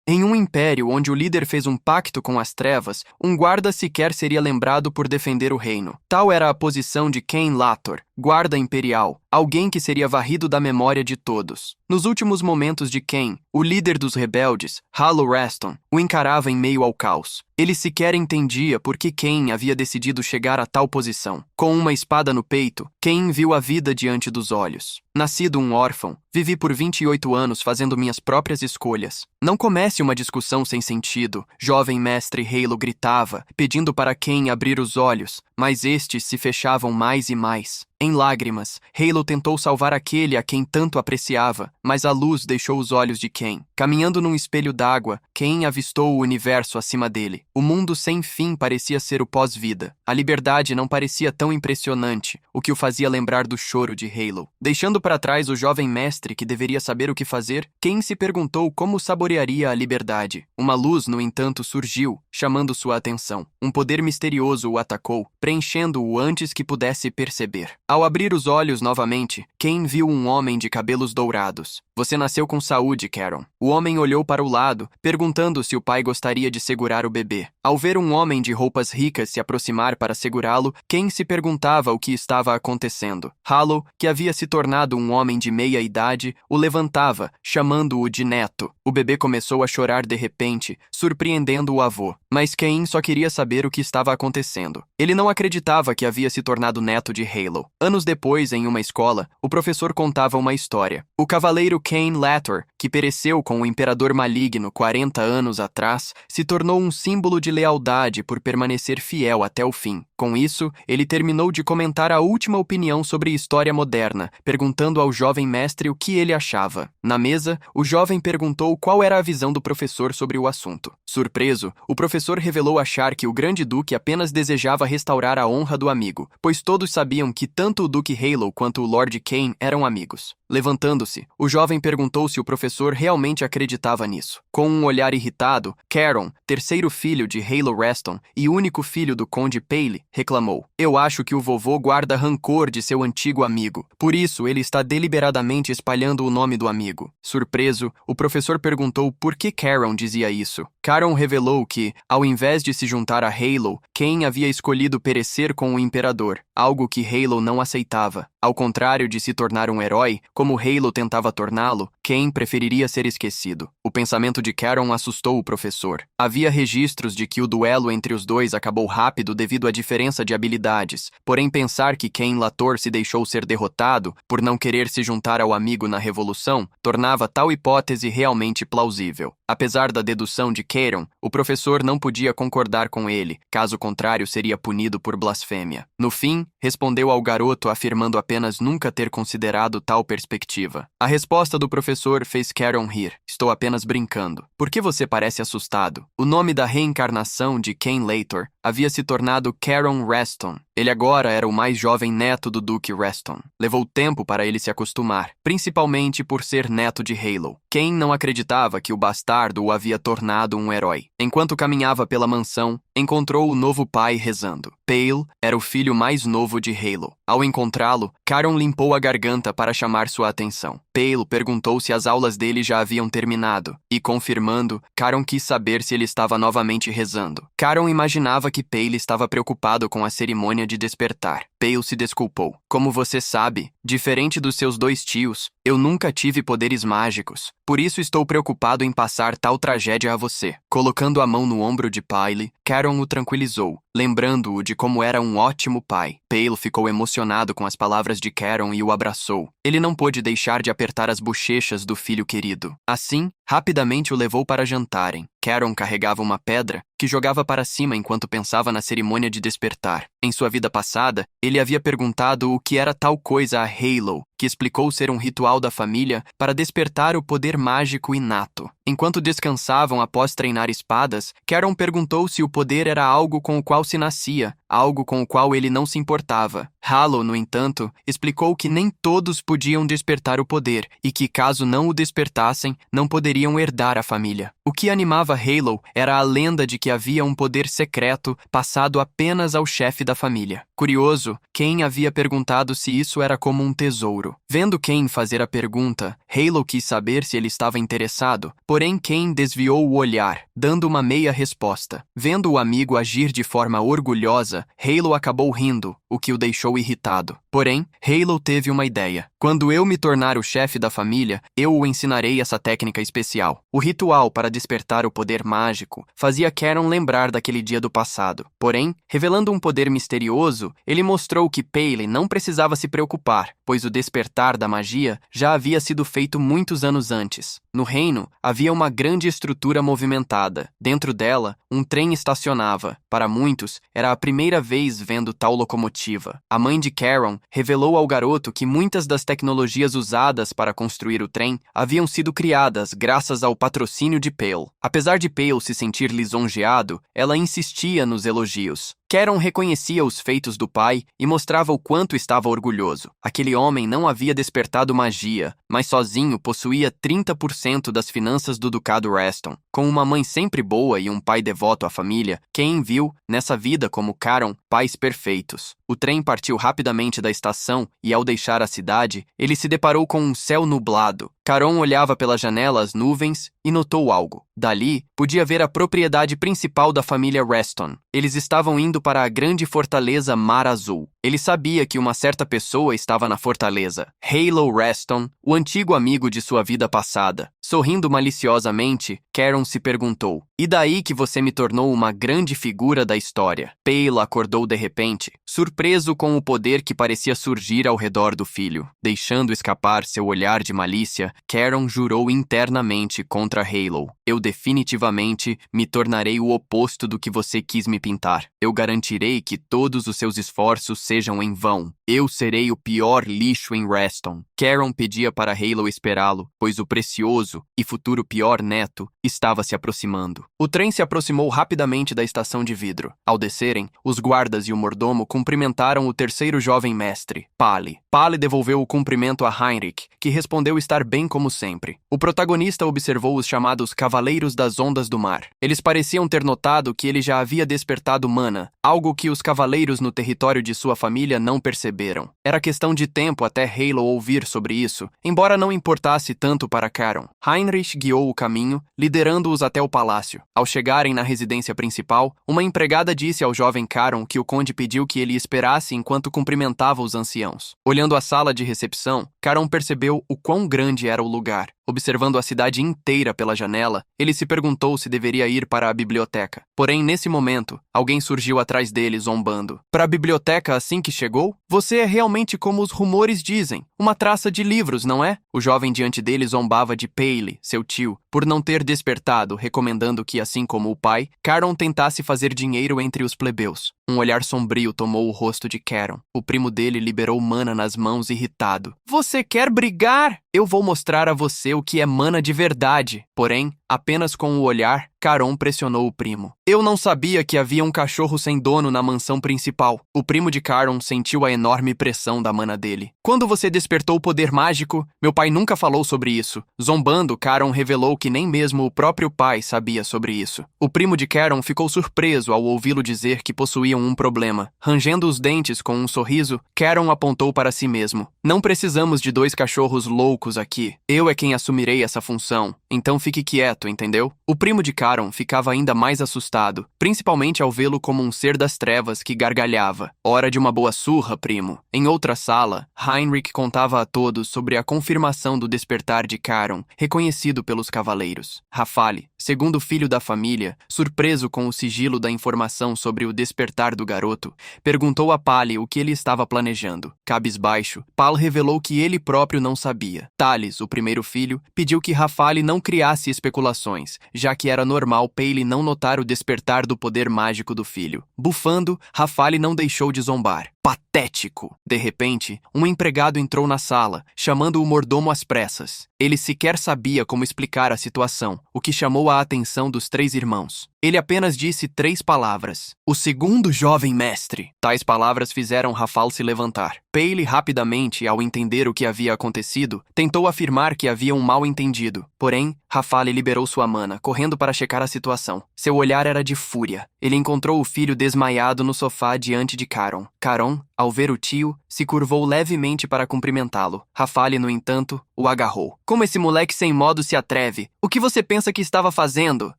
Em um império onde o líder fez um pacto com as trevas, um guarda sequer seria lembrado por defender o reino. Tal era a posição de Cain Lator, guarda imperial, alguém que seria varrido da memória de todos. Nos últimos momentos de Cain, o líder dos rebeldes, Halo Reston, o encarava em meio ao caos. Ele sequer entendia por que Cain havia decidido chegar a tal posição. Com uma espada no peito, Cain viu a vida diante dos olhos. Nascido um órfão, vivi por 28 anos fazendo minhas próprias escolhas. Não comece uma discussão sem sentido, jovem mestre Halo gritava, pedindo para Cain abrir os olhos, mas estes se fechavam mais e mais. Em lágrimas, Halo tentou salvar aquele a quem tanto apreciava, mas a luz deixou os olhos de Cain. Caminhando num espelho d'água, Cain avistou o universo acima dele. O mundo sem fim parecia ser o pós-vida. A liberdade não parecia tão impressionante, o que o fazia lembrar do choro de Halo. Deixando para trás o jovem mestre que deveria saber o que fazer, Cain se perguntou como saborearia a liberdade. Uma luz, no entanto, surgiu, chamando sua atenção. Um poder misterioso o atacou, preenchendo-o antes que pudesse perceber. Ao abrir os olhos novamente, Cain viu um homem de cabelos dourados. Você nasceu com saúde, Caron. O homem olhou para o lado, perguntando se o pai gostaria de segurar o bebê. Ao ver um homem de roupas ricas se aproximar para segurá-lo, Cain se perguntava o que estava acontecendo. Halo, que havia se tornado um homem de meia idade, o levantava, chamando-o de neto. O bebê começou a chorar de repente, surpreendendo o avô. Mas Cain só queria saber o que estava acontecendo. Ele não acreditava que havia se tornado neto de Halo. Anos depois, em uma escola, o professor contava uma história. O cavaleiro Cain Lator, que pereceu com o imperador maligno 40 anos atrás, se tornou um símbolo de lealdade por permanecer fiel até o fim. Com isso, ele terminou de comentar a última opinião sobre história moderna, perguntando ao jovem mestre o que ele achava. Na mesa, o jovem perguntou qual era a visão do professor sobre o assunto. Surpreso, o professor revelou achar que o grande duque apenas desejava restaurar a honra do amigo, pois todos sabiam que tanto o duque Halo quanto o Lord Cain eram amigos. Levantando-se, o jovem perguntou se o professor realmente acreditava nisso. Com um olhar irritado, Caron, terceiro filho de Halo Reston e único filho do Conde Paley, reclamou: "Eu acho que o vovô guarda rancor de seu antigo amigo. Por isso, ele está deliberadamente espalhando o nome do amigo." Surpreso, o professor perguntou por que Caron dizia isso. Caron revelou que, ao invés de se juntar a Halo, Cain havia escolhido perecer com o imperador, algo que Halo não aceitava. Ao contrário de se tornar um herói, como Halo tentava torná-lo, Cain preferiria ser esquecido. O pensamento de Caron assustou o professor. Havia registros de que o duelo entre os dois acabou rápido devido à diferença de habilidades, porém pensar que Cain Lator se deixou ser derrotado por não querer se juntar ao amigo na revolução tornava tal hipótese realmente plausível. Apesar da dedução de Caron, o professor não podia concordar com ele, caso contrário seria punido por blasfêmia. No fim, respondeu ao garoto afirmando apenas nunca ter considerado tal perspectiva. A resposta do professor fez Caron rir. "Estou apenas brincando. Por que você parece assustado?" O nome da reencarnação de Cain Lator havia se tornado Caron Reston. Ele agora era o mais jovem neto do Duque Reston. Levou tempo para ele se acostumar, principalmente por ser neto de Halo. Cain não acreditava que o bastardo o havia tornado um herói. Enquanto caminhava pela mansão, encontrou o novo pai rezando. Pale era o filho mais novo de Halo. Ao encontrá-lo, Caron limpou a garganta para chamar sua atenção. Pale perguntou se as aulas dele já haviam terminado, e confirmando, Caron quis saber se ele estava novamente rezando. Caron imaginava que Pale estava preocupado com a cerimônia de despertar. Pale se desculpou. "Como você sabe, diferente dos seus dois tios, eu nunca tive poderes mágicos. Por isso estou preocupado em passar tal tragédia a você." Colocando a mão no ombro de Pale, Caron o tranquilizou, lembrando-o de como era um ótimo pai. Pale ficou emocionado com as palavras de Caron e o abraçou. Ele não pôde deixar de apertar as bochechas do filho querido. Assim, rapidamente o levou para jantarem. Caron carregava uma pedra que jogava para cima enquanto pensava na cerimônia de despertar. Em sua vida passada, ele havia perguntado o que era tal coisa a Halo, que explicou ser um ritual da família para despertar o poder mágico inato. Enquanto descansavam após treinar espadas, Caron perguntou se o poder era algo com o qual se nascia, algo com o qual ele não se importava. Halo, no entanto, explicou que nem todos podiam despertar o poder e que, caso não o despertassem, não poderiam herdar a família. O que animava Halo era a lenda de que havia um poder secreto passado apenas ao chefe da família. Curioso, Ken havia perguntado se isso era como um tesouro. Vendo Ken fazer a pergunta, Halo quis saber se ele estava interessado, porém Ken desviou o olhar, dando uma meia resposta. Vendo o amigo agir de forma orgulhosa, Halo acabou rindo, o que o deixou irritado. Porém, Halo teve uma ideia. Quando eu me tornar o chefe da família, eu o ensinarei essa técnica especial. O ritual para despertar o poder mágico fazia Karen lembrar daquele dia do passado. Porém, revelando um poder misterioso, ele mostrou que Paylee não precisava se preocupar, pois o despertar da magia já havia sido feito muitos anos antes. No reino, havia uma grande estrutura movimentada. Dentro dela, um trem estacionava. Para muitos, era a primeira vez vendo tal locomotiva. A mãe de Karen revelou ao garoto que muitas das tecnologias usadas para construir o trem haviam sido criadas graças ao patrocínio de Pale. Apesar de Pale se sentir lisonjeado, ela insistia nos elogios. Karen reconhecia os feitos do pai e mostrava o quanto estava orgulhoso. Aquele homem não havia despertado magia, mas sozinho possuía 30% das finanças do Ducado Reston. Com uma mãe sempre boa e um pai devoto à família, Ken viu, nessa vida como Karen, pais perfeitos. O trem partiu rapidamente da estação e, ao deixar a cidade, ele se deparou com um céu nublado. Karen olhava pela janela as nuvens e notou algo. Dali, podia ver a propriedade principal da família Reston. Eles estavam indo para a grande fortaleza Mar Azul. Ele sabia que uma certa pessoa estava na fortaleza. Halo Reston, o antigo amigo de sua vida passada. Sorrindo maliciosamente, Karen se perguntou: "E daí que você me tornou uma grande figura da história?" Pale acordou de repente, surpreso com o poder que parecia surgir ao redor do filho. Deixando escapar seu olhar de malícia, Karen jurou internamente contra Halo: "Eu definitivamente me tornarei o oposto do que você quis me pintar. Eu garantirei que todos os seus esforços sejam em vão. Eu serei o pior lixo em Reston." Karen pedia para Halo esperá-lo, pois o precioso e futuro pior neto estava se aproximando. O trem se aproximou rapidamente da estação de vidro. Ao descerem, os guardas e o mordomo cumprimentaram o terceiro jovem mestre, Pali. Pali devolveu o cumprimento a Heinrich, que respondeu estar bem como sempre. O protagonista observou os chamados Cavaleiros das Ondas do Mar. Eles pareciam ter notado que ele já havia despertado mana, algo que os cavaleiros no território de sua família não perceberam. Era questão de tempo até Halo ouvir sobre isso, embora não importasse tanto para Karen. Heinrich guiou o caminho, liderando-os até o palácio. Ao chegarem na residência principal, uma empregada disse ao jovem Karen que o conde pediu que ele esperasse enquanto cumprimentava os anciãos. Olhando a sala de recepção, Karen percebeu o quão grande era o lugar. Observando a cidade inteira pela janela, ele se perguntou se deveria ir para a biblioteca. Porém, nesse momento, alguém surgiu atrás dele, zombando. "Para a biblioteca assim que chegou? Você é realmente como os rumores dizem, uma traça de livros, não é?" O jovem diante dele zombava de Pale, seu tio, por não ter despertado, recomendando que, assim como o pai, Karen tentasse fazer dinheiro entre os plebeus. Um olhar sombrio tomou o rosto de Karen. O primo dele liberou mana nas mãos, irritado. "Você quer brigar? Eu vou mostrar a você o que é mana de verdade." Porém, apenas com o olhar, Karen pressionou o primo. "Eu não sabia que havia um cachorro sem dono na mansão principal." O primo de Karen sentiu a enorme pressão da mana dele. "Quando você despertou o poder mágico, meu pai nunca falou sobre isso." Zombando, Karen revelou que nem mesmo o próprio pai sabia sobre isso. O primo de Karen ficou surpreso ao ouvi-lo dizer que possuíam um problema. Rangendo os dentes com um sorriso, Karen apontou para si mesmo. "Não precisamos de 2 cachorros loucos aqui. Eu é quem assumirei essa função. Então fique quieto, entendeu?" O primo de Karen ficava ainda mais assustado, principalmente ao vê-lo como um ser das trevas que gargalhava. "Hora de uma boa surra, primo." Em outra sala, Heinrich contava a todos sobre a confirmação do despertar de Karen, reconhecido pelos cavaleiros. Rafale, segundo filho da família, surpreso com o sigilo da informação sobre o despertar do garoto, perguntou a Pali o que ele estava planejando. Cabisbaixo, Pal revelou que ele próprio não sabia. Thales, o primeiro filho, pediu que Rafale não criasse especulações, já que era normal Pale não notar o despertar do poder mágico do filho. Bufando, Rafale não deixou de zombar. Patético! De repente, um empregado entrou na sala, chamando o mordomo às pressas. Ele sequer sabia como explicar a situação, o que chamou a atenção dos 3 irmãos. Ele apenas disse 3 palavras. "O segundo jovem mestre." Tais palavras fizeram Rafal se levantar. Pale, rapidamente, ao entender o que havia acontecido, tentou afirmar que havia um mal-entendido. Porém, Rafale liberou sua mana, correndo para checar a situação. Seu olhar era de fúria. Ele encontrou o filho desmaiado no sofá diante de Karen. Karen, Caron, ao ver o tio, se curvou levemente para cumprimentá-lo. Rafale, no entanto, o agarrou. Como esse moleque sem modo se atreve? O que você pensa que estava fazendo?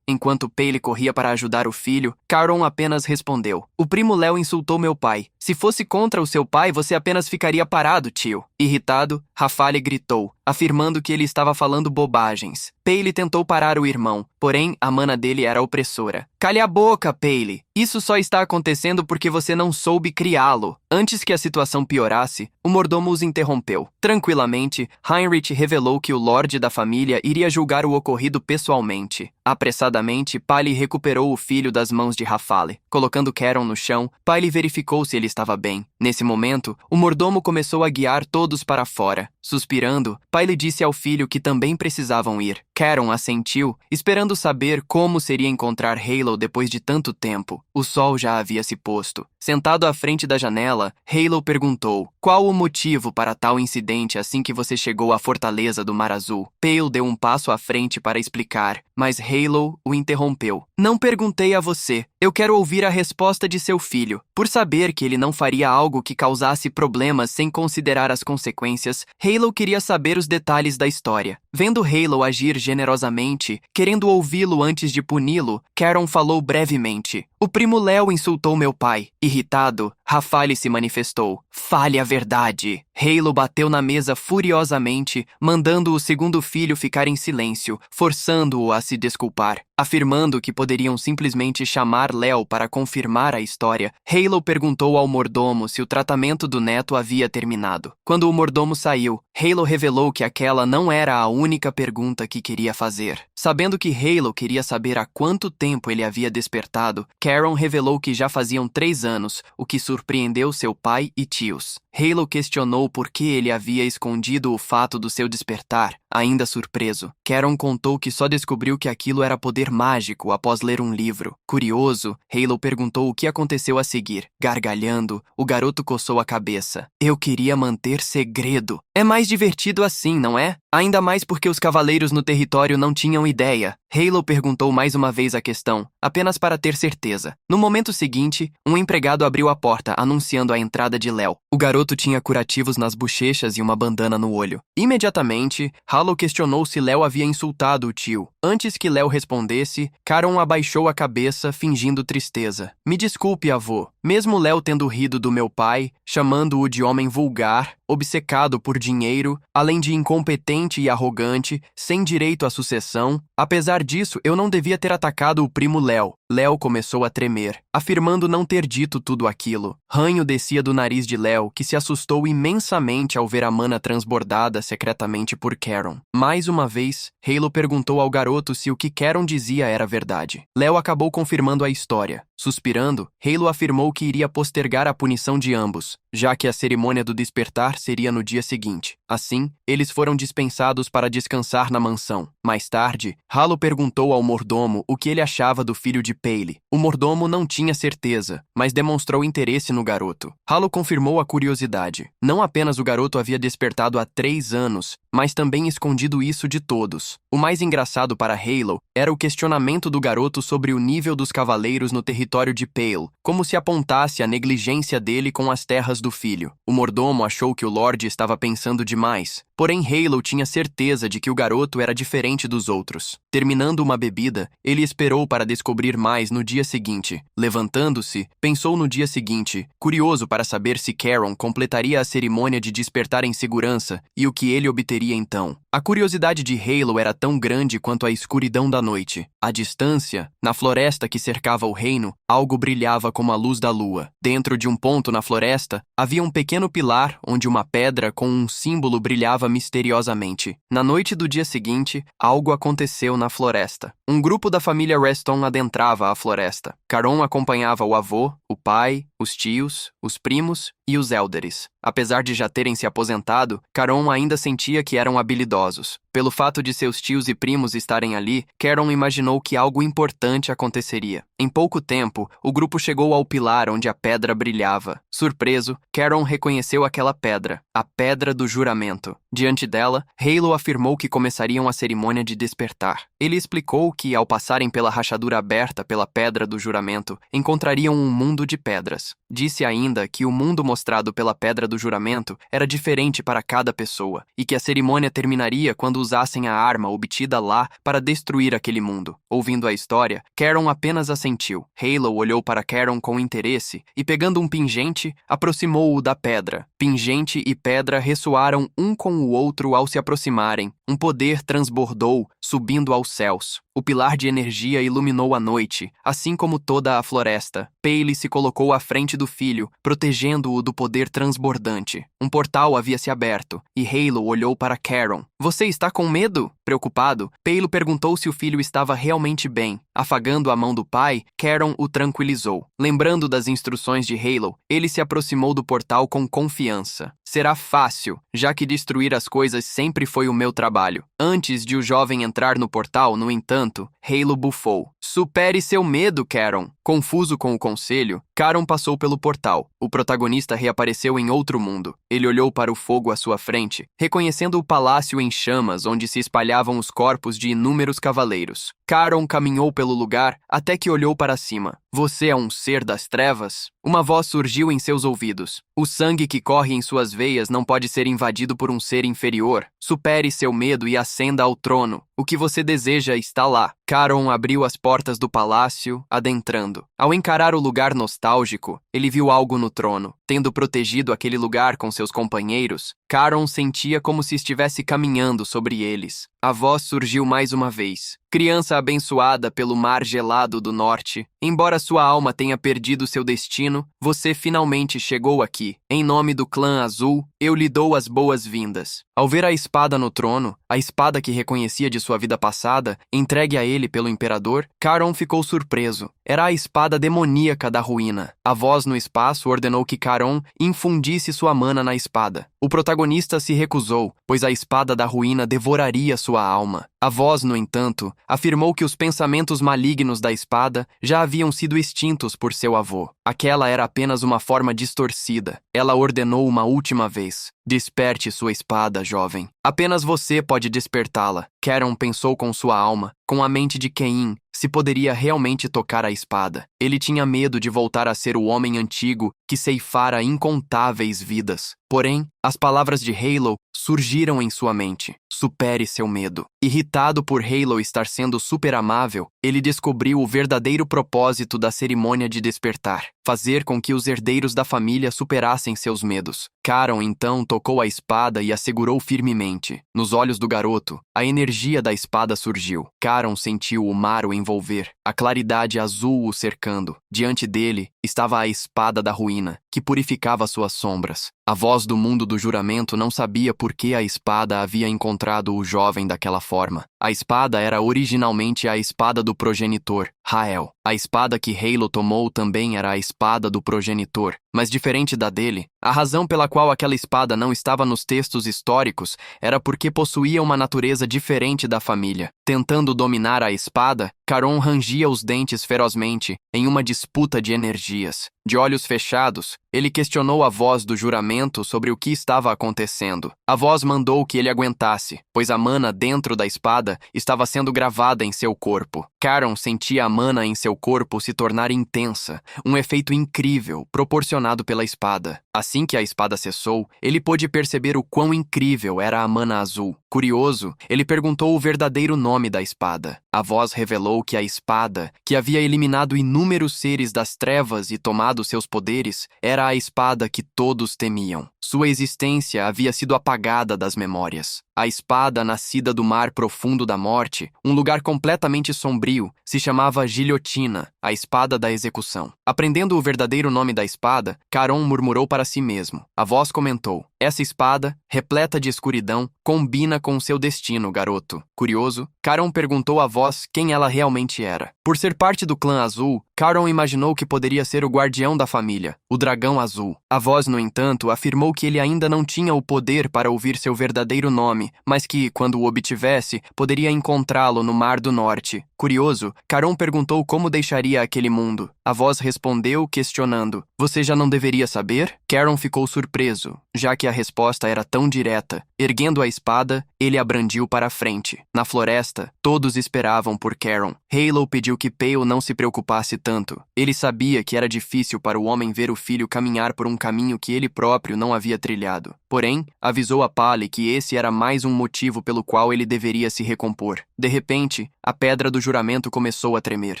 Enquanto Pele corria para ajudar o filho, Caron apenas respondeu. O primo Léo insultou meu pai. Se fosse contra o seu pai, você apenas ficaria parado, tio. Irritado, Rafale gritou, afirmando que ele estava falando bobagens. Pele tentou parar o irmão, porém a mana dele era opressora. Cale a boca, Pele. Isso só está acontecendo porque você não soube criá-lo. Antes que a situação piorasse, o mordomo os interrompeu. Tranquilamente, Heinrich revelou que o lorde da família iria julgar o ocorrido pessoalmente. Apressadamente, Pali recuperou o filho das mãos de Rafale. Colocando Caron no chão, Pali verificou se ele estava bem. Nesse momento, o mordomo começou a guiar todos para fora. Suspirando, Pali disse ao filho que também precisavam ir. Caron assentiu, esperando saber como seria encontrar Halo depois de tanto tempo. O sol já havia se posto. Sentado à frente da janela, Halo perguntou, qual o motivo para tal incidente assim que você chegou à fortaleza do Mar Azul? Pale deu um passo à frente para explicar, mas Halo o interrompeu. Não perguntei a você. Eu quero ouvir a resposta de seu filho. Por saber que ele não faria algo que causasse problemas sem considerar as consequências, Halo queria saber os detalhes da história. Vendo Halo agir generosamente, querendo ouvi-lo antes de puni-lo, Caron falou brevemente. O primo Léo insultou meu pai. Irritado, Rafale se manifestou. Fale a verdade. Halo bateu na mesa furiosamente, mandando o segundo filho ficar em silêncio, forçando-o a se desculpar. Afirmando que poderiam simplesmente chamar Léo para confirmar a história, Halo perguntou ao mordomo se o tratamento do neto havia terminado. Quando o mordomo saiu, Halo revelou que aquela não era a única pergunta que queria fazer. Sabendo que Halo queria saber há quanto tempo ele havia despertado, Caron revelou que já faziam 3 anos, o que surpreendeu seu pai e tios. Halo questionou por que ele havia escondido o fato do seu despertar, ainda surpreso. Caron contou que só descobriu que aquilo era poder mágico após ler um livro. Curioso, Halo perguntou o que aconteceu a seguir. Gargalhando, o garoto coçou a cabeça. Eu queria manter segredo. É mais divertido assim, não é? Ainda mais porque os cavaleiros no território não tinham ideia. Halo perguntou mais uma vez a questão, apenas para ter certeza. No momento seguinte, um empregado abriu a porta, anunciando a entrada de Léo. O garoto tinha curativos nas bochechas e uma bandana no olho. Imediatamente, Halo questionou se Léo havia insultado o tio. Antes que Léo respondesse, Caron abaixou a cabeça, fingindo tristeza. Me desculpe, avô. Mesmo Léo tendo rido do meu pai, chamando-o de homem vulgar, obcecado por dinheiro, além de incompetente e arrogante, sem direito à sucessão, apesar disso, eu não devia ter atacado o primo Léo. Léo começou a tremer, afirmando não ter dito tudo aquilo. Ranho descia do nariz de Léo, que se assustou imensamente ao ver a mana transbordada secretamente por Caron. Mais uma vez, Halo perguntou ao garoto se o que Caron dizia era verdade. Léo acabou confirmando a história. Suspirando, Halo afirmou que iria postergar a punição de ambos, já que a cerimônia do despertar seria no dia seguinte. Assim, eles foram dispensados para descansar na mansão. Mais tarde, Halo perguntou ao mordomo o que ele achava do filho de Pele. O mordomo não tinha certeza, mas demonstrou interesse no garoto. Halo confirmou a curiosidade. Não apenas o garoto havia despertado há 3 anos, mas também escondido isso de todos. O mais engraçado para Halo era o questionamento do garoto sobre o nível dos cavaleiros no território de Pale, como se apontasse a negligência dele com as terras do filho. O mordomo achou que o Lorde estava pensando demais, porém Halo tinha certeza de que o garoto era diferente dos outros. Terminando uma bebida, ele esperou para descobrir mais no dia seguinte. Levantando-se, pensou no dia seguinte, curioso para saber se Caron completaria a cerimônia de despertar em segurança e o que ele obteria então. A curiosidade de Halo era tão grande quanto a escuridão da noite. À distância, na floresta que cercava o reino, algo brilhava como a luz da lua. Dentro de um ponto na floresta, havia um pequeno pilar onde uma pedra com um símbolo brilhava misteriosamente. Na noite do dia seguinte, algo aconteceu na floresta. Um grupo da família Reston adentrava a floresta. Caron acompanhava o avô, o pai, os tios, os primos e os élderes. Apesar de já terem se aposentado, Caron ainda sentia que eram habilidosos. curiosos. Pelo fato de seus tios e primos estarem ali, Caron imaginou que algo importante aconteceria. Em pouco tempo, o grupo chegou ao pilar onde a pedra brilhava. Surpreso, Caron reconheceu aquela pedra, a Pedra do Juramento. Diante dela, Halo afirmou que começariam a cerimônia de despertar. Ele explicou que, ao passarem pela rachadura aberta pela Pedra do Juramento, encontrariam um mundo de pedras. Disse ainda que o mundo mostrado pela Pedra do Juramento era diferente para cada pessoa e que a cerimônia terminaria quando usassem a arma obtida lá para destruir aquele mundo. Ouvindo a história, Caron apenas assentiu. Halo olhou para Caron com interesse e, pegando um pingente, aproximou-o da pedra. Pingente e pedra ressoaram um com o outro ao se aproximarem. Um poder transbordou, subindo aos céus. O pilar de energia iluminou a noite, assim como toda a floresta. Pele se colocou à frente do filho, protegendo-o do poder transbordante. Um portal havia se aberto, e Halo olhou para Caron. "Você está com medo?" Preocupado, Pale perguntou se o filho estava realmente bem. Afagando a mão do pai, Caron o tranquilizou. Lembrando das instruções de Halo, ele se aproximou do portal com confiança. "Será fácil, já que destruir as coisas sempre foi o meu trabalho." Antes de o jovem entrar no portal, no entanto, Halo bufou. "Supere seu medo, Caron." Confuso com o conselho, Caron passou pelo portal. O protagonista reapareceu em outro mundo. Ele olhou para o fogo à sua frente, reconhecendo o palácio em chamas onde se espalhavam os corpos de inúmeros cavaleiros. Caron caminhou pelo lugar até que olhou para cima. "Você é um ser das trevas?" Uma voz surgiu em seus ouvidos. "O sangue que corre em suas veias não pode ser invadido por um ser inferior. Supere seu medo e ascenda ao trono. O que você deseja está lá." Caron abriu as portas do palácio, adentrando. Ao encarar o lugar nostálgico, ele viu algo no trono. Tendo protegido aquele lugar com seus companheiros, Caron sentia como se estivesse caminhando sobre eles. A voz surgiu mais uma vez. "Criança abençoada pelo mar gelado do norte, embora sua alma tenha perdido seu destino, você finalmente chegou aqui. Em nome do clã azul, eu lhe dou as boas-vindas." Ao ver a espada no trono, a espada que reconhecia de sua vida passada, entregue a ele pelo imperador, Caron ficou surpreso. Era a espada demoníaca da ruína. A voz no espaço ordenou que Caron infundisse sua mana na espada. O protagonista se recusou, pois a espada da ruína devoraria sua alma. A voz, no entanto, afirmou que os pensamentos malignos da espada já haviam sido extintos por seu avô. Aquela era apenas uma forma distorcida. Ela ordenou uma última vez: "Desperte sua espada, jovem. Apenas você pode despertá-la." Caron pensou com sua alma, com a mente de Cain, se poderia realmente tocar a espada. Ele tinha medo de voltar a ser o homem antigo que ceifara incontáveis vidas. Porém, as palavras de Halo surgiram em sua mente. "Supere seu medo." Irritado por Halo estar sendo super amável, ele descobriu o verdadeiro propósito da cerimônia de despertar: fazer com que os herdeiros da família superassem seus medos. Caron então tocou a espada e a segurou firmemente. Nos olhos do garoto, a energia da espada surgiu. Caron sentiu o mar o envolver, a claridade azul o cercando. Diante dele estava a espada da ruína, que purificava suas sombras. A voz do mundo do juramento não sabia por que a espada havia encontrado o jovem daquela forma. A espada era originalmente a espada do progenitor, Rael. A espada que Halo tomou também era a espada do progenitor, mas diferente da dele, a razão pela qual aquela espada não estava nos textos históricos era porque possuía uma natureza diferente da família. Tentando dominar a espada, Caron rangia os dentes ferozmente em uma disputa de energias. De olhos fechados, ele questionou a voz do juramento sobre o que estava acontecendo. A voz mandou que ele aguentasse, pois a mana dentro da espada estava sendo gravada em seu corpo. Caron sentia a mana em seu corpo se tornar intensa, um efeito incrível proporcionado pela espada. Assim que a espada cessou, ele pôde perceber o quão incrível era a mana azul. Curioso, ele perguntou o verdadeiro nome da espada. A voz revelou que a espada, que havia eliminado inúmeros seres das trevas e tomado seus poderes, era a espada que todos temiam. Sua existência havia sido apagada das memórias. A espada nascida do mar profundo da morte, um lugar completamente sombrio, se chamava Guilhotina, a espada da execução. Aprendendo o verdadeiro nome da espada, Caron murmurou para si mesmo. A voz comentou: "Essa espada, repleta de escuridão, combina com seu destino, garoto." Curioso, Caron perguntou à voz quem ela realmente era. Por ser parte do clã azul, Caron imaginou que poderia ser o guardião da família, o dragão azul. A voz, no entanto, afirmou que ele ainda não tinha o poder para ouvir seu verdadeiro nome, mas que, quando o obtivesse, poderia encontrá-lo no Mar do Norte. Curioso, Caron perguntou como deixaria aquele mundo. A voz respondeu, questionando: "Você já não deveria saber?" Caron ficou surpreso, já que a resposta era tão direta. Erguendo a espada, ele a brandiu para a frente. Na floresta, todos esperavam por Caron. Halo pediu que Pale não se preocupasse tanto. Ele sabia que era difícil para o homem ver o filho caminhar por um caminho que ele próprio não havia trilhado. Porém, avisou a Pali que esse era mais um motivo pelo qual ele deveria se recompor. De repente, a pedra do juramento começou a tremer.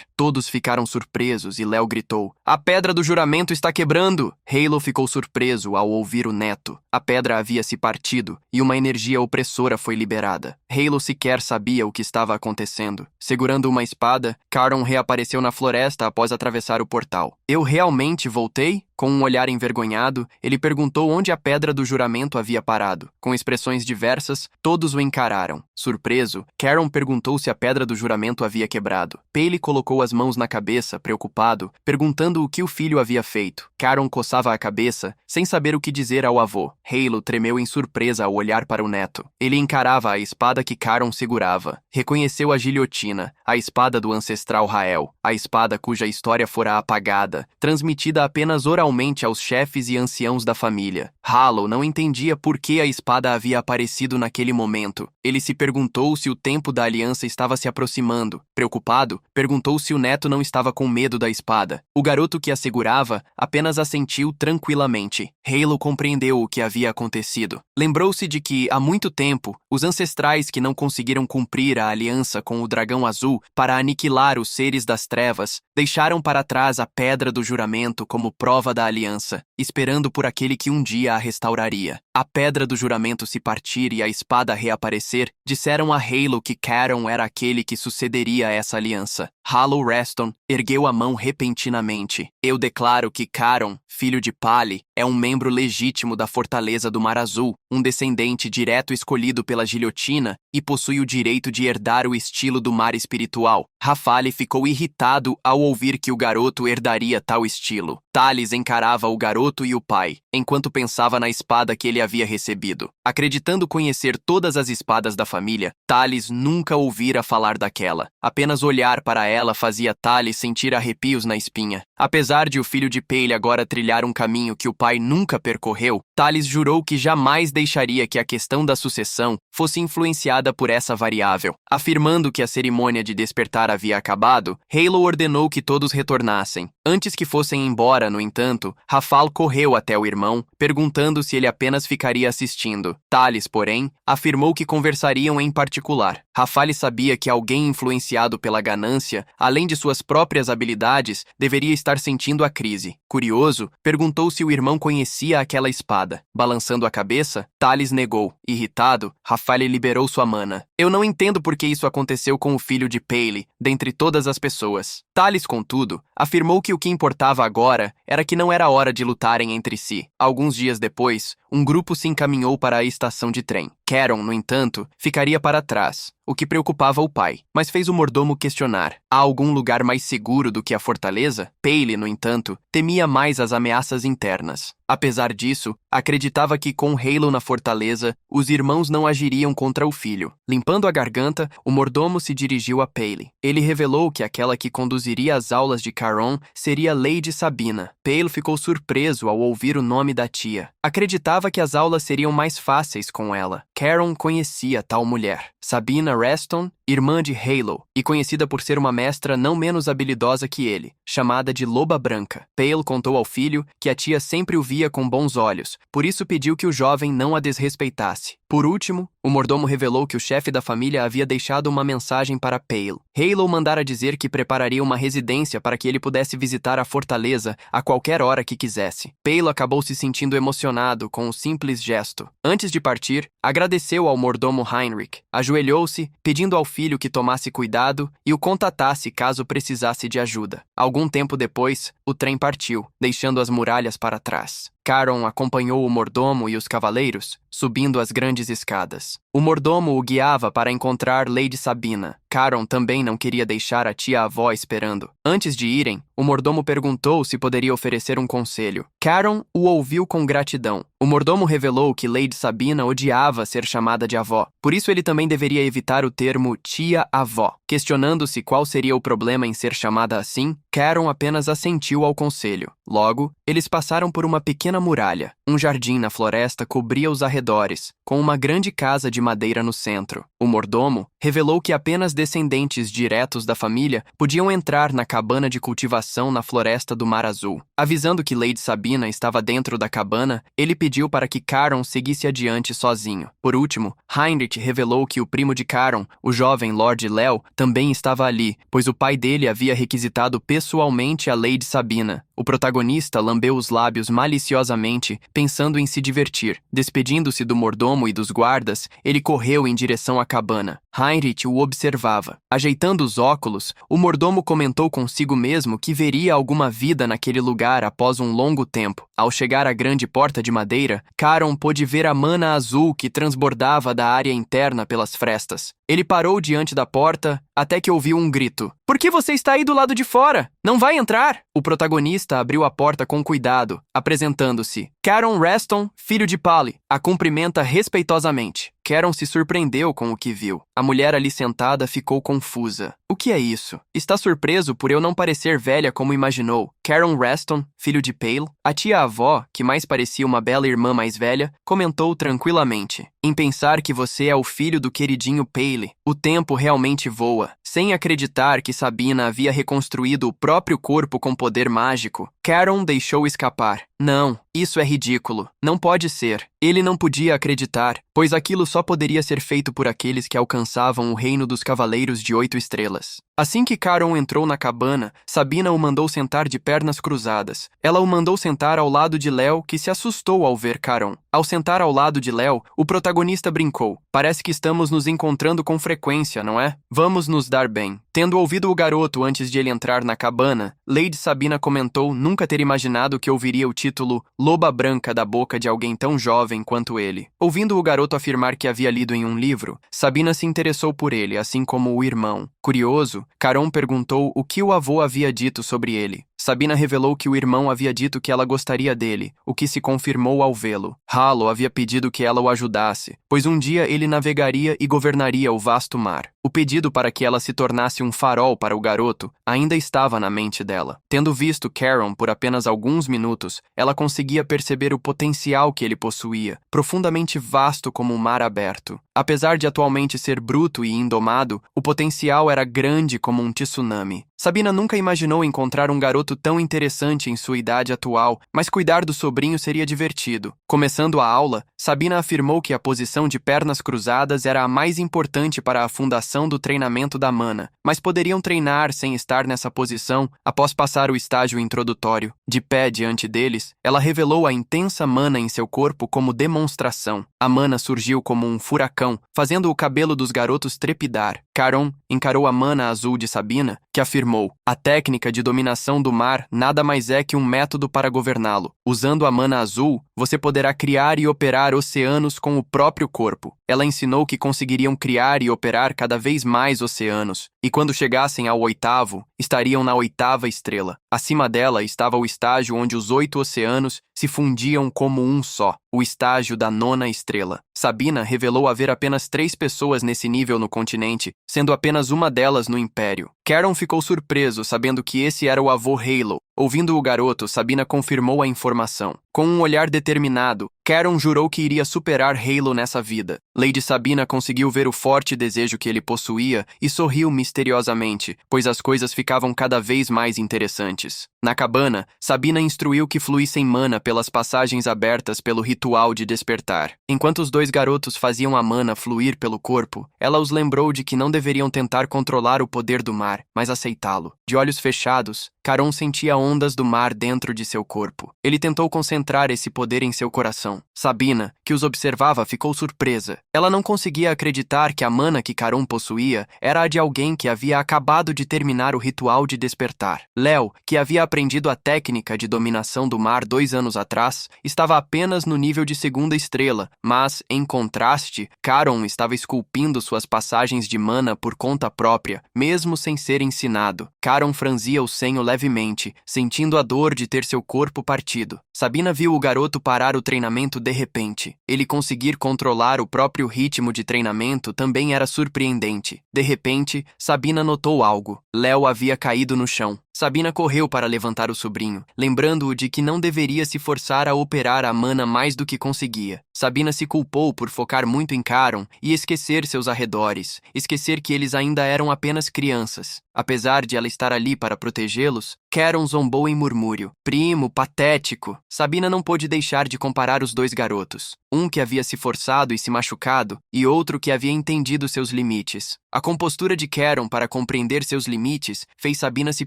Todos ficaram surpresos e Léo gritou: "A pedra do juramento está quebrando!" Halo ficou surpreso ao ouvir o neto. A pedra havia se partido e uma energia opressora foi liberada. Halo sequer sabia o que estava acontecendo. Segurando uma espada, Caron reapareceu na floresta após atravessar o portal. "Eu realmente voltei?" Com um olhar envergonhado, ele perguntou onde a pedra do juramento havia parado. Com expressões diversas, todos o encararam. Surpreso, Caron perguntou se a pedra do juramento havia quebrado. Pale colocou as mãos na cabeça, preocupado, perguntando o que o filho havia feito. Caron coçava a cabeça, sem saber o que dizer ao avô. Halo tremeu em surpresa ao olhar para o neto. Ele encarava a espada que Caron segurava. Reconheceu a guilhotina, a espada do ancestral Rael, a espada cuja história fora apagada, transmitida apenas oralmente aos chefes e anciãos da família. Halo não entendia por que a espada havia aparecido naquele momento. Ele se perguntou se o tempo da aliança estava se aproximando. Preocupado, perguntou se o neto não estava com medo da espada. O garoto que a segurava apenas assentiu tranquilamente. Halo compreendeu o que havia acontecido. Lembrou-se de que, há muito tempo, os ancestrais que não conseguiram cumprir a aliança com o dragão azul para aniquilar os seres das trevas, deixaram para trás a pedra do juramento como prova da aliança, esperando por aquele que um dia a restauraria. A pedra do juramento se partir e a espada reaparecer, disseram a Halo que Caron era aquele que sucederia a essa aliança. Halo Reston ergueu a mão repentinamente. "Eu declaro que Caron, filho de Pali, é um membro legítimo da Fortaleza do Mar Azul, um descendente direto escolhido pela guilhotina e possui o direito de herdar o estilo do mar espiritual." Rafale ficou irritado ao ouvir que o garoto herdaria tal estilo. Thales encarava o garoto e o pai, enquanto pensava na espada que ele havia recebido. Acreditando conhecer todas as espadas da família, Thales nunca ouvira falar daquela. Apenas olhar para ela fazia Thales sentir arrepios na espinha. Apesar de o filho de Pale agora trilhar um caminho que o pai nunca percorreu, Thales jurou que jamais deixaria que a questão da sucessão fosse influenciada por essa variável. Afirmando que a cerimônia de despertar havia acabado, Halo ordenou que todos retornassem. Antes que fossem embora, no entanto, Rafal correu até o irmão, perguntando se ele apenas ficaria assistindo. Thales, porém, afirmou que conversariam em particular. Rafale sabia que alguém influenciado pela ganância, além de suas próprias habilidades, deveria estar sentindo a crise. Curioso, perguntou se o irmão conhecia aquela espada. Balançando a cabeça, Thales negou. Irritado, Rafale liberou sua mana. "Eu não entendo por que isso aconteceu com o filho de Pale, dentre todas as pessoas." Thales, contudo, afirmou que o que importava agora era que não era hora de lutarem entre si. Alguns dias depois, um grupo se encaminhou para a estação de trem. Caron, no entanto, ficaria para trás, o que preocupava o pai, mas fez o mordomo questionar: há algum lugar mais seguro do que a fortaleza? Pale, no entanto, temia mais as ameaças internas. Apesar disso, acreditava que com Halo na fortaleza, os irmãos não agiriam contra o filho. Limpando a garganta, o mordomo se dirigiu a Pale. Ele revelou que aquela que conduziria as aulas de Caron seria Lady Sabina. Pale ficou surpreso ao ouvir o nome da tia. Acreditava que as aulas seriam mais fáceis com ela. Caron conhecia tal mulher. Sabina Reston, irmã de Halo, e conhecida por ser uma mestra não menos habilidosa que ele, chamada de Loba Branca. Pale contou ao filho que a tia sempre o via com bons olhos, por isso pediu que o jovem não a desrespeitasse. Por último, o mordomo revelou que o chefe da família havia deixado uma mensagem para Pale. Halo mandara dizer que prepararia uma residência para que ele pudesse visitar a fortaleza a qualquer hora que quisesse. Pale acabou se sentindo emocionado com o simples gesto. Antes de partir, agradeceu ao mordomo Heinrich, ajoelhou-se, pedindo ao filho que tomasse cuidado e o contatasse caso precisasse de ajuda. Algum tempo depois, o trem partiu, deixando as muralhas para trás. Caron acompanhou o mordomo e os cavaleiros, subindo as grandes escadas. O mordomo o guiava para encontrar Lady Sabina. Caron também não queria deixar a tia-avó esperando. Antes de irem, o mordomo perguntou se poderia oferecer um conselho. Caron o ouviu com gratidão. O mordomo revelou que Lady Sabina odiava ser chamada de avó. Por isso ele também deveria evitar o termo tia-avó. Questionando-se qual seria o problema em ser chamada assim, Caron apenas assentiu ao conselho. Logo, eles passaram por uma pequena muralha. Um jardim na floresta cobria os arredores, com uma grande casa de madeira no centro. O mordomo revelou que apenas descendentes diretos da família podiam entrar na cabana de cultivação na floresta do Mar Azul. Avisando que Lady Sabina estava dentro da cabana, ele pediu para que Caron seguisse adiante sozinho. Por último, Heinrich revelou que o primo de Caron, o jovem Lord Léo, também estava ali, pois o pai dele havia requisitado pessoalmente a Lady Sabina. O protagonista lambeu os lábios maliciosamente, pensando em se divertir. Despedindo-se do mordomo e dos guardas, ele correu em direção à cabana. Heinrich o observava. Ajeitando os óculos, o mordomo comentou consigo mesmo que veria alguma vida naquele lugar após um longo tempo. Ao chegar à grande porta de madeira, Caron pôde ver a mana azul que transbordava da área interna pelas frestas. Ele parou diante da porta, até que ouviu um grito. "Por que você está aí do lado de fora? Não vai entrar?" O protagonista abriu a porta com cuidado, apresentando-se. Caron Reston, filho de Pally, a cumprimenta respeitosamente. Caron se surpreendeu com o que viu. A mulher ali sentada ficou confusa. "O que é isso? Está surpreso por eu não parecer velha como imaginou?" Caron Reston, filho de Pale, a tia-avó, que mais parecia uma bela irmã mais velha, comentou tranquilamente. "Em pensar que você é o filho do queridinho Pale, o tempo realmente voa." Sem acreditar que Sabina havia reconstruído o próprio corpo com poder mágico, Caron deixou escapar. "Não, isso é ridículo. Não pode ser." Ele não podia acreditar, pois aquilo só poderia ser feito por aqueles que alcançavam o reino dos Cavaleiros de 8 Estrelas. Assim que Caron entrou na cabana, Sabina o mandou sentar de pernas cruzadas. Ela o mandou sentar ao lado de Léo, que se assustou ao ver Caron. Ao sentar ao lado de Léo, o protagonista brincou. "Parece que estamos nos encontrando com frequência, não é? Vamos nos dar bem." Tendo ouvido o garoto antes de ele entrar na cabana, Lady Sabina comentou nunca ter imaginado que ouviria o título Loba Branca da boca de alguém tão jovem quanto ele. Ouvindo o garoto afirmar que havia lido em um livro, Sabina se interessou por ele, assim como o irmão. Curioso, Caron perguntou o que o avô havia dito sobre ele. Sabina revelou que o irmão havia dito que ela gostaria dele, o que se confirmou ao vê-lo. Halo havia pedido que ela o ajudasse, pois um dia ele navegaria e governaria o vasto mar. O pedido para que ela se tornasse um farol para o garoto ainda estava na mente dela. Tendo visto Caron por apenas alguns minutos, ela conseguia perceber o potencial que ele possuía, profundamente vasto como um mar aberto. Apesar de atualmente ser bruto e indomado, o potencial era grande como um tsunami. Sabina nunca imaginou encontrar um garoto tão interessante em sua idade atual, mas cuidar do sobrinho seria divertido. Começando a aula, Sabina afirmou que a posição de pernas cruzadas era a mais importante para a fundação do treinamento da mana, mas poderiam treinar sem estar nessa posição após passar o estágio introdutório. De pé diante deles, ela revelou a intensa mana em seu corpo como demonstração. A mana surgiu como um furacão, fazendo o cabelo dos garotos trepidar. Caron encarou a mana azul de Sabina, que afirmou: "A técnica de dominação do mar nada mais é que um método para governá-lo. Usando a mana azul, você poderá criar e operar oceanos com o próprio corpo." Ela ensinou que conseguiriam criar e operar cada vez mais oceanos, e quando chegassem ao 8º, estariam na 8ª estrela. Acima dela estava o estágio onde os 8 oceanos se fundiam como um só, o estágio da 9ª estrela. Sabina revelou haver apenas 3 pessoas nesse nível no continente, sendo apenas uma delas no Império. Caron ficou surpreso sabendo que esse era o avô Halo. Ouvindo o garoto, Sabina confirmou a informação. Com um olhar determinado, Caron jurou que iria superar Halo nessa vida. Lady Sabina conseguiu ver o forte desejo que ele possuía e sorriu misteriosamente, pois as coisas ficavam cada vez mais interessantes. Na cabana, Sabina instruiu que fluíssem mana pelas passagens abertas pelo ritual de despertar. Enquanto os 2 garotos faziam a mana fluir pelo corpo, ela os lembrou de que não deveriam tentar controlar o poder do mar, mas aceitá-lo. De olhos fechados, Caron sentia ondas do mar dentro de seu corpo. Ele tentou concentrar esse poder em seu coração. Sabina, que os observava, ficou surpresa. Ela não conseguia acreditar que a mana que Caron possuía era a de alguém que havia acabado de terminar o ritual de despertar. Léo, que havia aprendido a técnica de dominação do mar 2 anos atrás, estava apenas no nível de segunda estrela, mas, em contraste, Caron estava esculpindo suas passagens de mana por conta própria, mesmo sem ser ensinado. Caron franzia o senho levemente, sentindo a dor de ter seu corpo partido. Sabina viu o garoto parar o treinamento de repente. Ele conseguir controlar o próprio ritmo de treinamento também era surpreendente. De repente, Sabina notou algo. Léo havia caído no chão. Sabina correu para levantar o sobrinho, lembrando-o de que não deveria se forçar a operar a mana mais do que conseguia. Sabina se culpou por focar muito em Caron e esquecer seus arredores, esquecer que eles ainda eram apenas crianças. Apesar de ela estar ali para protegê-los, Caron zombou em murmúrio. Primo, patético. Sabina não pôde deixar de comparar os dois garotos. Um que havia se forçado e se machucado, e outro que havia entendido seus limites. A compostura de Caron para compreender seus limites fez Sabina se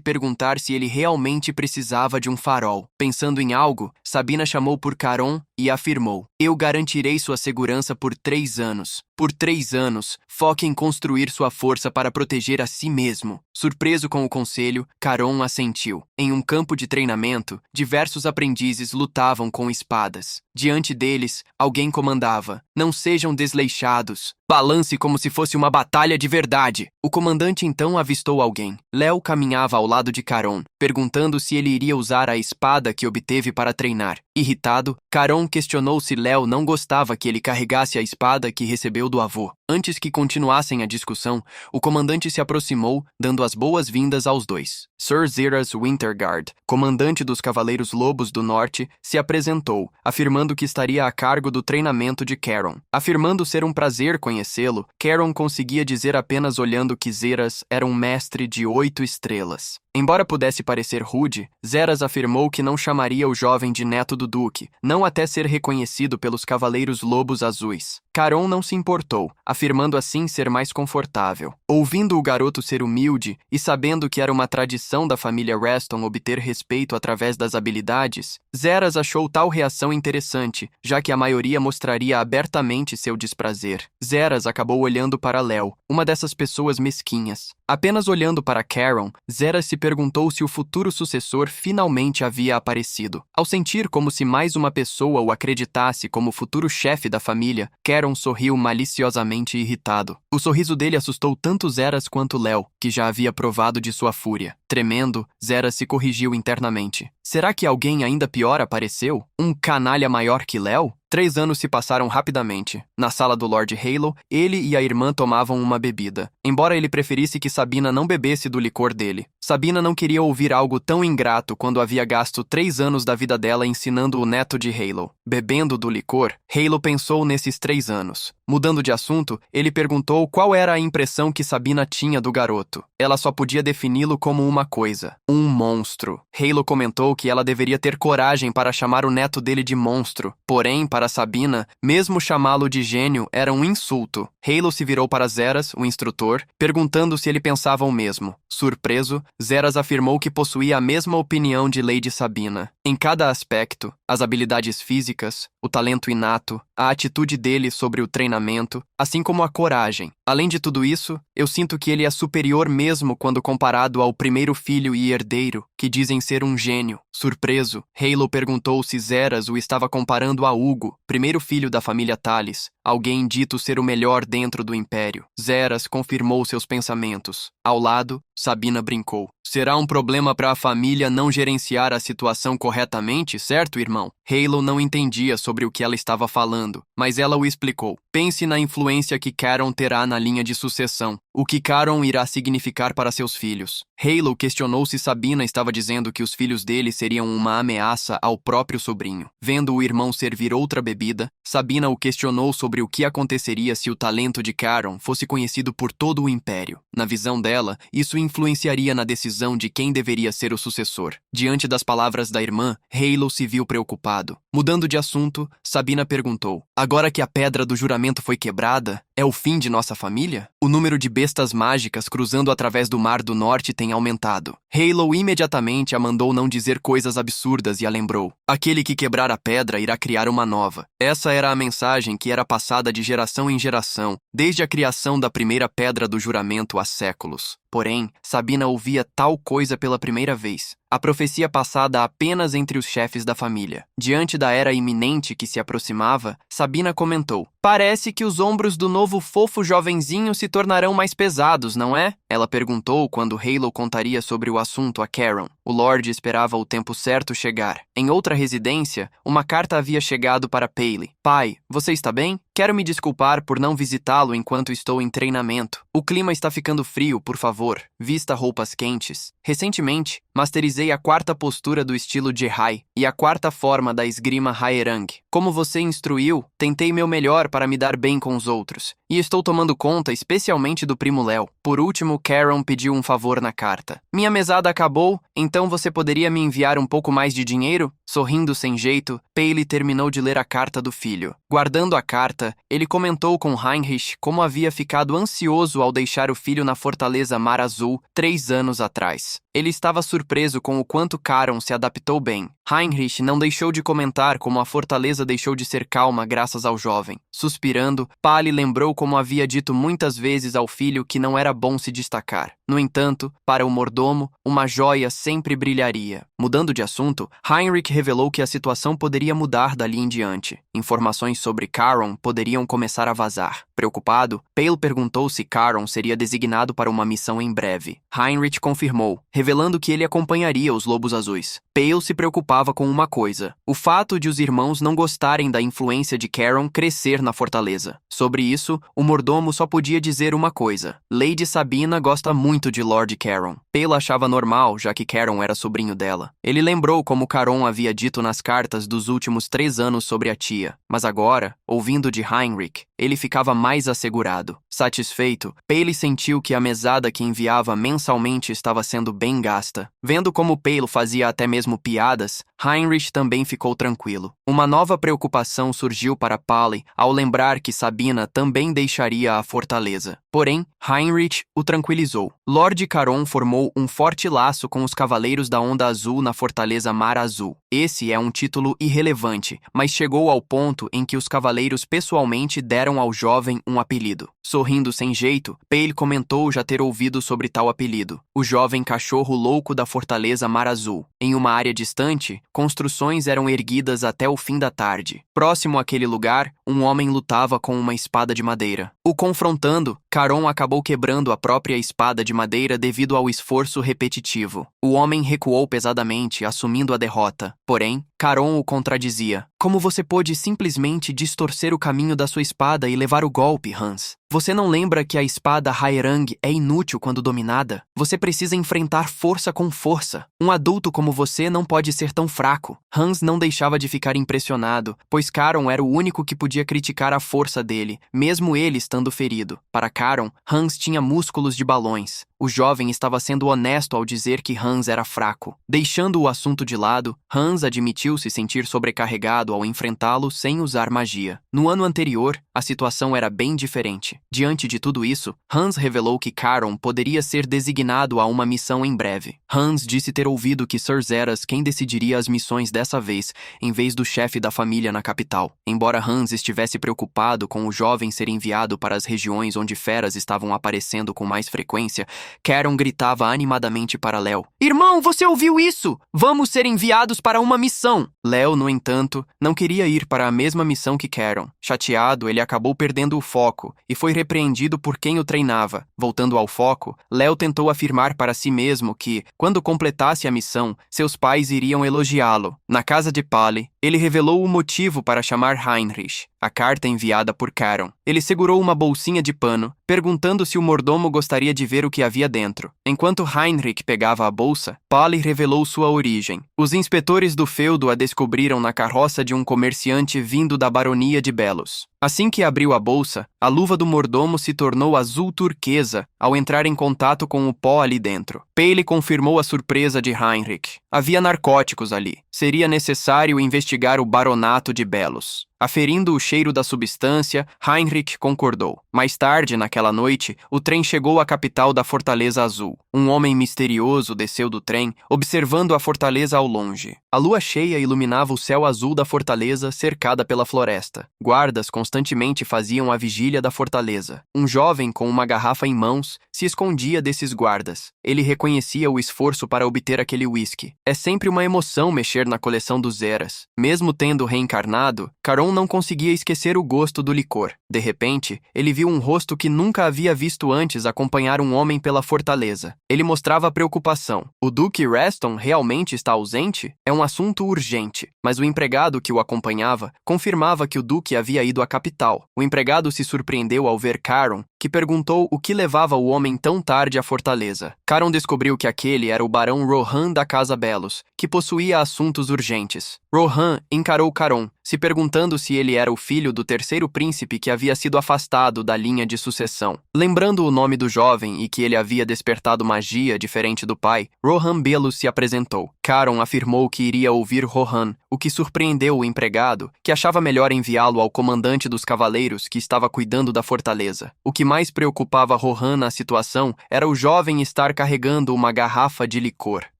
perguntar se ele realmente precisava de um farol. Pensando em algo, Sabina chamou por Caron e afirmou: "Eu garantirei sua segurança por 3 anos. Por 3 anos, foque em construir sua força para proteger a si mesmo." Surpreso com o conselho, Caron assentiu. Em um campo de treinamento, diversos aprendizes lutavam com espadas. Diante deles, alguém comandava: "Não sejam desleixados. Balance como se fosse uma batalha de verdade." O comandante então avistou alguém. Léo caminhava ao lado de Caron, perguntando se ele iria usar a espada que obteve para treinar. Irritado, Caron questionou se Léo não gostava que ele carregasse a espada que recebeu do avô. Antes que continuassem a discussão, o comandante se aproximou, dando as boas-vindas aos dois. Sir Zeras Winterguard, comandante dos Cavaleiros Lobos do Norte, se apresentou, afirmando que estaria a cargo do treinamento de Caron. Afirmando ser um prazer conhecê-lo, Caron conseguia dizer apenas olhando que Zeras era um mestre de 8 estrelas. Embora pudesse parecer rude, Zeras afirmou que não chamaria o jovem de neto do duque, não até ser reconhecido pelos Cavaleiros Lobos Azuis. Caron não se importou, afirmando assim ser mais confortável. Ouvindo o garoto ser humilde e sabendo que era uma tradição da família Reston obter respeito através das habilidades, Zeras achou tal reação interessante, já que a maioria mostraria abertamente seu desprazer. Zeras acabou olhando para Léo, uma dessas pessoas mesquinhas. Apenas olhando para Caron, Zeras se perguntou se o futuro sucessor finalmente havia aparecido. Ao sentir como se mais uma pessoa o acreditasse como futuro chefe da família, Caron sorriu maliciosamente irritado. O sorriso dele assustou tanto Zeras quanto Léo, que já havia provado de sua fúria. Tremendo, Zeras se corrigiu internamente. Será que alguém ainda pior apareceu? Um canalha maior que Léo? 3 anos se passaram rapidamente. Na sala do Lord Halo, ele e a irmã tomavam uma bebida. Embora ele preferisse que Sabina não bebesse do licor dele. Sabina não queria ouvir algo tão ingrato quando havia gasto 3 anos da vida dela ensinando o neto de Halo. Bebendo do licor, Halo pensou nesses 3 anos. Mudando de assunto, ele perguntou qual era a impressão que Sabina tinha do garoto. Ela só podia defini-lo como uma coisa: um monstro. Halo comentou que ela deveria ter coragem para chamar o neto dele de monstro. Porém, para Sabina, mesmo chamá-lo de gênio era um insulto. Halo se virou para Zeras, o instrutor, perguntando se ele pensava o mesmo. Surpreso, Zeras afirmou que possuía a mesma opinião de Lady Sabina. Em cada aspecto, as habilidades físicas, o talento inato, a atitude dele sobre o treinamento, assim como a coragem. Além de tudo isso, eu sinto que ele é superior mesmo quando comparado ao primeiro filho e herdeiro, que dizem ser um gênio. Surpreso, Halo perguntou se Zeras o estava comparando a Hugo, primeiro filho da família Thales, alguém dito ser o melhor dentro do Império. Zeras confirmou seus pensamentos. Ao lado, Sabina brincou. Será um problema para a família não gerenciar a situação corretamente, certo, irmão? Halo não entendia sobre o que ela estava falando, mas ela o explicou. Pense na influência que Caron terá na linha de sucessão. O que Caron irá significar para seus filhos. Halo questionou se Sabina estava dizendo que os filhos dele seriam uma ameaça ao próprio sobrinho. Vendo o irmão servir outra bebida, Sabina o questionou sobre o que aconteceria se o talento de Caron fosse conhecido por todo o Império. Na visão dela, isso influenciaria na decisão de quem deveria ser o sucessor. Diante das palavras da irmã, Halo se viu preocupado. Mudando de assunto, Sabina perguntou: agora que a pedra do juramento foi quebrada, É o fim de nossa família? O número de bestas mágicas cruzando através do Mar do Norte tem aumentado. Halo imediatamente a mandou não dizer coisas absurdas e a lembrou. Aquele que quebrar a pedra irá criar uma nova. Essa era a mensagem que era passada de geração em geração, desde a criação da primeira pedra do juramento há séculos. Porém, Sabina ouvia tal coisa pela primeira vez. A profecia passada apenas entre os chefes da família. Diante da era iminente que se aproximava, Sabina comentou: "Parece que os ombros do novo fofo jovenzinho se tornarão mais pesados, não é?" Ela perguntou quando Halo contaria sobre o assunto a Karen. O Lorde esperava o tempo certo chegar. Em outra residência, uma carta havia chegado para Paley. "Pai, você está bem? Quero me desculpar por não visitá-lo enquanto estou em treinamento. O clima está ficando frio, por favor. Vista roupas quentes. Recentemente, masterizei a quarta postura do estilo Jehai e a quarta forma da esgrima Haerang. Como você instruiu, tentei meu melhor para me dar bem com os outros. E estou tomando conta especialmente do primo Léo. Por último, Karen pediu um favor na carta. Minha mesada acabou, então você poderia me enviar um pouco mais de dinheiro?" Sorrindo sem jeito, Paley terminou de ler a carta do filho. Guardando a carta, ele comentou com Heinrich como havia ficado ansioso ao deixar o filho na Fortaleza Mar Azul 3 anos atrás. Ele estava surpreso com o quanto Karen se adaptou bem. Heinrich não deixou de comentar como a fortaleza deixou de ser calma graças ao jovem. Suspirando, Paley lembrou como havia dito muitas vezes ao filho que não era bom se destacar. No entanto, para o mordomo, uma joia sempre brilharia. Mudando de assunto, Heinrich revelou que a situação poderia mudar dali em diante. Informações sobre Karen poderiam começar a vazar. Preocupado, Paley perguntou se Karen seria designado para uma missão em breve. Heinrich confirmou, revelando que ele acompanharia os Lobos Azuis. Paley se preocupava com uma coisa: o fato de os irmãos não gostarem da influência de Karen crescer na fortaleza. Sobre isso, o mordomo só podia dizer uma coisa: Lady Sabina gosta muito de Lord Karen. Paley achava normal, já que Karen era sobrinho dela. Ele lembrou como Karen havia dito nas cartas dos últimos 3 anos sobre a tia. Mas agora, ouvindo de Heinrich, ele ficava mais assegurado. Satisfeito, Paley sentiu que a mesada que enviava mensalmente estava sendo bem gasta. Vendo como Paley fazia até mesmo piadas, Heinrich também ficou tranquilo. Uma nova preocupação surgiu para Paley ao lembrar que Sabina também deixaria a fortaleza. Porém, Heinrich o tranquilizou. Lord Caron formou um forte laço com os Cavaleiros da Onda Azul na Fortaleza Mar Azul. Esse é um título irrelevante, mas chegou ao ponto em que os cavaleiros pessoalmente deram ao jovem um apelido. Sorrindo sem jeito, Paley comentou já ter ouvido sobre tal apelido: o jovem cachorro louco da Fortaleza Mar Azul. Em uma área distante, construções eram erguidas até o fim da tarde. Próximo àquele lugar, um homem lutava com uma espada de madeira. O confrontando, Caron acabou quebrando a própria espada de madeira devido ao esforço repetitivo. O homem recuou pesadamente, assumindo a derrota. Porém, Caron o contradizia: como você pôde simplesmente distorcer o caminho da sua espada e levar o golpe, Hans? Você não lembra que a espada Haerang é inútil quando dominada? Você precisa enfrentar força com força. Um adulto como você não pode ser tão fraco. Hans não deixava de ficar impressionado, pois Caron era o único que podia criticar a força dele, mesmo ele estando ferido. Para Caron, Hans tinha músculos de balões. O jovem estava sendo honesto ao dizer que Hans era fraco. Deixando o assunto de lado, Hans admitiu se sentir sobrecarregado ao enfrentá-lo sem usar magia. No ano anterior, a situação era bem diferente. Diante de tudo isso, Hans revelou que Caron poderia ser designado a uma missão em breve. Hans disse ter ouvido que Sir Zeras quem decidiria as missões dessa vez, em vez do chefe da família na capital. Embora Hans estivesse preocupado com o jovem ser enviado para as regiões onde feras estavam aparecendo com mais frequência, Caron gritava animadamente para Léo: "Irmão, você ouviu isso? Vamos ser enviados para uma missão!" Léo, no entanto, não queria ir para a mesma missão que Caron. Chateado, ele acabou perdendo o foco e foi repreendido por quem o treinava. Voltando ao foco, Léo tentou afirmar para si mesmo que, quando completasse a missão, seus pais iriam elogiá-lo. Na casa de Paley, ele revelou o motivo para chamar Heinrich: a carta enviada por Caron. Ele segurou uma bolsinha de pano, perguntando se o mordomo gostaria de ver o que havia dentro. Enquanto Heinrich pegava a bolsa, Paley revelou sua origem. Os inspetores do feudo a descobriram na carroça de um comerciante vindo da baronia de Belos. Assim que abriu a bolsa, a luva do mordomo se tornou azul turquesa ao entrar em contato com o pó ali dentro. Paley confirmou a surpresa de Heinrich. Havia narcóticos ali. Seria necessário investigar o baronato de Belos. Aferindo o cheiro da substância, Heinrich concordou. Mais tarde, naquela noite, o trem chegou à capital da Fortaleza Azul. Um homem misterioso desceu do trem, observando a fortaleza ao longe. A lua cheia iluminava o céu azul da fortaleza, cercada pela floresta. Guardas constantemente faziam a vigília da fortaleza. Um jovem com uma garrafa em mãos se escondia desses guardas. Ele reconhecia o esforço para obter aquele uísque. É sempre uma emoção mexer na coleção dos Zeras. Mesmo tendo reencarnado, Caron não conseguia esquecer o gosto do licor. De repente, ele viu um rosto que nunca havia visto antes acompanhar um homem pela fortaleza. Ele mostrava preocupação. O Duque Reston realmente está ausente? É um assunto urgente. Mas o empregado que o acompanhava confirmava que o Duque havia ido à capital. O empregado se surpreendeu ao ver Caron, que perguntou o que levava o homem tão tarde à fortaleza. Caron descobriu que aquele era o barão Rohan da Casa Belos, que possuía assuntos urgentes. Rohan encarou Caron, se perguntando se ele era o filho do terceiro príncipe que havia sido afastado da linha de sucessão. Lembrando o nome do jovem e que ele havia despertado magia diferente do pai, Rohan Belos se apresentou. Caron afirmou que iria ouvir Rohan, o que surpreendeu o empregado, que achava melhor enviá-lo ao comandante dos cavaleiros que estava cuidando da fortaleza. O que mais preocupava Rohan na situação era o jovem estar carregando uma garrafa de licor.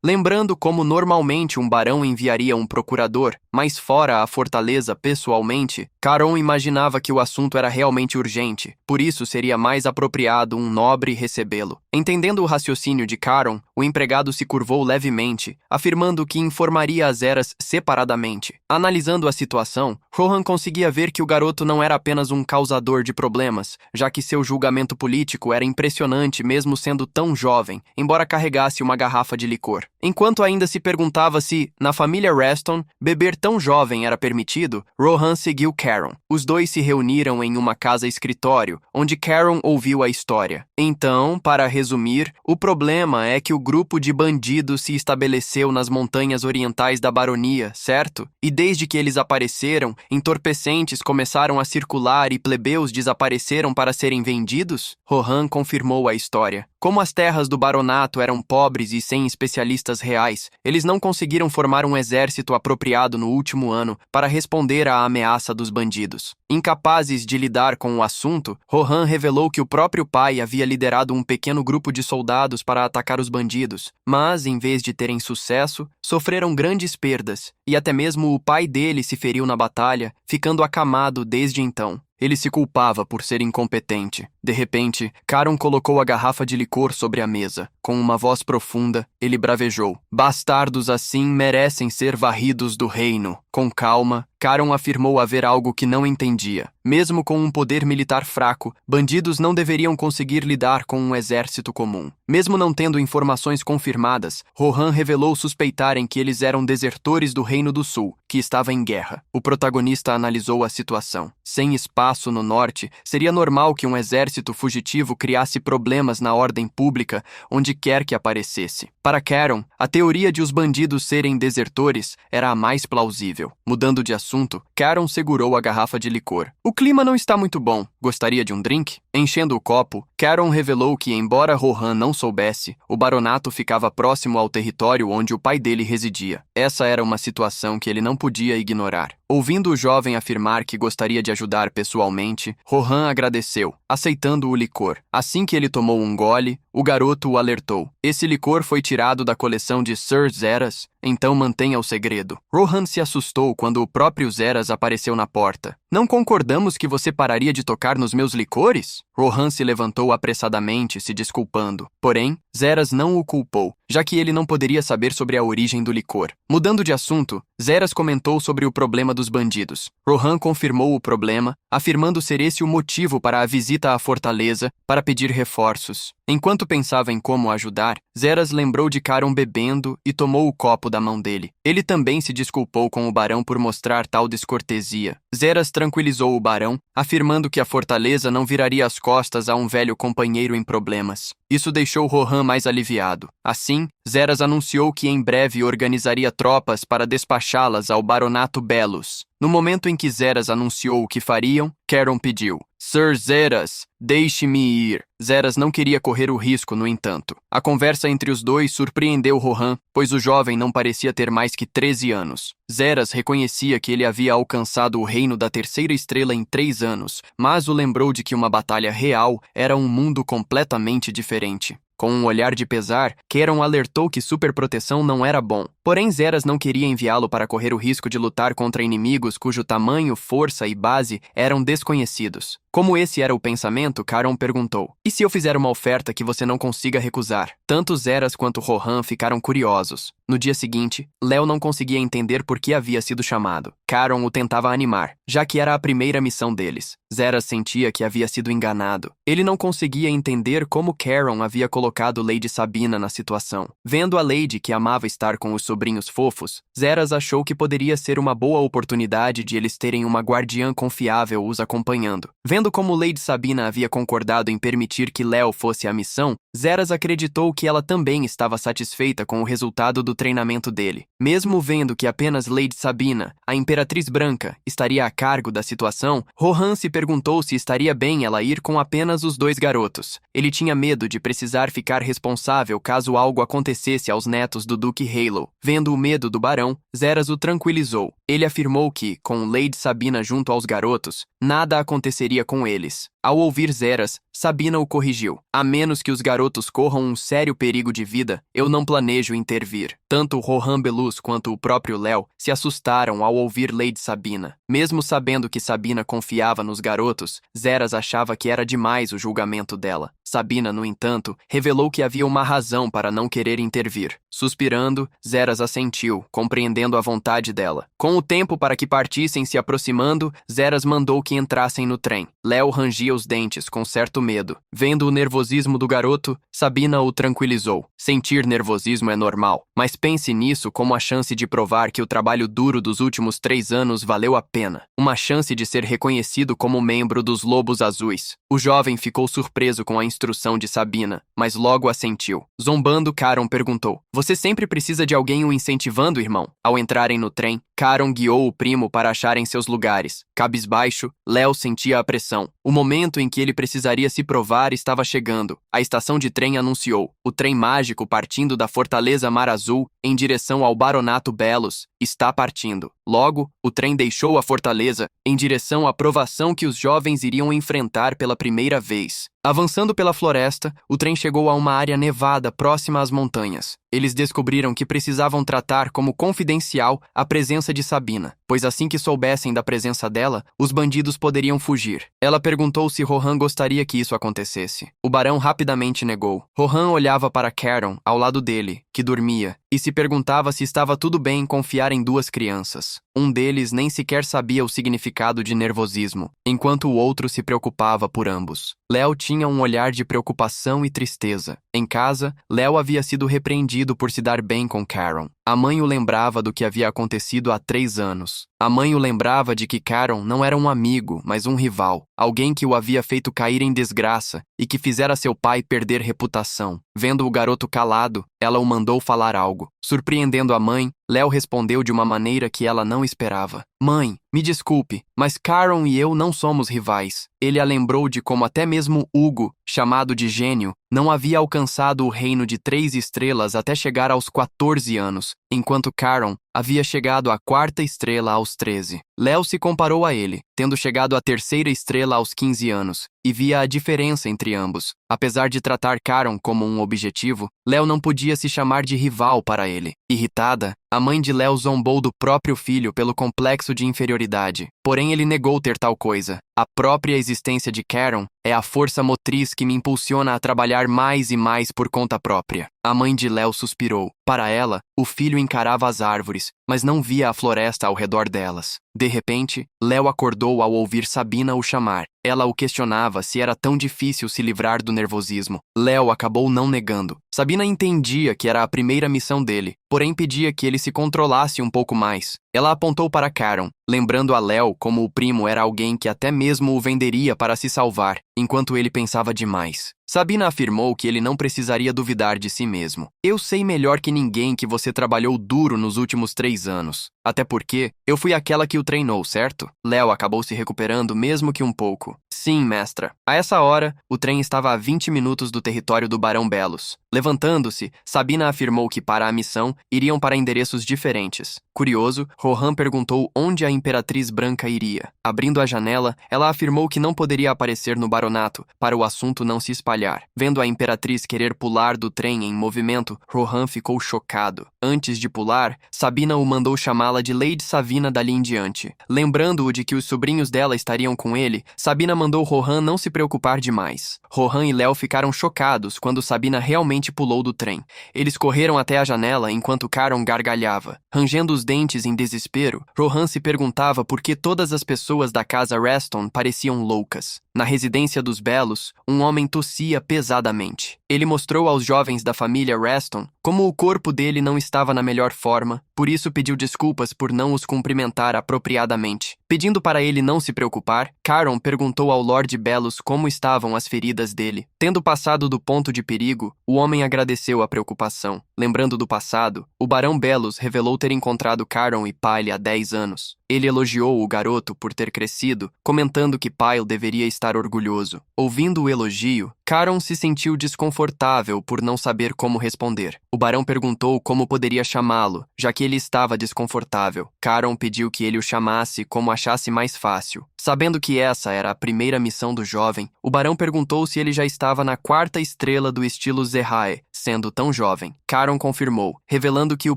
Lembrando como normalmente um barão enviaria um procurador, mas fora a fortaleza pessoalmente, Caron imaginava que o assunto era realmente urgente, por isso seria mais apropriado um nobre recebê-lo. Entendendo o raciocínio de Caron, o empregado se curvou levemente, afirmando que informaria as Eras separadamente. Analisando a situação, Rohan conseguia ver que o garoto não era apenas um causador de problemas, já que seu julgamento político era impressionante mesmo sendo tão jovem, embora carregasse uma garrafa de licor. Enquanto ainda se perguntava se, na família Reston, beber tão jovem era permitido, Rohan seguiu Caron. Os dois se reuniram em uma casa-escritório, onde Caron ouviu a história. Então, para resumir, o problema é que o grupo de bandidos se estabeleceu nas montanhas orientais da baronia, certo? E desde que eles apareceram, entorpecentes começaram a circular e plebeus desapareceram para serem vendidos? Rohan confirmou a história. Como as terras do baronato eram pobres e sem especialistas reais, eles não conseguiram formar um exército apropriado no último ano para responder à ameaça dos bandidos. Incapazes de lidar com o assunto, Rohan revelou que o próprio pai havia liderado um pequeno grupo de soldados para atacar os bandidos, mas, em vez de terem sucesso, sofreram grandes perdas, e até mesmo o pai dele se feriu na batalha, ficando acamado desde então. Ele se culpava por ser incompetente. De repente, Caron colocou a garrafa de licor sobre a mesa. Com uma voz profunda, ele bravejou. Bastardos assim merecem ser varridos do reino. Com calma, Caron afirmou haver algo que não entendia. Mesmo com um poder militar fraco, bandidos não deveriam conseguir lidar com um exército comum. Mesmo não tendo informações confirmadas, Rohan revelou suspeitarem que eles eram desertores do Reino do Sul, que estava em guerra. O protagonista analisou a situação. Sem espaço no norte, seria normal que um exército fugitivo criasse problemas na ordem pública onde quer que aparecesse. Para Caron, a teoria de os bandidos serem desertores era a mais plausível. Mudando de assunto, Caron segurou a garrafa de licor. O clima não está muito bom. Gostaria de um drink? Enchendo o copo, Caron revelou que, embora Rohan não soubesse, o baronato ficava próximo ao território onde o pai dele residia. Essa era uma situação que ele não podia ignorar. Ouvindo o jovem afirmar que gostaria de ajudar pessoalmente, Rohan agradeceu, aceitando o licor. Assim que ele tomou um gole, o garoto o alertou. Esse licor foi tirado da coleção de Sir Zeras, então mantenha o segredo. Rohan se assustou quando o próprio Zeras apareceu na porta. Não concordamos que você pararia de tocar nos meus licores? Rohan se levantou apressadamente, se desculpando. Porém, Zeras não o culpou, já que ele não poderia saber sobre a origem do licor. Mudando de assunto, Zeras comentou sobre o problema dos bandidos. Rohan confirmou o problema, afirmando ser esse o motivo para a visita à fortaleza para pedir reforços. Enquanto pensava em como ajudar, Zeras lembrou de Caron bebendo e tomou o copo da mão dele. Ele também se desculpou com o barão por mostrar tal descortesia. Zeras tranquilizou o barão, afirmando que a fortaleza não viraria as costas a um velho companheiro em problemas. Isso deixou Rohan mais aliviado. Assim, Zeras anunciou que em breve organizaria tropas para despachá-las ao baronato Belos. No momento em que Zeras anunciou o que fariam, Caron pediu: Sir Zeras, deixe-me ir. Zeras não queria correr o risco, no entanto. A conversa entre os dois surpreendeu Rohan, pois o jovem não parecia ter mais que 13 anos. Zeras reconhecia que ele havia alcançado o reino da terceira estrela em 3 anos, mas o lembrou de que uma batalha real era um mundo completamente diferente. Com um olhar de pesar, Caron alertou que superproteção não era bom. Porém, Zeras não queria enviá-lo para correr o risco de lutar contra inimigos cujo tamanho, força e base eram desconhecidos. Como esse era o pensamento, Caron perguntou: E se eu fizer uma oferta que você não consiga recusar? Tanto Zeras quanto Rohan ficaram curiosos. No dia seguinte, Léo não conseguia entender por que havia sido chamado. Caron o tentava animar, já que era a primeira missão deles. Zeras sentia que havia sido enganado. Ele não conseguia entender como Caron havia colocado Lady Sabina na situação. Vendo a Lady que amava estar com os sobrinhos fofos, Zeras achou que poderia ser uma boa oportunidade de eles terem uma guardiã confiável os acompanhando. Vendo como Lady Sabina havia concordado em permitir que Léo fosse à missão, Zeras acreditou que ela também estava satisfeita com o resultado do treinamento dele. Mesmo vendo que apenas Lady Sabina, a Imperatriz Branca, estaria a cargo da situação, Rohan se perguntou se estaria bem ela ir com apenas os 2 garotos. Ele tinha medo de precisar ficar responsável caso algo acontecesse aos netos do Duque Halo. Vendo o medo do barão, Zeras o tranquilizou. Ele afirmou que, com Lady Sabina junto aos garotos, nada aconteceria com eles. Ao ouvir Zeras, Sabina o corrigiu. A menos que os garotos corram um sério perigo de vida, eu não planejo intervir. Tanto Rohan Belus quanto o próprio Léo se assustaram ao ouvir Lady Sabina. Mesmo sabendo que Sabina confiava nos garotos, Zeras achava que era demais o julgamento dela. Sabina, no entanto, revelou que havia uma razão para não querer intervir. Suspirando, Zeras assentiu, compreendendo a vontade dela. Com o tempo para que partissem se aproximando, Zeras mandou que entrassem no trem. Léo rangia os dentes com certo medo. Vendo o nervosismo do garoto, Sabina o tranquilizou. Sentir nervosismo é normal, mas pense nisso como a chance de provar que o trabalho duro dos últimos 3 anos valeu a pena. Uma chance de ser reconhecido como membro dos Lobos Azuis. O jovem ficou surpreso com a instrução de Sabina, mas logo assentiu. Zombando, Caron perguntou: Você sempre precisa de alguém o incentivando, irmão? Ao entrarem no trem, Caron guiou o primo para acharem seus lugares. Cabisbaixo, Léo sentia a pressão. O momento em que ele precisaria se provar estava chegando. A estação de trem anunciou. O trem mágico partindo da Fortaleza Mar Azul em direção ao Baronato Belos está partindo. Logo, o trem deixou a fortaleza em direção à provação que os jovens iriam enfrentar pela primeira vez. Avançando pela floresta, o trem chegou a uma área nevada próxima às montanhas. Eles descobriram que precisavam tratar como confidencial a presença de Sabina, pois assim que soubessem da presença dela, os bandidos poderiam fugir. Ela perguntou se Rohan gostaria que isso acontecesse. O barão rapidamente negou. Rohan olhava para Caron, ao lado dele, que dormia, e se perguntava se estava tudo bem em confiar em 2 crianças. Um deles nem sequer sabia o significado de nervosismo, enquanto o outro se preocupava por ambos. Léo tinha um olhar de preocupação e tristeza. Em casa, Léo havia sido repreendido por se dar bem com Caron. A mãe o lembrava do que havia acontecido há 3 anos. A mãe o lembrava de que Caron não era um amigo, mas um rival. Alguém que o havia feito cair em desgraça e que fizera seu pai perder reputação. Vendo o garoto calado, ela o mandou falar algo. Surpreendendo a mãe, Léo respondeu de uma maneira que ela não esperava. Mãe, me desculpe, mas Caron e eu não somos rivais. Ele a lembrou de como até mesmo Hugo, chamado de gênio, não havia alcançado o reino de 3 estrelas até chegar aos 14 anos, enquanto Caron havia chegado à 4ª estrela aos 13. Léo se comparou a ele, tendo chegado à 3ª estrela aos 15 anos, e via a diferença entre ambos. Apesar de tratar Caron como um objetivo, Léo não podia se chamar de rival para ele. Irritada, a mãe de Léo zombou do próprio filho pelo complexo de inferioridade. Porém, ele negou ter tal coisa. A própria existência de Caron é a força motriz que me impulsiona a trabalhar mais e mais por conta própria. A mãe de Léo suspirou. Para ela, o filho encarava as árvores, mas não via a floresta ao redor delas. De repente, Léo acordou ao ouvir Sabina o chamar. Ela o questionava se era tão difícil se livrar do nervosismo. Léo acabou não negando. Sabina entendia que era a primeira missão dele, porém pedia que ele se controlasse um pouco mais. Ela apontou para Caron, lembrando a Léo como o primo era alguém que até mesmo o venderia para se salvar, enquanto ele pensava demais. Sabina afirmou que ele não precisaria duvidar de si mesmo. Eu sei melhor que ninguém que você trabalhou duro nos últimos 3 anos. Até porque eu fui aquela que o treinou, certo? Léo acabou se recuperando mesmo que um pouco. Sim, mestra. A essa hora, o trem estava a 20 minutos do território do Barão Belos. Levantando-se, Sabina afirmou que para a missão iriam para endereços diferentes. Curioso, Rohan perguntou onde a Imperatriz Branca iria. Abrindo a janela, ela afirmou que não poderia aparecer no baronato para o assunto não se espalhar. Vendo a Imperatriz querer pular do trem em movimento, Rohan ficou chocado. Antes de pular, Sabina o mandou chamá-la de Lady Savina dali em diante. Lembrando-o de que os sobrinhos dela estariam com ele, Sabina mandou Rohan não se preocupar demais. Rohan e Léo ficaram chocados quando Sabina realmente pulou do trem. Eles correram até a janela enquanto Caron gargalhava. Rangendo os dentes em desespero, Rohan se perguntava por que todas as pessoas da casa Reston pareciam loucas. Na residência dos Belos, um homem tossia pesadamente. Ele mostrou aos jovens da família Reston como o corpo dele não estava na melhor forma, por isso pediu desculpas por não os cumprimentar apropriadamente. Pedindo para ele não se preocupar, Caron perguntou ao Lord Belos como estavam as feridas dele. Tendo passado do ponto de perigo, o homem agradeceu a preocupação. Lembrando do passado, o Barão Belos revelou ter encontrado Caron e Pyle há 10 anos. Ele elogiou o garoto por ter crescido, comentando que Pyle deveria estar orgulhoso. Ouvindo o elogio, Caron se sentiu desconfortável por não saber como responder. O barão perguntou como poderia chamá-lo, já que ele estava desconfortável. Caron pediu que ele o chamasse como achasse mais fácil. Sabendo que essa era a primeira missão do jovem, o barão perguntou se ele já estava na 4ª estrela do estilo Zerhae, sendo tão jovem. Caron confirmou, revelando que o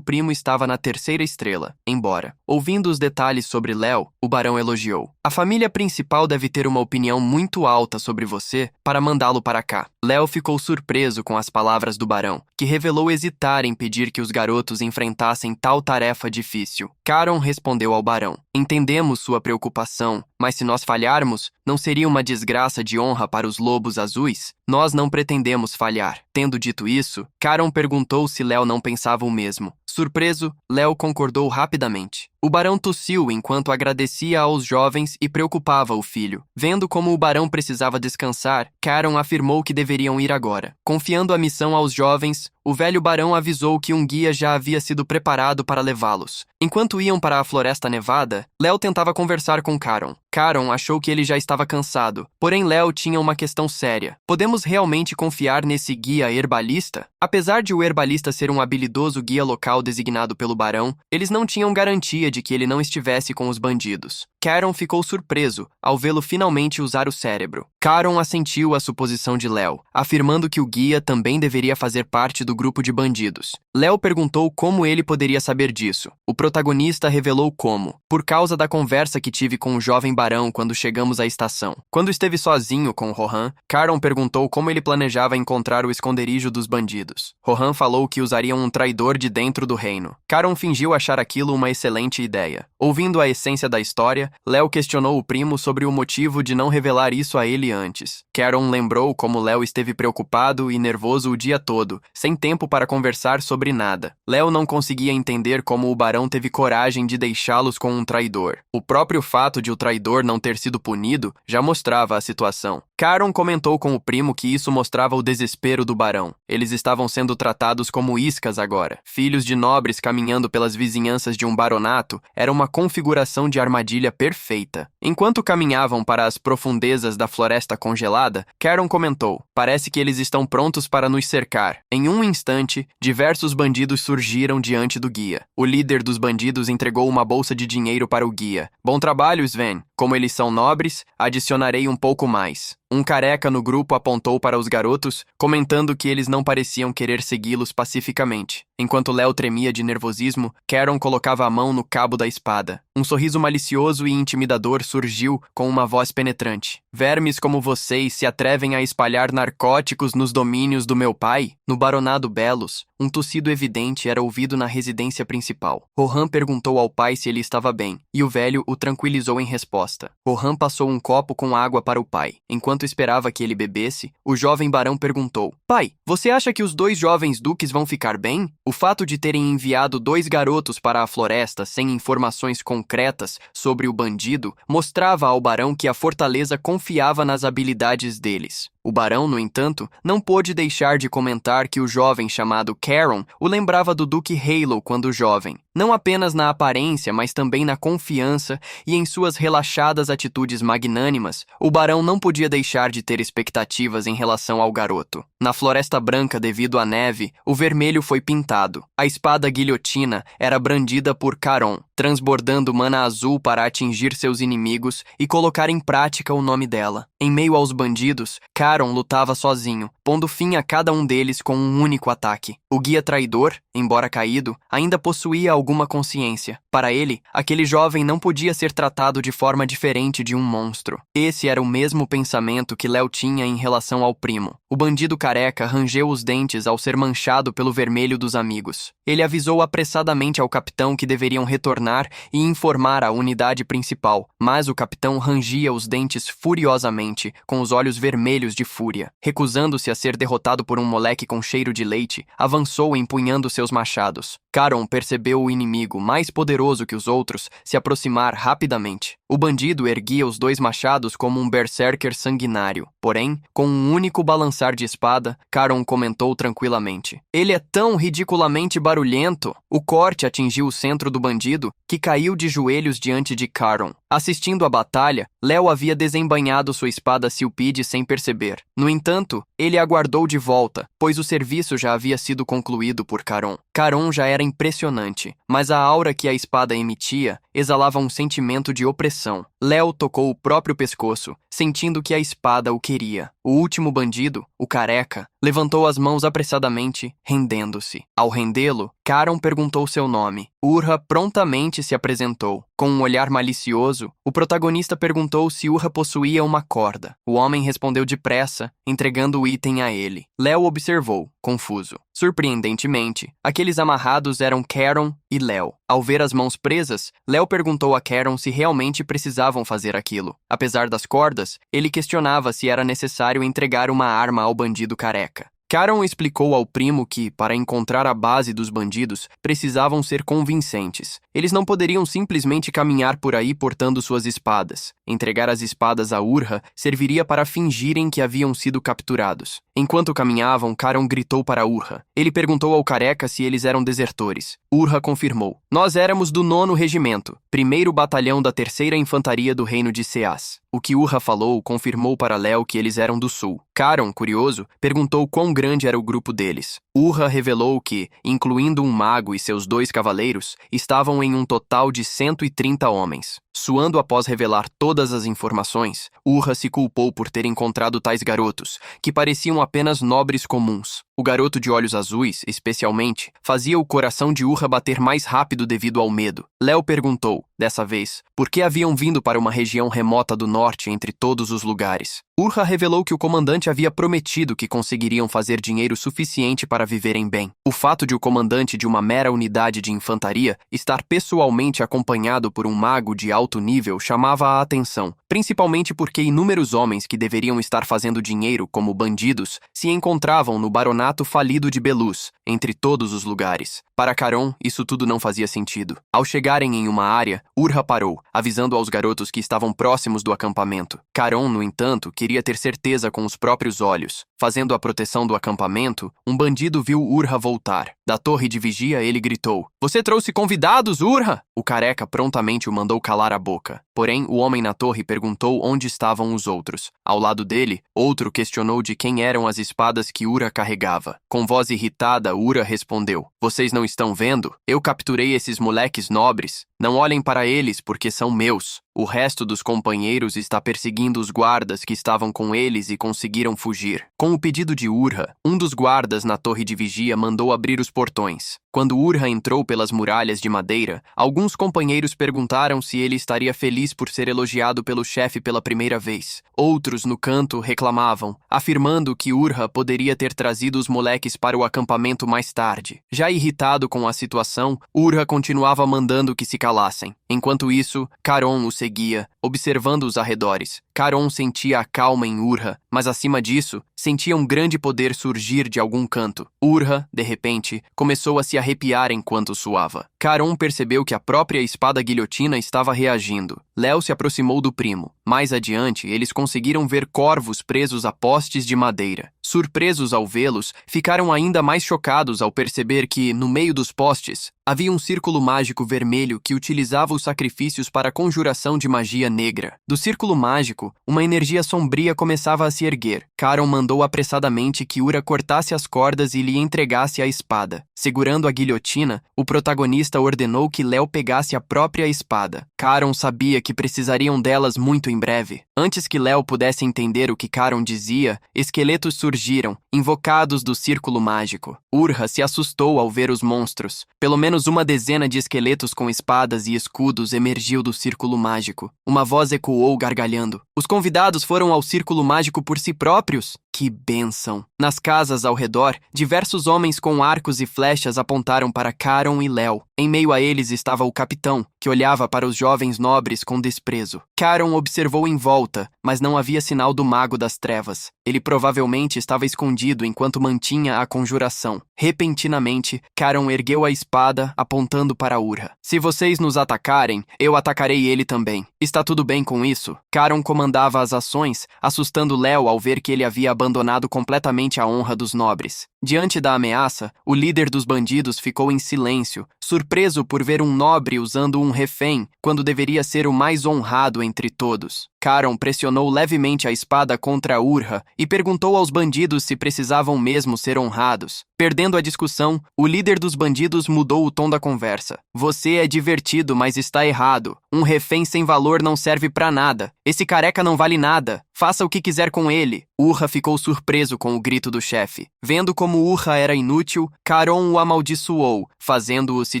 primo estava na 3ª estrela. Embora, ouvindo os detalhes sobre Léo, o barão elogiou. A família principal deve ter uma opinião muito alta sobre você para mandá-lo para cá. Léo ficou surpreso com as palavras do barão, que revelou hesitar em pedir que os garotos enfrentassem tal tarefa difícil. Caron respondeu ao barão: entendemos sua preocupação, mas se nós falharmos, não seria uma desgraça de honra para os lobos azuis? Nós não pretendemos falhar. Tendo dito isso, Caron perguntou se Léo não pensava o mesmo. Surpreso, Léo concordou rapidamente. O barão tossiu enquanto agradecia aos jovens e preocupava o filho. Vendo como o barão precisava descansar, Caron afirmou que deveriam ir agora. Confiando a missão aos jovens, o velho barão avisou que um guia já havia sido preparado para levá-los. Enquanto iam para a Floresta Nevada, Léo tentava conversar com Caron. Caron achou que ele já estava cansado, porém Léo tinha uma questão séria. Podemos realmente confiar nesse guia herbalista? Apesar de o herbalista ser um habilidoso guia local designado pelo barão, eles não tinham garantia de que ele não estivesse com os bandidos. Caron ficou surpreso ao vê-lo finalmente usar o cérebro. Caron assentiu à suposição de Léo, afirmando que o guia também deveria fazer parte do grupo de bandidos. Léo perguntou como ele poderia saber disso. O protagonista revelou como: por causa da conversa que tive com o jovem barão quando chegamos à estação. Quando esteve sozinho com Rohan, Caron perguntou como ele planejava encontrar o esconderijo dos bandidos. Rohan falou que usariam um traidor de dentro do reino. Caron fingiu achar aquilo uma excelente ideia. Ouvindo a essência da história, Léo questionou o primo sobre o motivo de não revelar isso a ele antes. Caron lembrou como Léo esteve preocupado e nervoso o dia todo, sem tempo para conversar sobre nada. Léo não conseguia entender como o barão teve coragem de deixá-los com um traidor. O próprio fato de o traidor não ter sido punido já mostrava a situação. Caron comentou com o primo que isso mostrava o desespero do barão. Eles estavam sendo tratados como iscas agora. Filhos de nobres caminhando pelas vizinhanças de um baronato era uma configuração de armadilha perfeita. Enquanto caminhavam para as profundezas da floresta congelada, Caron comentou: parece que eles estão prontos para nos cercar. Em um instante, diversos bandidos surgiram diante do guia. O líder dos bandidos entregou uma bolsa de dinheiro para o guia. Bom trabalho, Sven. Como eles são nobres, adicionarei um pouco mais. Um careca no grupo apontou para os garotos, comentando que eles não pareciam querer segui-los pacificamente. Enquanto Léo tremia de nervosismo, Caron colocava a mão no cabo da espada. Um sorriso malicioso e intimidador surgiu com uma voz penetrante. Vermes como vocês se atrevem a espalhar narcóticos nos domínios do meu pai? No Baronado Belos, Um tossido evidente era ouvido na residência principal. Rohan perguntou ao pai se ele estava bem, e o velho o tranquilizou em resposta. Rohan passou um copo com água para o pai. Enquanto esperava que ele bebesse, o jovem barão perguntou: Pai, você acha que os 2 jovens duques vão ficar bem? O fato de terem enviado 2 garotos para a floresta sem informações concretas sobre o bandido mostrava ao barão que a fortaleza confiava nas habilidades deles. O barão, no entanto, não pôde deixar de comentar que o jovem chamado Caron o lembrava do Duque Halo quando jovem, não apenas na aparência, mas também na confiança e em suas relaxadas atitudes magnânimas. O barão não podia deixar de ter expectativas em relação ao garoto. Na Floresta Branca, devido à neve, o vermelho foi pintado. A espada guilhotina era brandida por Caron, transbordando mana azul para atingir seus inimigos e colocar em prática o nome dela. Em meio aos bandidos, Caron lutava sozinho, pondo fim a cada um deles com um único ataque. O guia traidor, embora caído, ainda possuía alguma consciência. Para ele, aquele jovem não podia ser tratado de forma diferente de um monstro. Esse era o mesmo pensamento que Léo tinha em relação ao primo. O bandido careca rangeu os dentes ao ser manchado pelo vermelho dos amigos. Ele avisou apressadamente ao capitão que deveriam retornar e informar a unidade principal, mas o capitão rangia os dentes furiosamente, com os olhos vermelhos de fúria. Recusando-se a ser derrotado por um moleque com cheiro de leite, avançou empunhando seus machados. Caron percebeu o inimigo, mais poderoso que os outros, se aproximar rapidamente. O bandido erguia os 2 machados como um berserker sanguinário. Porém, com um único balançar de espada, Caron comentou tranquilamente: Ele é tão ridiculamente barulhento. O corte atingiu o centro do bandido, que caiu de joelhos diante de Caron. Assistindo à batalha, Léo havia desembainhado sua espada Silpide sem perceber. No entanto, ele aguardou de volta, pois o serviço já havia sido concluído por Caron. Caron já era impressionante, mas a aura que a espada emitia exalava um sentimento de opressão. Léo tocou o próprio pescoço, sentindo que a espada o queria. O último bandido, o careca, levantou as mãos apressadamente, rendendo-se. Ao rendê-lo, Caron perguntou seu nome. Urra prontamente se apresentou. Com um olhar malicioso, o protagonista perguntou se Urra possuía uma corda. O homem respondeu depressa, entregando o item a ele. Léo observou, confuso. Surpreendentemente, aqueles amarrados eram Caron e Léo. Ao ver as mãos presas, Léo perguntou a Caron se realmente precisavam fazer aquilo. Apesar das cordas, ele questionava se era necessário entregar uma arma ao bandido careca. Caron explicou ao primo que, para encontrar a base dos bandidos, precisavam ser convincentes. Eles não poderiam simplesmente caminhar por aí portando suas espadas. Entregar as espadas a Urra serviria para fingirem que haviam sido capturados. Enquanto caminhavam, Caron gritou para Urra. Ele perguntou ao careca se eles eram desertores. Urra confirmou. Nós éramos do 9º Regimento, 1º Batalhão da 3ª Infantaria do Reino de Seas. O que Urra falou confirmou para Léo que eles eram do sul. Caron, curioso, perguntou quão grande era o grupo deles. Urra revelou que, incluindo um mago e seus 2 cavaleiros, estavam em um total de 130 homens. Suando após revelar todas as informações, Urra se culpou por ter encontrado tais garotos, que pareciam apenas nobres comuns. O garoto de olhos azuis, especialmente, fazia o coração de Urra bater mais rápido devido ao medo. Léo perguntou, dessa vez, por que haviam vindo para uma região remota do norte entre todos os lugares. Urra revelou que o comandante havia prometido que conseguiriam fazer dinheiro suficiente para viverem bem. O fato de o comandante de uma mera unidade de infantaria estar pessoalmente acompanhado por um mago de alto nível chamava a atenção, principalmente porque inúmeros homens que deveriam estar fazendo dinheiro como bandidos se encontravam no baronato falido de Belus, entre todos os lugares. Para Caron, isso tudo não fazia sentido. Ao chegarem em uma área, Urra parou, avisando aos garotos que estavam próximos do acampamento. Caron, no entanto, queria ter certeza com os próprios olhos. Fazendo a proteção do acampamento, um bandido viu Urra voltar. Da torre de vigia, ele gritou: "Você trouxe convidados, Urra?" O careca prontamente o mandou calar a boca. Porém, o homem na torre perguntou onde estavam os outros. Ao lado dele, outro questionou de quem eram as espadas que Urra carregava. Com voz irritada, Urra respondeu: "Vocês não estão vendo? Eu capturei esses moleques nobres. Não olhem para eles, porque são meus. O resto dos companheiros está perseguindo os guardas que estavam com eles e conseguiram fugir." Com Com o pedido de Urha, um dos guardas na torre de vigia mandou abrir os portões. Quando Urha entrou pelas muralhas de madeira, alguns companheiros perguntaram se ele estaria feliz por ser elogiado pelo chefe pela primeira vez. Outros, no canto, reclamavam, afirmando que Urha poderia ter trazido os moleques para o acampamento mais tarde. Já irritado com a situação, Urha continuava mandando que se calassem. Enquanto isso, Caron o seguia, observando os arredores. Caron sentia a calma em Urha, mas acima disso, sentia um grande poder surgir de algum canto. Urha, de repente, começou a se arrepiar enquanto suava. Caron percebeu que a própria espada guilhotina estava reagindo. Léo se aproximou do primo. Mais adiante, eles conseguiram ver corvos presos a postes de madeira. Surpresos ao vê-los, ficaram ainda mais chocados ao perceber que, no meio dos postes, havia um círculo mágico vermelho que utilizava os sacrifícios para a conjuração de magia negra. Do círculo mágico, uma energia sombria começava a se erguer. Caron mandou apressadamente que Urha cortasse as cordas e lhe entregasse a espada. Segurando a guilhotina, o protagonista ordenou que Léo pegasse a própria espada. Caron sabia que precisariam delas muito em breve. Antes que Léo pudesse entender o que Caron dizia, esqueletos surgiram, invocados do círculo mágico. Urha se assustou ao ver os monstros. Pelo menos uma dezena de esqueletos com espadas e escudos emergiu do círculo mágico. Uma voz ecoou gargalhando. Os convidados foram ao círculo mágico por si próprios? Que bênção! Nas casas ao redor, diversos homens com arcos e flechas apontaram para Caron e Léo. Em meio a eles estava o capitão, que olhava para os jovens nobres com desprezo. Caron observou em volta, mas não havia sinal do mago das trevas. Ele provavelmente estava escondido enquanto mantinha a conjuração. Repentinamente, Caron ergueu a espada, apontando para Urha. Se vocês nos atacarem, eu atacarei ele também. Está tudo bem com isso? Caron comandava as ações, assustando Léo ao ver que ele havia abandonado completamente a honra dos nobres. Diante da ameaça, o líder dos bandidos ficou em silêncio, surpreso por ver um nobre usando um refém, quando deveria ser o mais honrado entre todos. Caron pressionou levemente a espada contra Urha e perguntou aos bandidos se precisavam mesmo ser honrados. Perdendo a discussão, o líder dos bandidos mudou o tom da conversa. Você é divertido, mas está errado. Um refém sem valor não serve pra nada. Esse careca não vale nada. Faça o que quiser com ele. Urha ficou surpreso com o grito do chefe. Vendo como Urha era inútil, Caron o amaldiçoou, fazendo-o se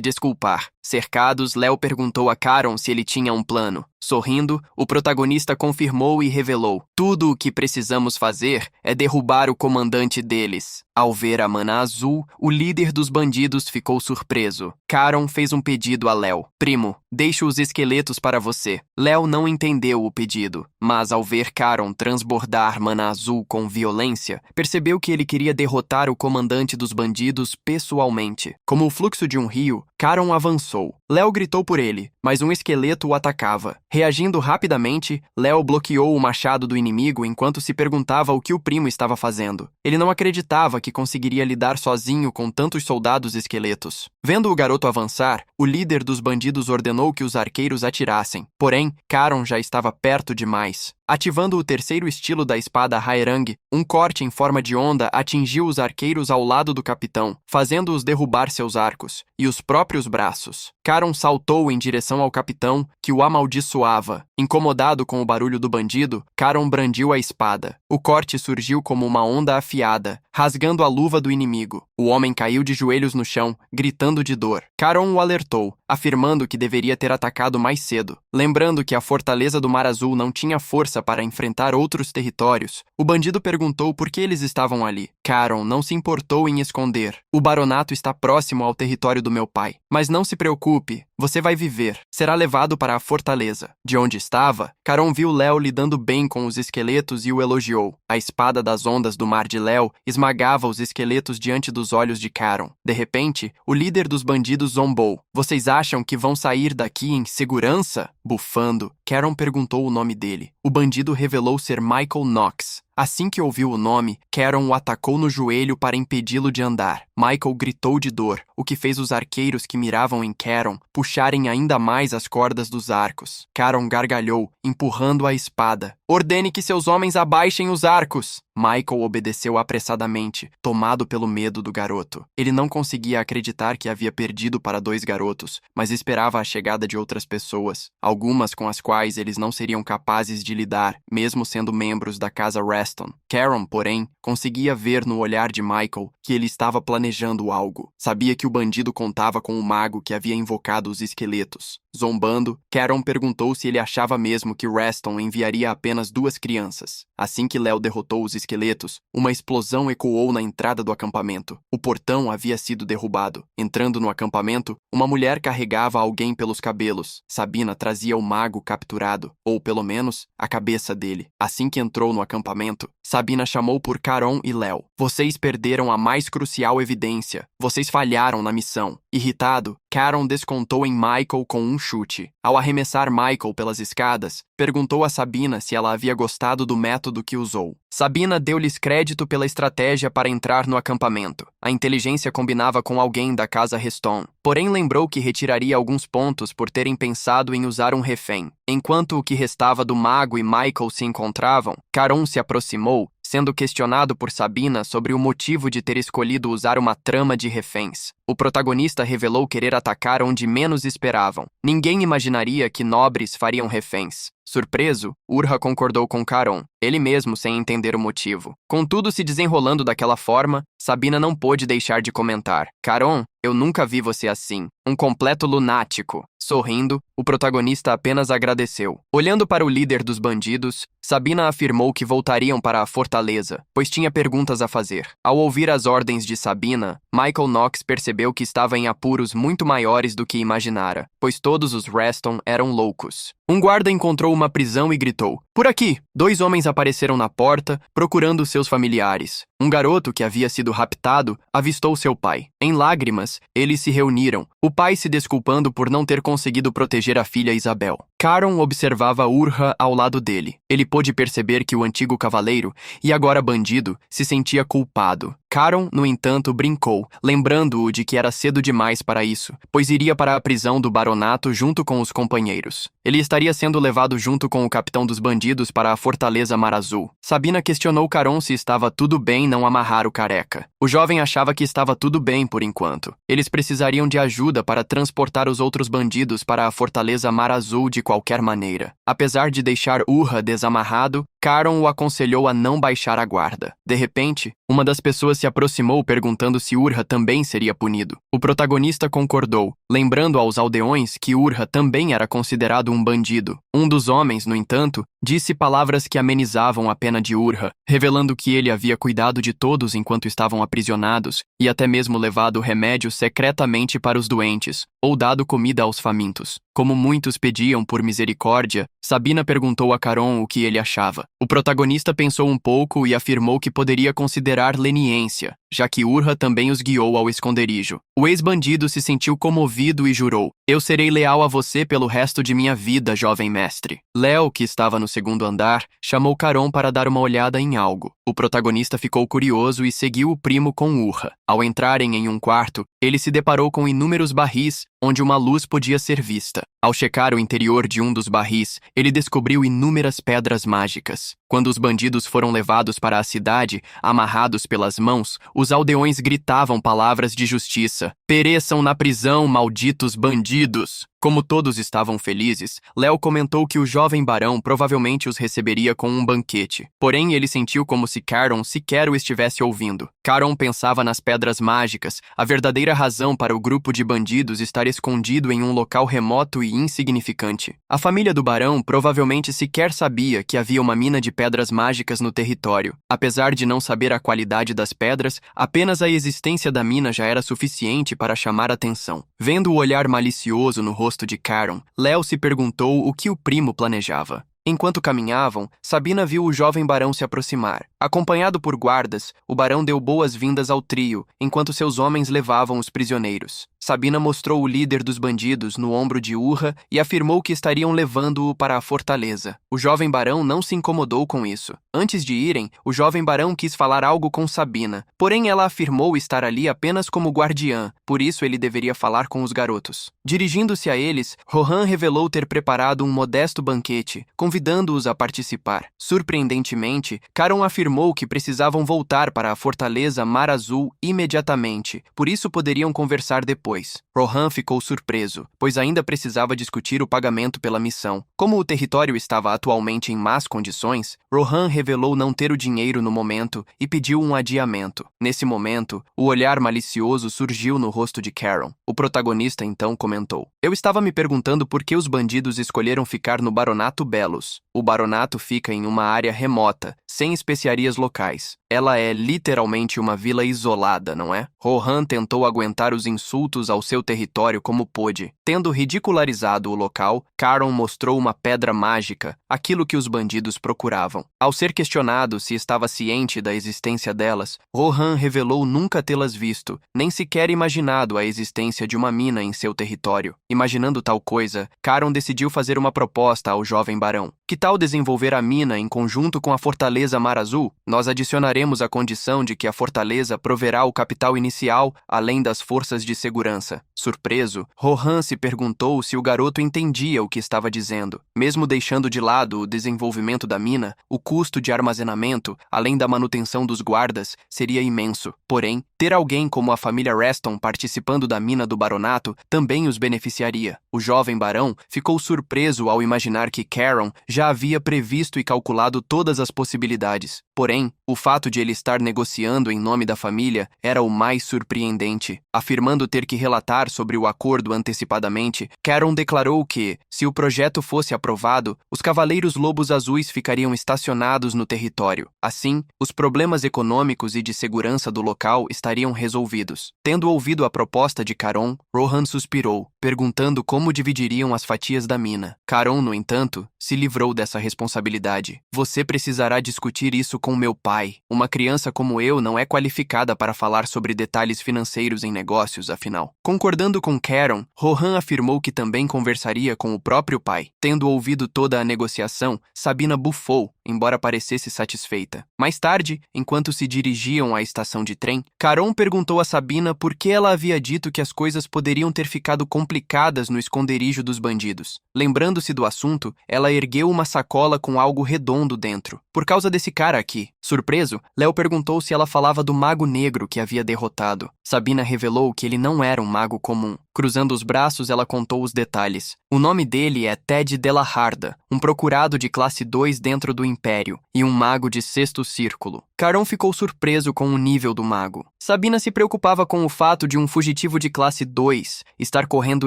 desculpar. Cercados, Léo perguntou a Caron se ele tinha um plano. Sorrindo, o protagonista confirmou e revelou: tudo o que precisamos fazer é derrubar o comandante deles. Ao ver a mana azul, o líder dos bandidos ficou surpreso. Caron fez um pedido a Léo. Primo, deixo os esqueletos para você. Léo não entendeu o pedido, mas ao ver Caron transbordar mana azul com violência, percebeu que ele queria derrotar o comandante dos bandidos pessoalmente. Como o fluxo de um rio, Caron avançou. Léo gritou por ele, mas um esqueleto o atacava. Reagindo rapidamente, Léo bloqueou o machado do inimigo enquanto se perguntava o que o primo estava fazendo. Ele não acreditava que conseguiria lidar sozinho com tantos soldados esqueletos. Vendo o garoto avançar, o líder dos bandidos ordenou que os arqueiros atirassem. Porém, Caron já estava perto demais. Ativando o terceiro estilo da espada Haerang, um corte em forma de onda atingiu os arqueiros ao lado do capitão, fazendo-os derrubar seus arcos e os próprios braços. Caron saltou em direção ao capitão, que o amaldiçoava. Incomodado com o barulho do bandido, Caron brandiu a espada. O corte surgiu como uma onda afiada, rasgando a luva do inimigo. O homem caiu de joelhos no chão, gritando de dor. Caron o alertou, afirmando que deveria ter atacado mais cedo. Lembrando que a fortaleza do Mar Azul não tinha força para enfrentar outros territórios, o bandido perguntou por que eles estavam ali. Caron não se importou em esconder. O baronato está próximo ao território do meu pai. Mas não se preocupe, você vai viver. Será levado para a fortaleza. De onde estava, Caron viu Léo lidando bem com os esqueletos e o elogiou. A espada das ondas do mar de Léo esmagava os esqueletos diante dos olhos de Caron. De repente, o líder dos bandidos zombou. Vocês acham que vão sair daqui em segurança? Bufando, Caron perguntou o nome dele. O bandido revelou ser Michael Knox. Assim que ouviu o nome, Caron o atacou no joelho para impedi-lo de andar. Michael gritou de dor, o que fez os arqueiros que miravam em Caron puxarem ainda mais as cordas dos arcos. Caron gargalhou, empurrando a espada. ordene que seus homens abaixem os arcos. Michael obedeceu apressadamente, tomado pelo medo do garoto. Ele não conseguia acreditar que havia perdido para 2 garotos, mas esperava a chegada de outras pessoas, algumas com as quais eles não seriam capazes de lidar, mesmo sendo membros da casa Reston. Karen, porém, conseguia ver no olhar de Michael que ele estava planejando algo. Sabia que o bandido contava com o mago que havia invocado os esqueletos. Zombando, Karen perguntou se ele achava mesmo que Reston enviaria apenas 2 crianças. Assim que Léo derrotou os esqueletos, uma explosão ecoou na entrada do acampamento. O portão havia sido derrubado. Entrando no acampamento, uma mulher carregava alguém pelos cabelos. Sabina trazia o mago capturado, ou pelo menos, a cabeça dele. Assim que entrou no acampamento, Sabina chamou por Karen e Léo. Vocês perderam a mais crucial evidência. Vocês falharam na missão. Irritado, Karen descontou em Michael com um chute. Ao arremessar Michael pelas escadas, perguntou a Sabina se ela havia gostado do método que usou. Sabina deu-lhes crédito pela estratégia para entrar no acampamento. A inteligência combinava com alguém da casa Reston, porém lembrou que retiraria alguns pontos por terem pensado em usar um refém. Enquanto o que restava do mago e Michael se encontravam, Karen se aproximou, sendo questionado por Sabina sobre o motivo de ter escolhido usar uma trama de reféns. O protagonista revelou querer atacar onde menos esperavam. Ninguém imaginaria que nobres fariam reféns. Surpreso, Urha concordou com Karen, ele mesmo sem entender o motivo. Com tudo se desenrolando daquela forma, Sabina não pôde deixar de comentar. Karen, eu nunca vi você assim. Um completo lunático. Sorrindo, o protagonista apenas agradeceu. Olhando para o líder dos bandidos, Sabina afirmou que voltariam para a fortaleza, pois tinha perguntas a fazer. Ao ouvir as ordens de Sabina, Michael Knox percebeu que estava em apuros muito maiores do que imaginara, pois todos os Reston eram loucos. Um guarda encontrou uma prisão e gritou: "Por aqui!" 2 homens apareceram na porta, procurando seus familiares. Um garoto que havia sido raptado avistou seu pai. Em lágrimas, eles se reuniram, o pai se desculpando por não ter conseguido proteger a filha Isabel. Karen observava Urha ao lado dele. Ele pôde perceber que o antigo cavaleiro, e agora bandido, se sentia culpado. Karen, no entanto, brincou, lembrando-o de que era cedo demais para isso, pois iria para a prisão do baronato junto com os companheiros. Ele estaria sendo levado junto com o capitão dos bandidos para a fortaleza Mar Azul. Sabina questionou Karen se estava tudo bem não amarrar o careca. O jovem achava que estava tudo bem por enquanto. Eles precisariam de ajuda para transportar os outros bandidos para a fortaleza Mar Azul de qualquer maneira. Apesar de deixar Urha desamarrado, Karen o aconselhou a não baixar a guarda. De repente, uma das pessoas se aproximou perguntando se Urha também seria punido. O protagonista concordou, lembrando aos aldeões que Urha também era considerado um bandido. Um dos homens, no entanto, disse palavras que amenizavam a pena de Urha, revelando que ele havia cuidado de todos enquanto estavam aprisionados e até mesmo levado remédio secretamente para os doentes, ou dado comida aos famintos. Como muitos pediam por misericórdia, Sabina perguntou a Karen o que ele achava. O protagonista pensou um pouco e afirmou que poderia considerar leniência, já que Urha também os guiou ao esconderijo. O ex-bandido se sentiu comovido e jurou: "Eu serei leal a você pelo resto de minha vida, jovem mestre." Léo, que estava no segundo andar, chamou Karen para dar uma olhada em algo. O protagonista ficou curioso e seguiu o primo com Urha. Ao entrarem em um quarto, ele se deparou com inúmeros barris, onde uma luz podia ser vista. Ao checar o interior de um dos barris, ele descobriu inúmeras pedras mágicas. Quando os bandidos foram levados para a cidade, amarrados pelas mãos, os aldeões gritavam palavras de justiça. "Pereçam na prisão, malditos bandidos!" Como todos estavam felizes, Léo comentou que o jovem barão provavelmente os receberia com um banquete. Porém, ele sentiu como se Karen sequer o estivesse ouvindo. Karen pensava nas pedras mágicas, a verdadeira razão para o grupo de bandidos estar escondido em um local remoto e insignificante. A família do barão provavelmente sequer sabia que havia uma mina de pedras mágicas no território. Apesar de não saber a qualidade das pedras, apenas a existência da mina já era suficiente para chamar atenção. Vendo o olhar malicioso no rosto de Karen, Léo se perguntou o que o primo planejava. Enquanto caminhavam, Sabina viu o jovem barão se aproximar. Acompanhado por guardas, o barão deu boas-vindas ao trio, enquanto seus homens levavam os prisioneiros. Sabina mostrou o líder dos bandidos no ombro de Urha e afirmou que estariam levando-o para a fortaleza. O jovem barão não se incomodou com isso. Antes de irem, o jovem barão quis falar algo com Sabina, porém ela afirmou estar ali apenas como guardiã, por isso ele deveria falar com os garotos. Dirigindo-se a eles, Rohan revelou ter preparado um modesto banquete, com convidando-os a participar. Surpreendentemente, Caron afirmou que precisavam voltar para a fortaleza Mar Azul imediatamente, por isso poderiam conversar depois. Rohan ficou surpreso, pois ainda precisava discutir o pagamento pela missão. Como o território estava atualmente em más condições, Rohan revelou não ter o dinheiro no momento e pediu um adiamento. Nesse momento, o olhar malicioso surgiu no rosto de Caron. O protagonista então comentou: "Eu estava me perguntando por que os bandidos escolheram ficar no Baronato Belos. O Baronato fica em uma área remota, sem especiarias locais. Ela é literalmente uma vila isolada, não é?" Rohan tentou aguentar os insultos ao seu território como pôde. Tendo ridicularizado o local, Caron mostrou uma pedra mágica, aquilo que os bandidos procuravam. Ao ser questionado se estava ciente da existência delas, Rohan revelou nunca tê-las visto, nem sequer imaginado a existência de uma mina em seu território. Imaginando tal coisa, Caron decidiu fazer uma proposta ao jovem barão. "Que tal desenvolver a mina em conjunto com a Fortaleza Mar Azul? Nós adicionaremos a condição de que a fortaleza proverá o capital inicial, além das forças de segurança." Surpreso, Rohan se perguntou se o garoto entendia o que estava dizendo. Mesmo deixando de lado o desenvolvimento da mina, o custo de armazenamento, além da manutenção dos guardas, seria imenso. Porém, ter alguém como a família Reston participando da mina do baronato também os beneficiaria. O jovem barão ficou surpreso ao imaginar que Caron já havia previsto e calculado todas as possibilidades. Porém, o fato de ele estar negociando em nome da família era o mais surpreendente. Afirmando ter que relatar sobre o acordo antecipadamente, Caron declarou que, se o projeto fosse aprovado, os Cavaleiros Lobos Azuis ficariam estacionados no território. Assim, os problemas econômicos e de segurança do local estariam resolvidos. Tendo ouvido a proposta de Caron, Rohan suspirou, perguntando como dividiriam as fatias da mina. Caron, no entanto, se livrou dessa responsabilidade. "Você precisará discutir isso com meu pai. Uma criança como eu não é qualificada para falar sobre detalhes financeiros em negócios, afinal." Concordando com Caron, Rohan afirmou que também conversaria com o próprio pai. Tendo ouvido toda a negociação, Sabina bufou, embora parecesse satisfeita. Mais tarde, enquanto se dirigiam à estação de trem, Caron perguntou a Sabina por que ela havia dito que as coisas poderiam ter ficado complicadas no esconderijo dos bandidos. Lembrando-se do assunto, ela ergueu uma sacola com algo redondo dentro. "Por causa desse cara aqui." Surpreso, Léo perguntou se ela falava do mago negro que havia derrotado. Sabina revelou que ele não era um mago comum. Cruzando os braços, ela contou os detalhes. O nome dele é Ted Delaharda, um procurado de classe 2 dentro do Império, e um mago de sexto círculo. Caron ficou surpreso com o nível do mago. Sabina se preocupava com o fato de um fugitivo de classe 2 estar correndo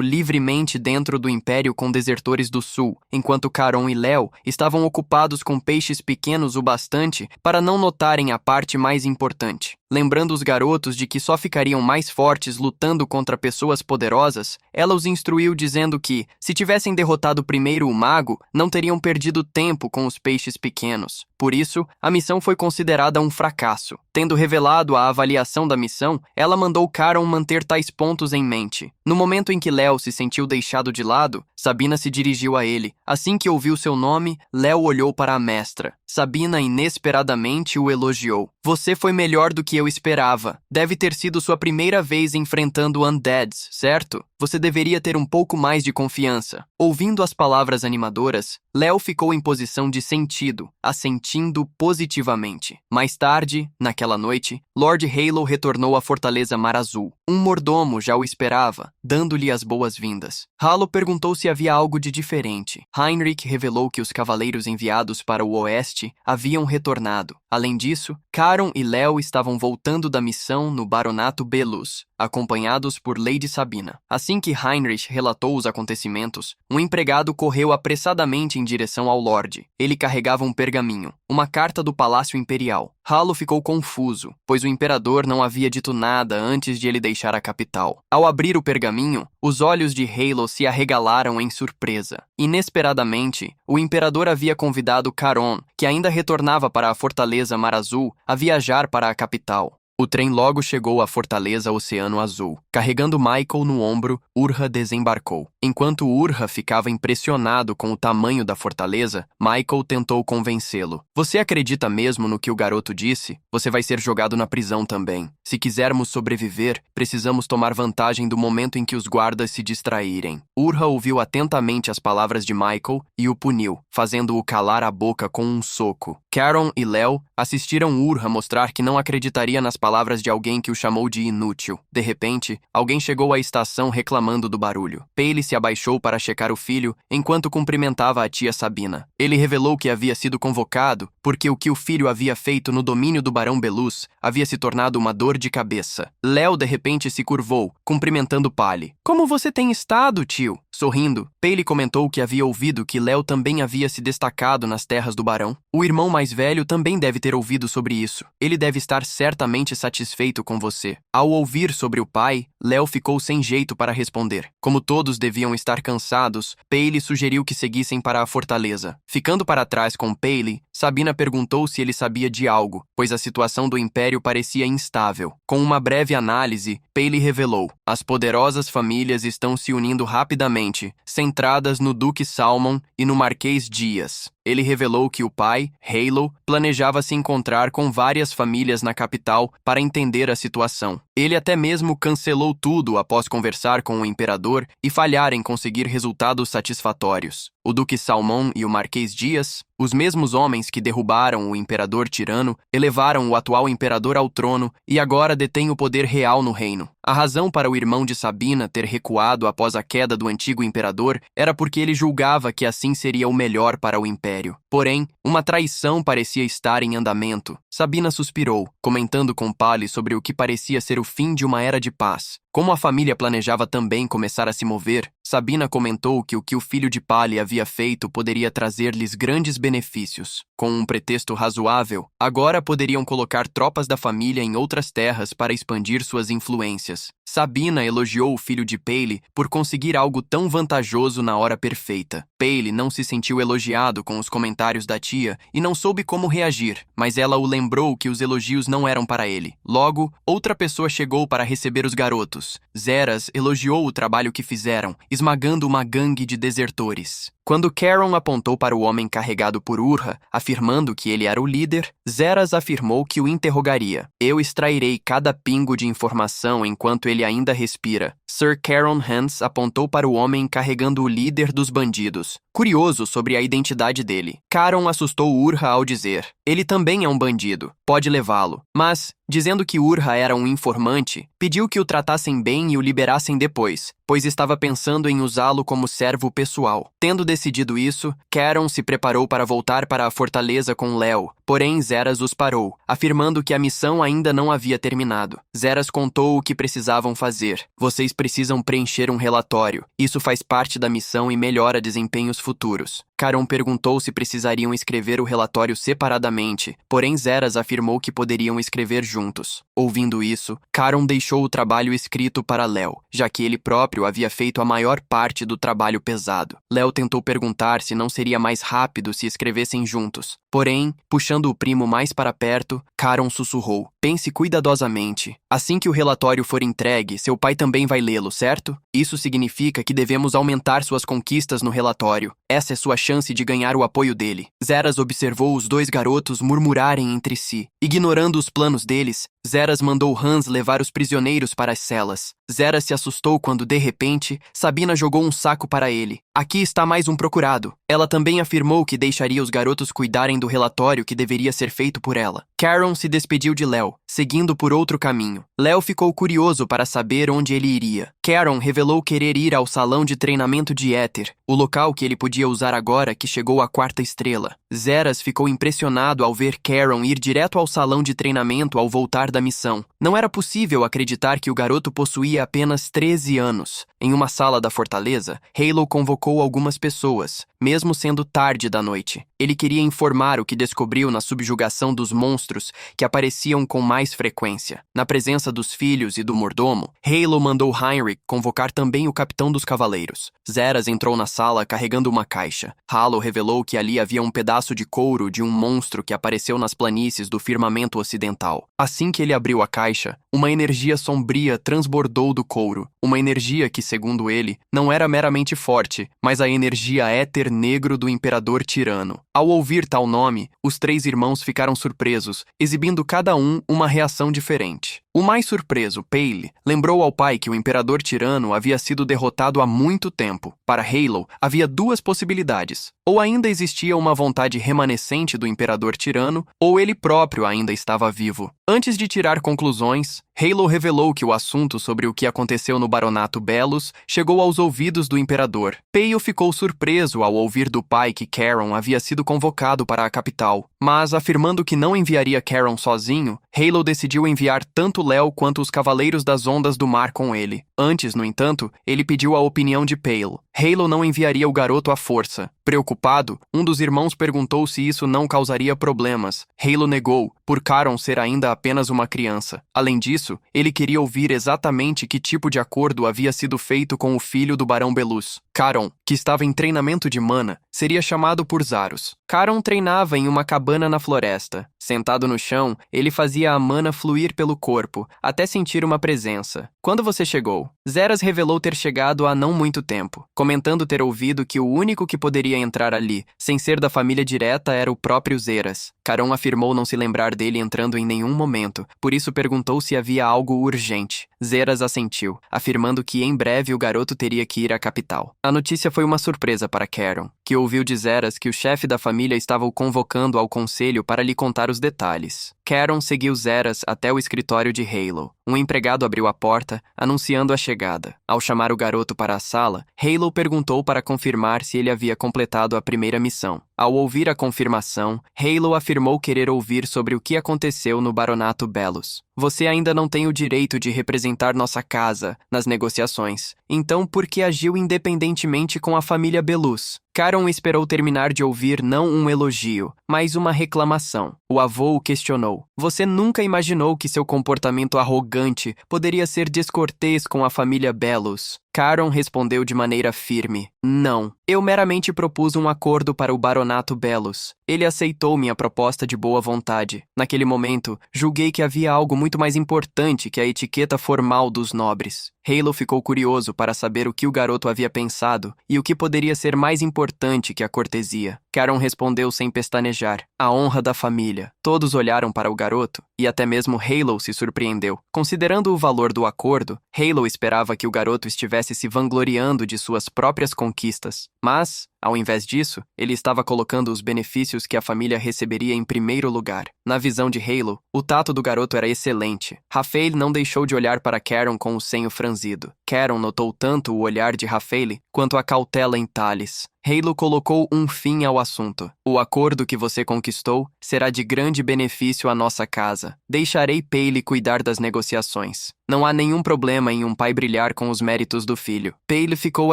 livremente dentro do Império com desertores do Sul, enquanto Caron e Léo estavam ocupados com peixes pequenos o bastante para não notarem a parte mais importante. Lembrando os garotos de que só ficariam mais fortes lutando contra pessoas poderosas, ela os instruiu dizendo que, se tivessem derrotado primeiro o mago, não teriam perdido tempo com os peixes pequenos. Por isso, a missão foi considerada um fracasso. Tendo revelado a avaliação da missão, ela mandou Caron manter tais pontos em mente. No momento em que Léo se sentiu deixado de lado, Sabina se dirigiu a ele. Assim que ouviu seu nome, Léo olhou para a mestra. Sabina inesperadamente o elogiou. "Você foi melhor do que eu esperava. Deve ter sido sua primeira vez enfrentando Undeads, certo? Você deveria ter um pouco mais de confiança." Ouvindo as palavras animadoras, Léo ficou em posição de sentido, assentindo positivamente. Mais tarde, naquela noite, Lord Halo retornou à Fortaleza Mar Azul. Um mordomo já o esperava, dando-lhe as boas-vindas. Halo perguntou se havia algo de diferente. Heinrich revelou que os cavaleiros enviados para o oeste haviam retornado. Além disso, Caron e Léo estavam voltando da missão no Baronato Belus, acompanhados por Lady Sabina. Assim que Heinrich relatou os acontecimentos, um empregado correu apressadamente em direção ao Lorde. Ele carregava um pergaminho, uma carta do Palácio Imperial. Halo ficou confuso, pois o imperador não havia dito nada antes de ele deixar a capital. Ao abrir o pergaminho, os olhos de Halo se arregalaram em surpresa. Inesperadamente, o imperador havia convidado Caron, que ainda retornava para a Fortaleza Mar Azul, a viajar para a capital. O trem logo chegou à fortaleza Oceano Azul. Carregando Michael no ombro, Urha desembarcou. Enquanto Urha ficava impressionado com o tamanho da fortaleza, Michael tentou convencê-lo. Você acredita mesmo no que o garoto disse? Você vai ser jogado na prisão também. Se quisermos sobreviver, precisamos tomar vantagem do momento em que os guardas se distraírem. Urha ouviu atentamente as palavras de Michael e o puniu, fazendo-o calar a boca com um soco. Karen e Léo assistiram Urha mostrar que não acreditaria nas palavras de alguém que o chamou de inútil. De repente, alguém chegou à estação reclamando do barulho. Paley se abaixou para checar o filho, enquanto cumprimentava a tia Sabina. Ele revelou que havia sido convocado porque o que o filho havia feito no domínio do Barão Belus havia se tornado uma dor de cabeça. Léo de repente se curvou, cumprimentando Paley. Como você tem estado, tio? Sorrindo, Paley comentou que havia ouvido que Léo também havia se destacado nas terras do barão. O irmão mais velho também deve ter ouvido sobre isso. Ele deve estar certamente satisfeito com você. Ao ouvir sobre o pai, Léo ficou sem jeito para responder. Como todos deviam estar cansados, Paley sugeriu que seguissem para a fortaleza. Ficando para trás com Paley, Sabina perguntou se ele sabia de algo, pois a situação do Império parecia instável. Com uma breve análise, Paley revelou: as poderosas famílias estão se unindo rapidamente, centradas no Duque Salmon e no Marquês Dias. Ele revelou que o pai, Halo, planejava se encontrar com várias famílias na capital para entender a situação. Ele até mesmo cancelou tudo após conversar com o imperador e falhar em conseguir resultados satisfatórios. O Duque Salmon e o Marquês Dias, os mesmos homens que derrubaram o imperador tirano, elevaram o atual imperador ao trono e agora detêm o poder real no reino. A razão para o irmão de Sabina ter recuado após a queda do antigo imperador era porque ele julgava que assim seria o melhor para o império. Porém, uma traição parecia estar em andamento. Sabina suspirou, comentando com Paley sobre o que parecia ser o fim de uma era de paz. Como a família planejava também começar a se mover, Sabina comentou que o que o filho de Paley havia feito poderia trazer-lhes grandes benefícios. Com um pretexto razoável, agora poderiam colocar tropas da família em outras terras para expandir suas influências. Sabina elogiou o filho de Paley por conseguir algo tão vantajoso na hora perfeita. Paley não se sentiu elogiado com os comentários da tia e não soube como reagir, mas ela o lembrou que os elogios não eram para ele. Logo, outra pessoa chegou para receber os garotos. Zeras elogiou o trabalho que fizeram, esmagando uma gangue de desertores. Quando Karen apontou para o homem carregado por Urha, afirmando que ele era o líder, Zeras afirmou que o interrogaria. Eu extrairei cada pingo de informação enquanto ele ainda respira. Sir Karen Hans apontou para o homem carregando o líder dos bandidos, curioso sobre a identidade dele. Karen assustou Urha ao dizer: ele também é um bandido, pode levá-lo. Mas, dizendo que Urha era um informante, pediu que o tratassem bem e o liberassem depois, pois estava pensando em usá-lo como servo pessoal. Tendo decidido isso, Karen se preparou para voltar para a fortaleza com Léo, porém Zeras os parou, afirmando que a missão ainda não havia terminado. Zeras contou o que precisavam fazer. Vocês precisam preencher um relatório. Isso faz parte da missão e melhora desempenhos futuros. Karen perguntou se precisariam escrever o relatório separadamente, porém Zeras afirmou que poderiam escrever juntos. Ouvindo isso, Karen deixou o trabalho escrito para Léo, já que ele próprio havia feito a maior parte do trabalho pesado. Léo tentou perguntar se não seria mais rápido se escrevessem juntos. Porém, puxando o primo mais para perto, Karen sussurrou: pense cuidadosamente. Assim que o relatório for entregue, seu pai também vai lê-lo, certo? Isso significa que devemos aumentar suas conquistas no relatório. Essa é sua chance de ganhar o apoio dele. Zeras observou os dois garotos murmurarem entre si. Ignorando os planos deles, Zeras mandou Hans levar os prisioneiros para as celas. Zeras se assustou quando, de repente, Sabina jogou um saco para ele. Aqui está mais um procurado. Ela também afirmou que deixaria os garotos cuidarem do relatório que deveria ser feito por ela. Karen se despediu de Léo, seguindo por outro caminho. Léo ficou curioso para saber onde ele iria. Karen revelou querer ir ao salão de treinamento de Éter, o local que ele podia usar agora que chegou à 4ª estrela. Zeras ficou impressionado ao ver Karen ir direto ao salão de treinamento ao voltar da missão. Não era possível acreditar que o garoto possuía apenas 13 anos. Em uma sala da fortaleza, Halo convocou algumas pessoas, mesmo sendo tarde da noite. Ele queria informar o que descobriu na subjugação dos monstros que apareciam com mais frequência. Na presença dos filhos e do mordomo, Halo mandou Heinrich convocar também o capitão dos cavaleiros. Zeras entrou na sala carregando uma caixa. Halo revelou que ali havia um pedaço de couro de um monstro que apareceu nas planícies do firmamento ocidental. Assim que ele abriu a caixa, uma energia sombria transbordou do couro. Uma energia que, segundo ele, não era meramente forte, mas a energia éter negro do Imperador Tirano. Ao ouvir tal nome, os 3 irmãos ficaram surpresos, exibindo cada um uma reação diferente. O mais surpreso, Pale, lembrou ao pai que o Imperador Tirano havia sido derrotado há muito tempo. Para Halo, havia 2 possibilidades. Ou ainda existia uma vontade remanescente do Imperador Tirano, ou ele próprio ainda estava vivo. Antes de tirar conclusões, Halo revelou que o assunto sobre o que aconteceu no Baronato Belos chegou aos ouvidos do Imperador. Pale ficou surpreso ao ouvir do pai que Charon havia sido convocado para a capital, mas afirmando que não enviaria Charon sozinho, Halo decidiu enviar tanto Léo quanto os Cavaleiros das Ondas do Mar com ele. Antes, no entanto, ele pediu a opinião de Pale. Halo não enviaria o garoto à força. Preocupado, um dos irmãos perguntou se isso não causaria problemas. Halo negou, por Charon ser ainda apenas uma criança. Além disso, ele queria ouvir exatamente que tipo de acordo havia sido feito com o filho do Barão Belus. Charon, que estava em treinamento de mana, seria chamado por Zaros. Charon treinava em uma cabana na floresta. Sentado no chão, ele fazia a mana fluir pelo corpo, até sentir uma presença. Quando você chegou? Zeras revelou ter chegado há não muito tempo, comentando ter ouvido que o único que poderia entrar ali, sem ser da família direta, era o próprio Zeras. Charon afirmou não se lembrar dele entrando em nenhum momento, por isso perguntou se havia algo urgente. Zeras assentiu, afirmando que em breve o garoto teria que ir à capital. A notícia foi uma surpresa para Charon, que ouviu de Zeras que o chefe da família estava o convocando ao conselho para lhe contar os detalhes. Charon seguiu Zeras até o escritório de Halo. Um empregado abriu a porta, anunciando a chegada. Ao chamar o garoto para a sala, Halo perguntou para confirmar se ele havia completado a primeira missão. Ao ouvir a confirmação, Halo afirmou querer ouvir sobre o que aconteceu no Baronato Belos. Você ainda não tem o direito de representar nossa casa nas negociações. Então, por que agiu independentemente com a família Belus? Charon esperou terminar de ouvir não um elogio, mas uma reclamação. O avô o questionou. Você nunca imaginou que seu comportamento arrogante poderia ser descortês com a família Belus? Charon respondeu de maneira firme. Não. Eu meramente propus um acordo para o Baronato Belos. Ele aceitou minha proposta de boa vontade. Naquele momento, julguei que havia algo muito mais importante que a etiqueta formal dos nobres. Halo ficou curioso para saber o que o garoto havia pensado e o que poderia ser mais importante que a cortesia. Charon respondeu sem pestanejar. A honra da família. Todos olharam para o garoto, e até mesmo Halo se surpreendeu. Considerando o valor do acordo, Halo esperava que o garoto estivesse se vangloriando de suas próprias conquistas. Mas, ao invés disso, ele estava colocando os benefícios que a família receberia em primeiro lugar. Na visão de Halo, o tato do garoto era excelente. Rafael não deixou de olhar para Charon com o senho franzido. Charon notou tanto o olhar de Rafael quanto a cautela em Thales. Halo colocou um fim ao assunto. O acordo que você conquistou será de grande benefício à nossa casa. Deixarei Pale cuidar das negociações. Não há nenhum problema em um pai brilhar com os méritos do filho. Pale ficou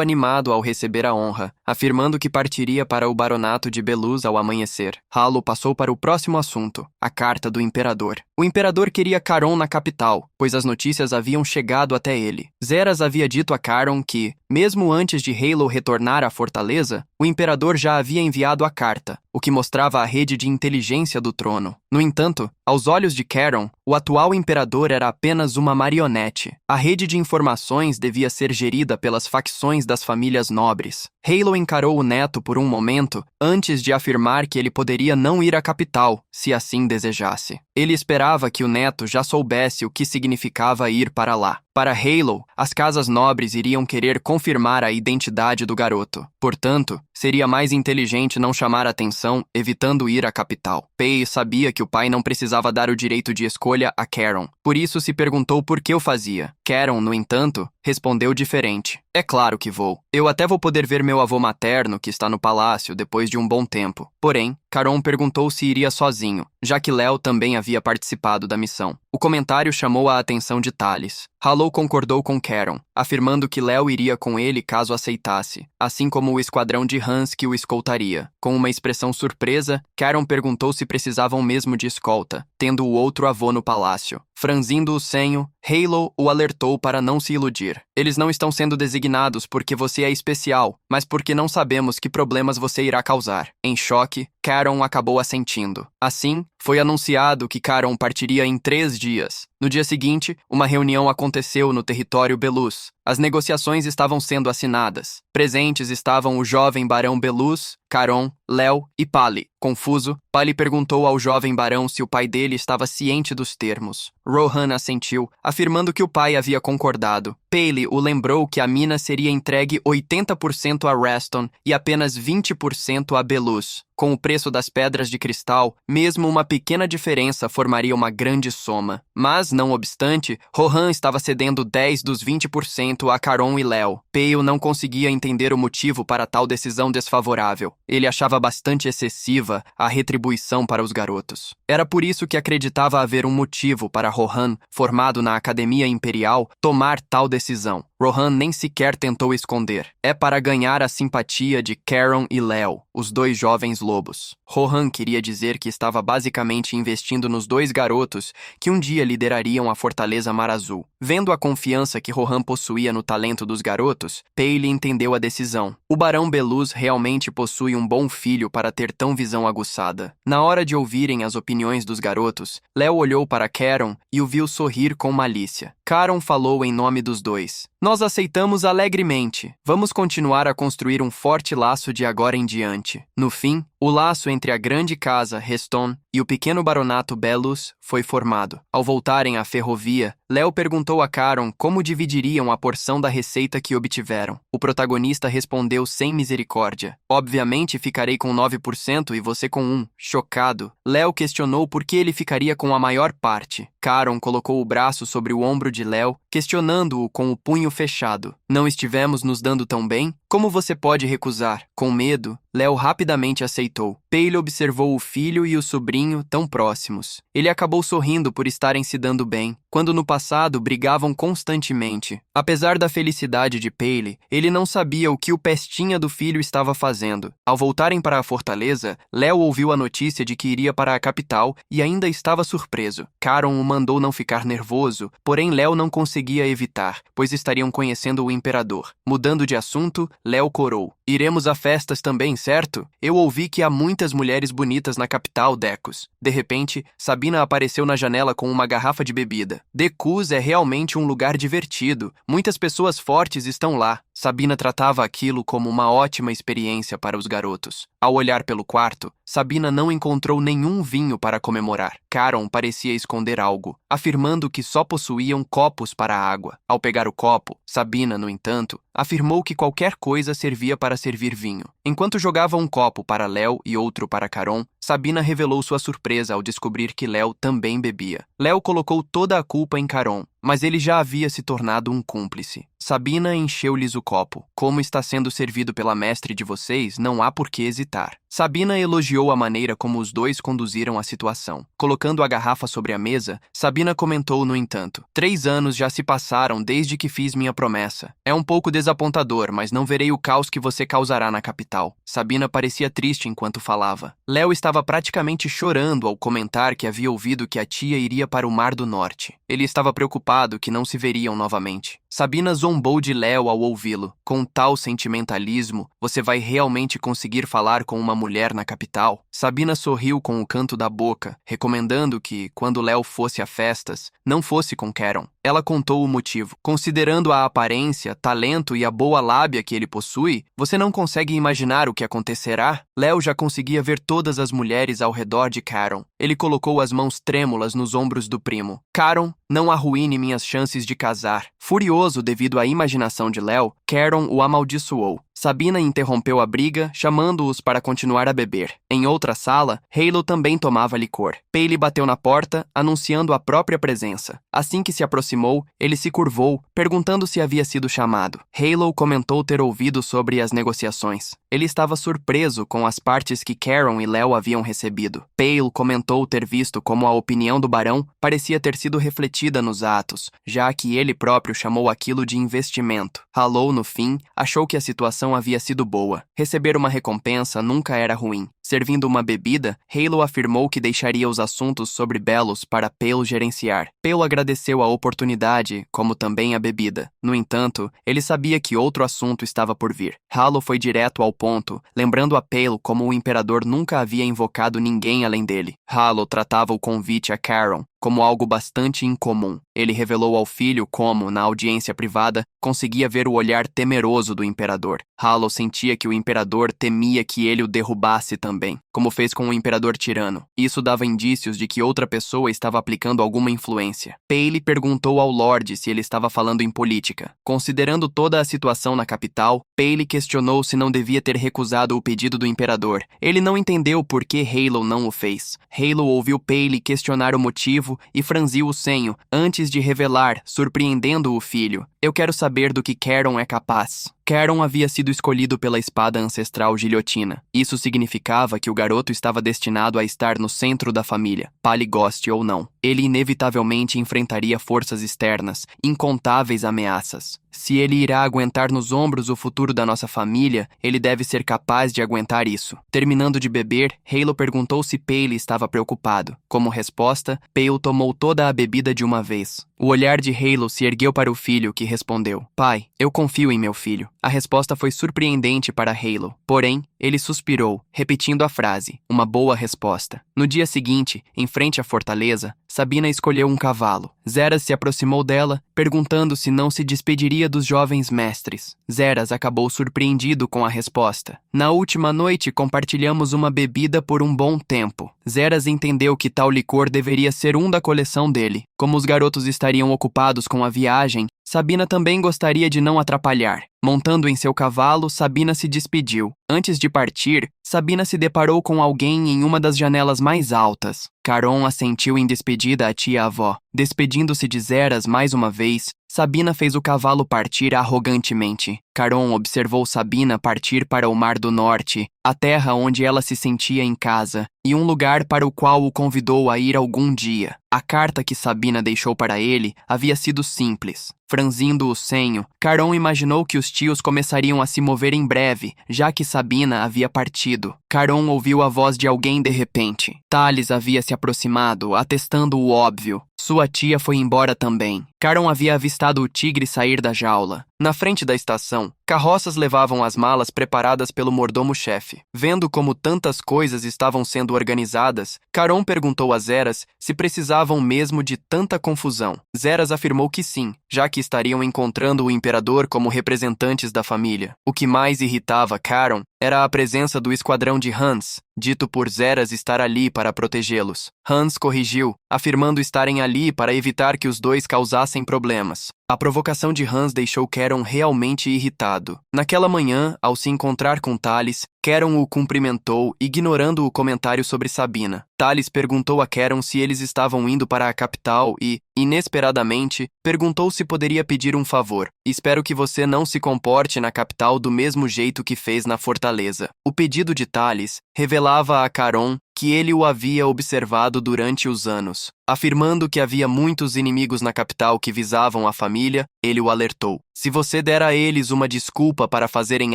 animado ao receber a honra, afirmando que partiria para o Baronato de Belus ao amanhecer. Halo passou para o próximo assunto, a carta do Imperador. O Imperador queria Charon na capital, pois as notícias haviam chegado até ele. Zeras havia dito a Charon que, mesmo antes de Halo retornar à fortaleza, o Imperador já havia enviado a carta, o que mostrava a rede de inteligência do trono. No entanto, aos olhos de Charon, o atual Imperador era apenas uma marionete. A rede de informações devia ser gerida pelas facções das famílias nobres. Halo encarou o neto por um momento, antes de afirmar que ele poderia não ir à capital, se assim desejasse. Ele esperava que o neto já soubesse o que significava ir para lá. Para Halo, as casas nobres iriam querer confirmar a identidade do garoto. Portanto, seria mais inteligente não chamar atenção, evitando ir à capital. Pei sabia que o pai não precisava dar o direito de escolha a Charon. Por isso se perguntou por que o fazia. Charon, no entanto, respondeu diferente. É claro que vou. Eu até vou poder ver meu avô materno, que está no palácio, depois de um bom tempo. Porém, Charon perguntou se iria sozinho, já que Léo também havia participado da missão. O comentário chamou a atenção de Thales. Halo concordou com Charon, afirmando que Léo iria com ele caso aceitasse, assim como o esquadrão de Hans que o escoltaria. Com uma expressão surpresa, Charon perguntou se precisavam mesmo de escolta, tendo o outro avô no palácio. Franzindo o senho, Halo o alertou para não se iludir. Eles não estão sendo designados porque você é especial, mas porque não sabemos que problemas você irá causar. Em choque, Caron acabou assentindo. Assim, foi anunciado que Caron partiria em 3 dias. No dia seguinte, uma reunião aconteceu no território Belus. As negociações estavam sendo assinadas. Presentes estavam o jovem barão Belus, Caron, Léo e Pali. Confuso, Pali perguntou ao jovem barão se o pai dele estava ciente dos termos. Rohan assentiu, afirmando que o pai havia concordado. Paley o lembrou que a mina seria entregue 80% a Reston e apenas 20% a Belus. Com o preço das pedras de cristal, mesmo uma pequena diferença formaria uma grande soma. Mas, não obstante, Rohan estava cedendo 10 dos 20% a Caron e Léo. Pale não conseguia entender o motivo para tal decisão desfavorável. Ele achava bastante excessiva a retribuição para os garotos. Era por isso que acreditava haver um motivo para Rohan, formado na Academia Imperial, tomar tal decisão. Rohan nem sequer tentou esconder. É para ganhar a simpatia de Caron e Léo, os 2 jovens lobos. Rohan queria dizer que estava basicamente investindo nos 2 garotos que um dia liderariam a Fortaleza Mar Azul. Vendo a confiança que Rohan possuía no talento dos garotos, Paley entendeu a decisão. O Barão Belus realmente possui um bom filho para ter tão visão aguçada. Na hora de ouvirem as opiniões dos garotos, Léo olhou para Caron e o viu sorrir com malícia. Caron falou em nome dos 2. Nós aceitamos alegremente. Vamos continuar a construir um forte laço de agora em diante. No fim, o laço entre a grande casa Reston e o pequeno baronato Belus foi formado. Ao voltarem à ferrovia, Léo perguntou a Caron como dividiriam a porção da receita que obtiveram. O protagonista respondeu sem misericórdia. Obviamente ficarei com 9% e você com 1%. Chocado, Léo questionou por que ele ficaria com a maior parte. Caron colocou o braço sobre o ombro de Léo, questionando-o com o punho fechado. Não estivemos nos dando tão bem? Como você pode recusar? Com medo, Léo rapidamente aceitou. Paley observou o filho e o sobrinho tão próximos. Ele acabou sorrindo por estarem se dando bem, quando no passado brigavam constantemente. Apesar da felicidade de Paley, ele não sabia o que o pestinha do filho estava fazendo. Ao voltarem para a fortaleza, Léo ouviu a notícia de que iria para a capital e ainda estava surpreso. Caron o mandou não ficar nervoso, porém Léo não conseguia evitar, pois estariam conhecendo o imperador. Mudando de assunto, Léo corou. Iremos a festas também, certo? Eu ouvi que há muitas mulheres bonitas na capital, Decus. De repente, Sabina apareceu na janela com uma garrafa de bebida. Decus é realmente um lugar divertido. Muitas pessoas fortes estão lá. Sabina tratava aquilo como uma ótima experiência para os garotos. Ao olhar pelo quarto, Sabina não encontrou nenhum vinho para comemorar. Caron parecia esconder algo, afirmando que só possuíam copos para a água. Ao pegar o copo, Sabina, no entanto, afirmou que qualquer coisa servia para servir vinho. Enquanto jogava um copo para Léo e outro para Caron, Sabina revelou sua surpresa ao descobrir que Léo também bebia. Léo colocou toda a culpa em Caron, mas ele já havia se tornado um cúmplice. Sabina encheu-lhes o copo. Como está sendo servido pela mestre de vocês, não há por que hesitar. Sabina elogiou a maneira como os 2 conduziram a situação. Colocando a garrafa sobre a mesa, Sabina comentou, no entanto: 3 anos já se passaram desde que fiz minha promessa. É um pouco desapontador, mas não verei o caos que você causará na capital. Sabina parecia triste enquanto falava. Léo estava praticamente chorando ao comentar que havia ouvido que a tia iria para o Mar do Norte. Ele estava preocupado que não se veriam novamente. Sabina zombou de Léo ao ouvi-lo. Com tal sentimentalismo, você vai realmente conseguir falar com uma mulher na capital? Sabina sorriu com o canto da boca, recomendando que, quando Léo fosse a festas, não fosse com Caron. Ela contou o motivo. Considerando a aparência, talento e a boa lábia que ele possui, você não consegue imaginar o que acontecerá? Léo já conseguia ver todas as mulheres ao redor de Caron. Ele colocou as mãos trêmulas nos ombros do primo. Caron, não arruine minhas chances de casar. Furioso devido à imaginação de Léo, Caron o amaldiçoou. Sabina interrompeu a briga, chamando-os para continuar a beber. Em outra sala, Halo também tomava licor. Paley bateu na porta, anunciando a própria presença. Assim que se aproximou, ele se curvou, perguntando se havia sido chamado. Halo comentou ter ouvido sobre as negociações. Ele estava surpreso com as partes que Caron e Léo haviam recebido. Pale comentou ter visto como a opinião do barão parecia ter sido refletida nos atos, já que ele próprio chamou aquilo de investimento. Halo, no fim, achou que a situação situação havia sido boa. Receber uma recompensa nunca era ruim. Servindo uma bebida, Halo afirmou que deixaria os assuntos sobre Belos para Pale gerenciar. Pale agradeceu a oportunidade, como também a bebida. No entanto, ele sabia que outro assunto estava por vir. Halo foi direto ao ponto, lembrando a Pale como o imperador nunca havia invocado ninguém além dele. Halo tratava o convite a Caron como algo bastante incomum. Ele revelou ao filho como, na audiência privada, conseguia ver o olhar temeroso do imperador. Halo sentia que o imperador temia que ele o derrubasse também, como fez com o imperador tirano. Isso dava indícios de que outra pessoa estava aplicando alguma influência. Pale perguntou ao Lorde se ele estava falando em política. Considerando toda a situação na capital, Pale questionou se não devia ter recusado o pedido do imperador. Ele não entendeu por que Halo não o fez. Halo ouviu Pale questionar o motivo e franziu o senho antes de revelar, surpreendendo o filho. Eu quero saber do que Caron é capaz. Caron havia sido escolhido pela espada ancestral Guilhotina. Isso significava que o garoto estava destinado a estar no centro da família, Pale goste ou não. Ele inevitavelmente enfrentaria forças externas, incontáveis ameaças. Se ele irá aguentar nos ombros o futuro da nossa família, ele deve ser capaz de aguentar isso. Terminando de beber, Halo perguntou se Pale estava preocupado. Como resposta, Pale tomou toda a bebida de uma vez. O olhar de Halo se ergueu para o filho, que respondeu: "Pai, eu confio em meu filho." A resposta foi surpreendente para Halo. Porém, ele suspirou, repetindo a frase: "Uma boa resposta." No dia seguinte, em frente à fortaleza, Sabina escolheu um cavalo. Zeras se aproximou dela, perguntando se não se despediria dos jovens mestres. Zeras acabou surpreendido com a resposta. "Na última noite, compartilhamos uma bebida por um bom tempo." Zeras entendeu que tal licor deveria ser um da coleção dele. Como os garotos estariam ocupados com a viagem, Sabina também gostaria de não atrapalhar. Montando em seu cavalo, Sabina se despediu. Antes de partir, Sabina se deparou com alguém em uma das janelas mais altas. Caron assentiu em despedida à tia-avó. Despedindo-se de Zeras mais uma vez, Sabina fez o cavalo partir arrogantemente. Caron observou Sabina partir para o Mar do Norte, a terra onde ela se sentia em casa, e um lugar para o qual o convidou a ir algum dia. A carta que Sabina deixou para ele havia sido simples. Franzindo o senho, Caron imaginou que os tios começariam a se mover em breve, já que Sabina havia partido. Caron ouviu a voz de alguém de repente. Thales havia se aproximado, atestando o óbvio. Sua tia foi embora também. Caron havia avistado o tigre sair da jaula. Na frente da estação, carroças levavam as malas preparadas pelo mordomo-chefe. Vendo como tantas coisas estavam sendo organizadas, Caron perguntou a Zeras se precisavam mesmo de tanta confusão. Zeras afirmou que sim, já que estariam encontrando o imperador como representantes da família. O que mais irritava Caron era a presença do esquadrão de Hans, dito por Zeras estar ali para protegê-los. Hans corrigiu, afirmando estarem ali para evitar que os dois causassem problemas. A provocação de Hans deixou Caron realmente irritado. Naquela manhã, ao se encontrar com Thales, Caron o cumprimentou, ignorando o comentário sobre Sabina. Thales perguntou a Caron se eles estavam indo para a capital e, inesperadamente, perguntou se poderia pedir um favor. "Espero que você não se comporte na capital do mesmo jeito que fez na fortaleza." O pedido de Thales revelava a Caron que ele o havia observado durante os anos. Afirmando que havia muitos inimigos na capital que visavam a família, ele o alertou: "Se você der a eles uma desculpa para fazerem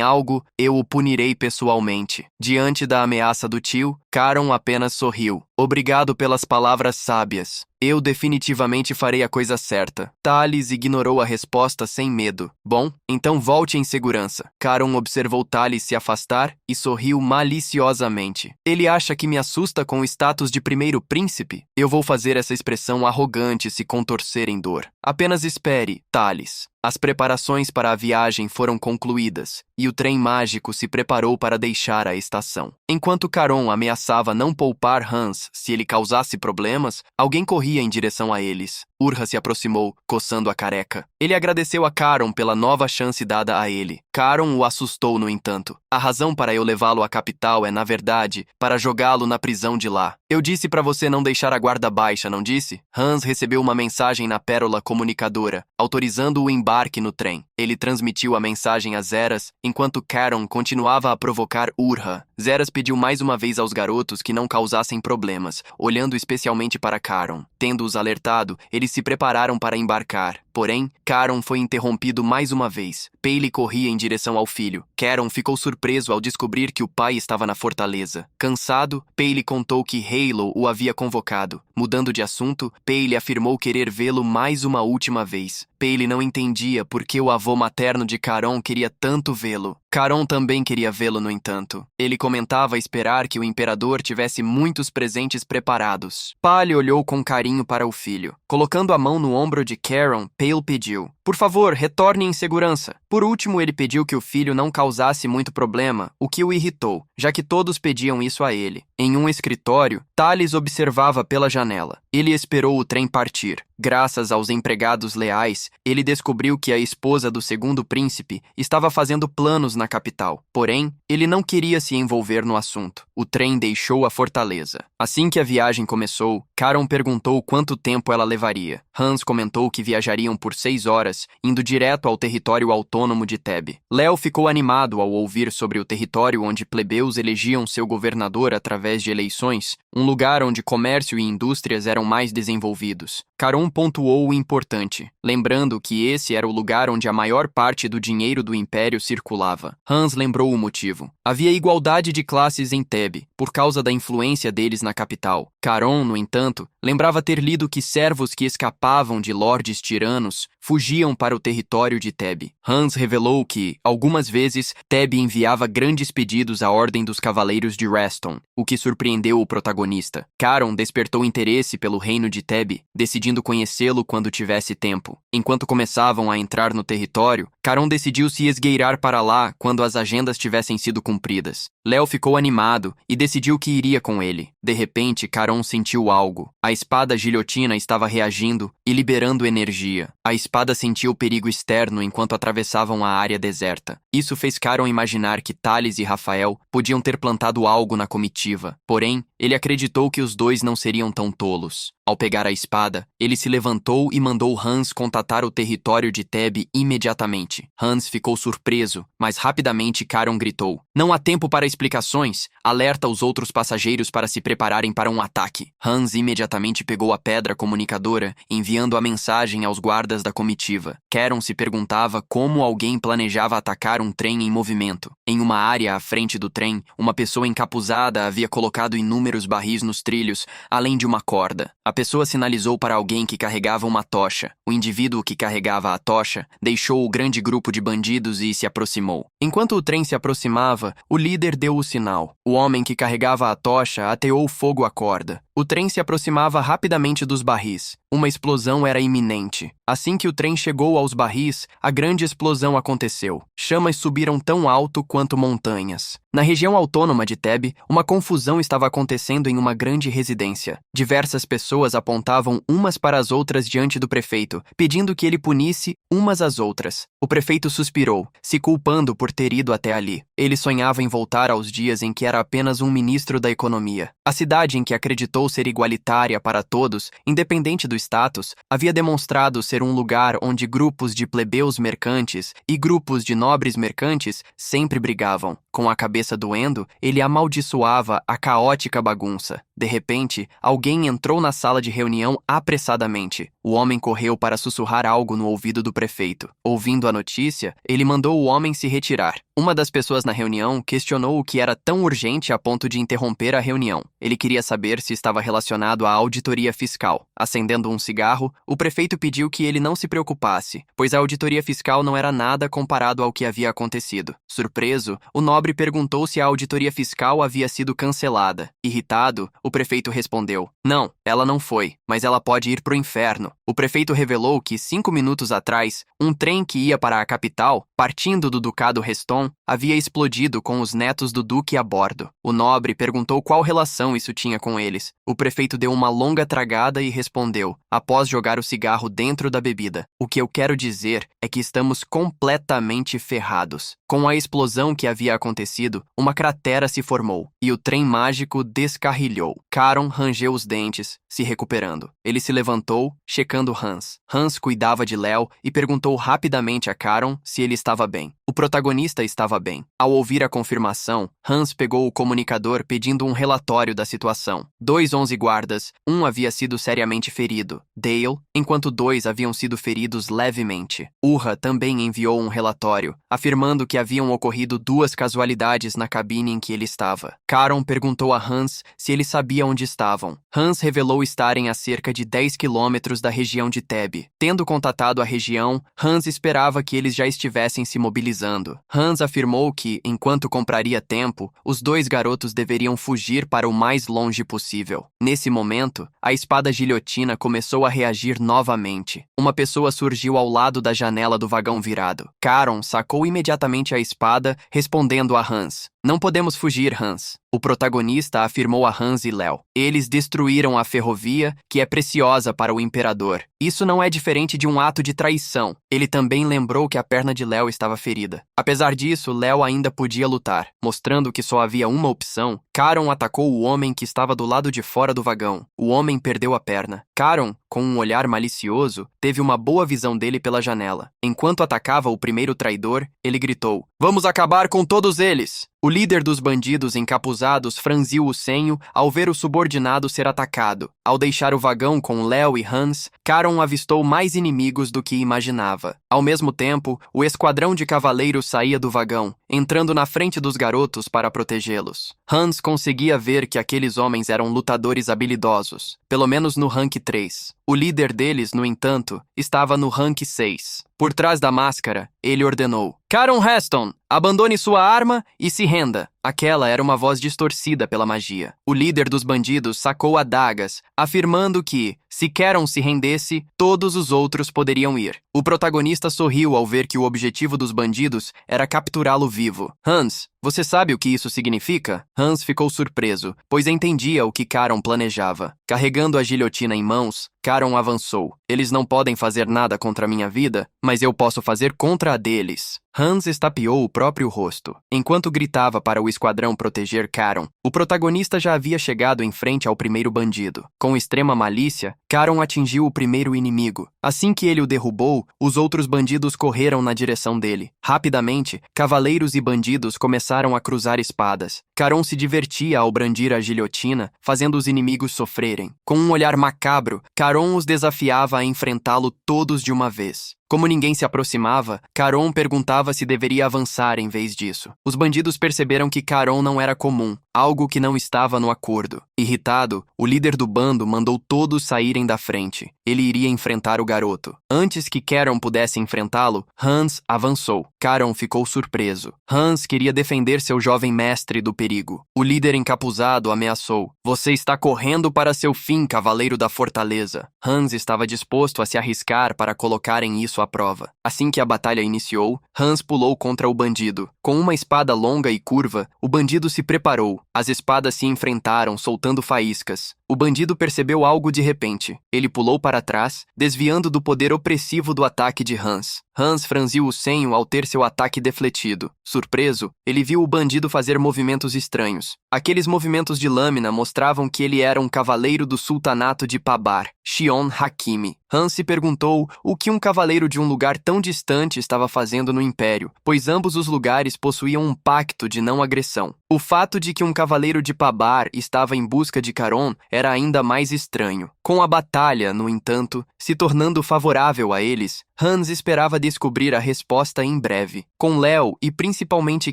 algo, eu o punirei pessoalmente." Diante da ameaça do tio, Caron apenas sorriu. "Obrigado pelas palavras sábias. Eu definitivamente farei a coisa certa." Thales ignorou a resposta sem medo. "Bom, então volte em segurança." Caron observou Thales se afastar e sorriu maliciosamente. "Ele acha que me assusta com o status de primeiro príncipe? Eu vou fazer essa expressão arrogante se contorcer em dor. Apenas espere, Thales." As preparações para a viagem foram concluídas, e o trem mágico se preparou para deixar a estação. Enquanto Caron ameaçava não poupar Hans se ele causasse problemas, alguém corria em direção a eles. Urha se aproximou, coçando a careca. Ele agradeceu a Caron pela nova chance dada a ele. Caron o assustou, no entanto. "A razão para eu levá-lo à capital é, na verdade, para jogá-lo na prisão de lá. Eu disse para você não deixar a guarda baixa, não disse?" Hans recebeu uma mensagem na pérola comunicadora, autorizando o embarque no trem. Ele transmitiu a mensagem a Zeras, enquanto Caron continuava a provocar Urha. Zeras pediu mais uma vez aos garotos que não causassem problemas, olhando especialmente para Caron. Tendo-os alertado, eles se prepararam para embarcar. Porém, Caron foi interrompido mais uma vez. Paylee corria em direção ao filho. Caron ficou surpreso ao descobrir que o pai estava na fortaleza. Cansado, Paylee contou que Halo o havia convocado. Mudando de assunto, Paylee afirmou querer vê-lo mais uma última vez. Paylee não entendia por que o avô materno de Caron queria tanto vê-lo. Caron também queria vê-lo, no entanto. Ele comentava esperar que o imperador tivesse muitos presentes preparados. Pali olhou com carinho para o filho. Colocando a mão no ombro de Caron, Pale pediu: "Por favor, retorne em segurança." Por último, ele pediu que o filho não causasse muito problema, o que o irritou, já que todos pediam isso a ele. Em um escritório, Thales observava pela janela. Ele esperou o trem partir. Graças aos empregados leais, ele descobriu que a esposa do segundo príncipe estava fazendo planos na capital. Porém, ele não queria se envolver no assunto. O trem deixou a fortaleza. Assim que a viagem começou, Caron perguntou quanto tempo ela levaria. Hans comentou que viajariam por 6 horas, indo direto ao território autônomo de Thebe. Léo ficou animado ao ouvir sobre o território onde plebeus elegiam seu governador através de eleições, um lugar onde comércio e indústrias eram mais desenvolvidos. Caron pontuou o importante, lembrando que esse era o lugar onde a maior parte do dinheiro do império circulava. Hans lembrou o motivo. Havia igualdade de classes em Thebe, por causa da influência deles na capital. Caron, no entanto, lembrava ter lido que servos que escapavam de lordes tiranos fugiam para o território de Thebe. Hans revelou que, algumas vezes, Thebe enviava grandes pedidos à ordem dos cavaleiros de Reston, o que surpreendeu o protagonista. Caron despertou interesse pelo reino de Thebe, decidindo conhecê-lo quando tivesse tempo. Enquanto começavam a entrar no território, Caron decidiu se esgueirar para lá quando as agendas tivessem sido cumpridas. Léo ficou animado e decidiu que iria com ele. De repente, Caron sentiu algo. A espada guilhotina estava reagindo e liberando energia. A espada sentiu o perigo externo enquanto atravessavam a área deserta. Isso fez Caron imaginar que Thales e Rafael podiam ter plantado algo na comitiva. Porém, ele acreditou que os dois não seriam tão tolos. Ao pegar a espada, ele se levantou e mandou Hans contatar o território de Thebe imediatamente. Hans ficou surpreso, mas rapidamente Caron gritou: "Não há tempo para explicações! Alerta os outros passageiros para se prepararem para um ataque." Hans imediatamente pegou a pedra comunicadora, enviando a mensagem aos guardas da comitiva. Caron se perguntava como alguém planejava atacar um trem em movimento. Em uma área à frente do trem, uma pessoa encapuzada havia colocado inúmeros barris nos trilhos, além de uma corda. A pessoa sinalizou para alguém que carregava uma tocha. O indivíduo que carregava a tocha deixou o grande grupo de bandidos e se aproximou. Enquanto o trem se aproximava, o líder deu o sinal. O homem que carregava a tocha ateou fogo à corda. O trem se aproximava rapidamente dos barris. Uma explosão era iminente. Assim que o trem chegou aos barris, a grande explosão aconteceu. Chamas subiram tão alto quanto montanhas. Na região autônoma de Thebe, uma confusão estava acontecendo em uma grande residência. Diversas pessoas apontavam umas para as outras diante do prefeito, pedindo que ele punisse umas às outras. O prefeito suspirou, se culpando por ter ido até ali. Ele sonhava em voltar aos dias em que era apenas um ministro da economia. A cidade em que acreditou ser igualitária para todos, independente do status, havia demonstrado ser um lugar onde grupos de plebeus mercantes e grupos de nobres mercantes sempre brigavam. Com a cabeça doendo, ele amaldiçoava a caótica bagunça. De repente, alguém entrou na sala de reunião apressadamente. O homem correu para sussurrar algo no ouvido do prefeito. Ouvindo a notícia, ele mandou o homem se retirar. Uma das pessoas na reunião questionou o que era tão urgente a ponto de interromper a reunião. Ele queria saber se estava relacionado à auditoria fiscal. Acendendo um cigarro, o prefeito pediu que ele não se preocupasse, pois a auditoria fiscal não era nada comparado ao que havia acontecido. Surpreso, o nobre perguntou se a auditoria fiscal havia sido cancelada. Irritado, o prefeito respondeu: "Não, ela não foi, mas ela pode ir pro inferno." O prefeito revelou que 5 minutos atrás, um trem que ia para a capital, partindo do Ducado Reston, havia explodido com os netos do duque a bordo. O nobre perguntou qual relação isso tinha com eles. O prefeito deu uma longa tragada e respondeu, após jogar o cigarro dentro da bebida: "O que eu quero dizer é que estamos completamente ferrados." Com a explosão que havia acontecido, uma cratera se formou, e o trem mágico descarrilhou. Caron rangeu os dentes, se recuperando. Ele se levantou, checando Hans. Hans cuidava de Léo e perguntou rapidamente a Caron se ele estava bem. O protagonista estava bem. Ao ouvir a confirmação, Hans pegou o comunicador pedindo um relatório da situação. 11 guardas, um havia sido seriamente ferido, Dale, enquanto 2 haviam sido feridos levemente. Urra também enviou um relatório, afirmando que haviam ocorrido 2 casualidades na cabine em que ele estava. Caron perguntou a Hans se ele sabia onde estavam. Hans revelou estarem a cerca de 10 quilômetros da região de Thebe. Tendo contatado a região, Hans esperava que eles já estivessem se mobilizando. Hans afirmou que, enquanto compraria tempo, os 2 garotos deveriam fugir para o mais longe possível. Nesse momento, a espada guilhotina começou a reagir novamente. Uma pessoa surgiu ao lado da janela do vagão virado. Caron sacou imediatamente a espada, respondendo a Hans. Não podemos fugir, Hans. O protagonista afirmou a Hans e Léo. Eles destruíram a ferrovia, que é preciosa para o imperador. Isso não é diferente de um ato de traição. Ele também lembrou que a perna de Léo estava ferida. Apesar disso, Léo ainda podia lutar. Mostrando que só havia uma opção, Caron atacou o homem que estava do lado de fora do vagão. O homem perdeu a perna. Caron, com um olhar malicioso, teve uma boa visão dele pela janela. Enquanto atacava o primeiro traidor, ele gritou: "Vamos acabar com todos eles!" O líder dos bandidos encapuzados franziu o senho ao ver o subordinado ser atacado. Ao deixar o vagão com Léo e Hans, Caron avistou mais inimigos do que imaginava. Ao mesmo tempo, o esquadrão de cavaleiros saía do vagão, entrando na frente dos garotos para protegê-los. Hans conseguia ver que aqueles homens eram lutadores habilidosos, pelo menos no rank 3. O líder deles, no entanto, estava no rank 6. Por trás da máscara, ele ordenou: "Caron Heston, abandone sua arma e se renda." Aquela era uma voz distorcida pela magia. O líder dos bandidos sacou adagas, afirmando que, se Caron se rendesse, todos os outros poderiam ir. O protagonista sorriu ao ver que o objetivo dos bandidos era capturá-lo vivo. "Hans, você sabe o que isso significa?" Hans ficou surpreso, pois entendia o que Caron planejava. Carregando a guilhotina em mãos, Caron avançou. "Eles não podem fazer nada contra minha vida, mas eu posso fazer contra a deles." Hans estapeou o próprio rosto. Enquanto gritava para o esquadrão proteger Caron, o protagonista já havia chegado em frente ao primeiro bandido. Com extrema malícia, Caron atingiu o primeiro inimigo. Assim que ele o derrubou, os outros bandidos correram na direção dele. Rapidamente, cavaleiros e bandidos começaram a cruzar espadas. Caron se divertia ao brandir a guilhotina, fazendo os inimigos sofrerem. Com um olhar macabro, Caron os desafiava a enfrentá-lo todos de uma vez. Como ninguém se aproximava, Caron perguntava se deveria avançar em vez disso. Os bandidos perceberam que Caron não era comum, algo que não estava no acordo. Irritado, o líder do bando mandou todos saírem da frente. Ele iria enfrentar o garoto. Antes que Caron pudesse enfrentá-lo, Hans avançou. Caron ficou surpreso. Hans queria defender seu jovem mestre do perigo. O líder encapuzado ameaçou: "Você está correndo para seu fim, cavaleiro da fortaleza." Hans estava disposto a se arriscar para colocarem isso à prova. Assim que a batalha iniciou, Hans pulou contra o bandido. Com uma espada longa e curva, o bandido se preparou. As espadas se enfrentaram, soltando faíscas. O bandido percebeu algo de repente. Ele pulou para trás, desviando do poder opressivo do ataque de Hans. Hans franziu o senho ao ter seu ataque defletido. Surpreso, ele viu o bandido fazer movimentos estranhos. Aqueles movimentos de lâmina mostravam que ele era um cavaleiro do sultanato de Pabar, Shion Hakimi. Hans se perguntou o que um cavaleiro de um lugar tão distante estava fazendo no Império, pois ambos os lugares possuíam um pacto de não agressão. O fato de que um cavaleiro de Pabar estava em busca de Caron era ainda mais estranho. Com a batalha, no entanto, se tornando favorável a eles, Hans esperava descobrir a resposta em breve. Com Léo e principalmente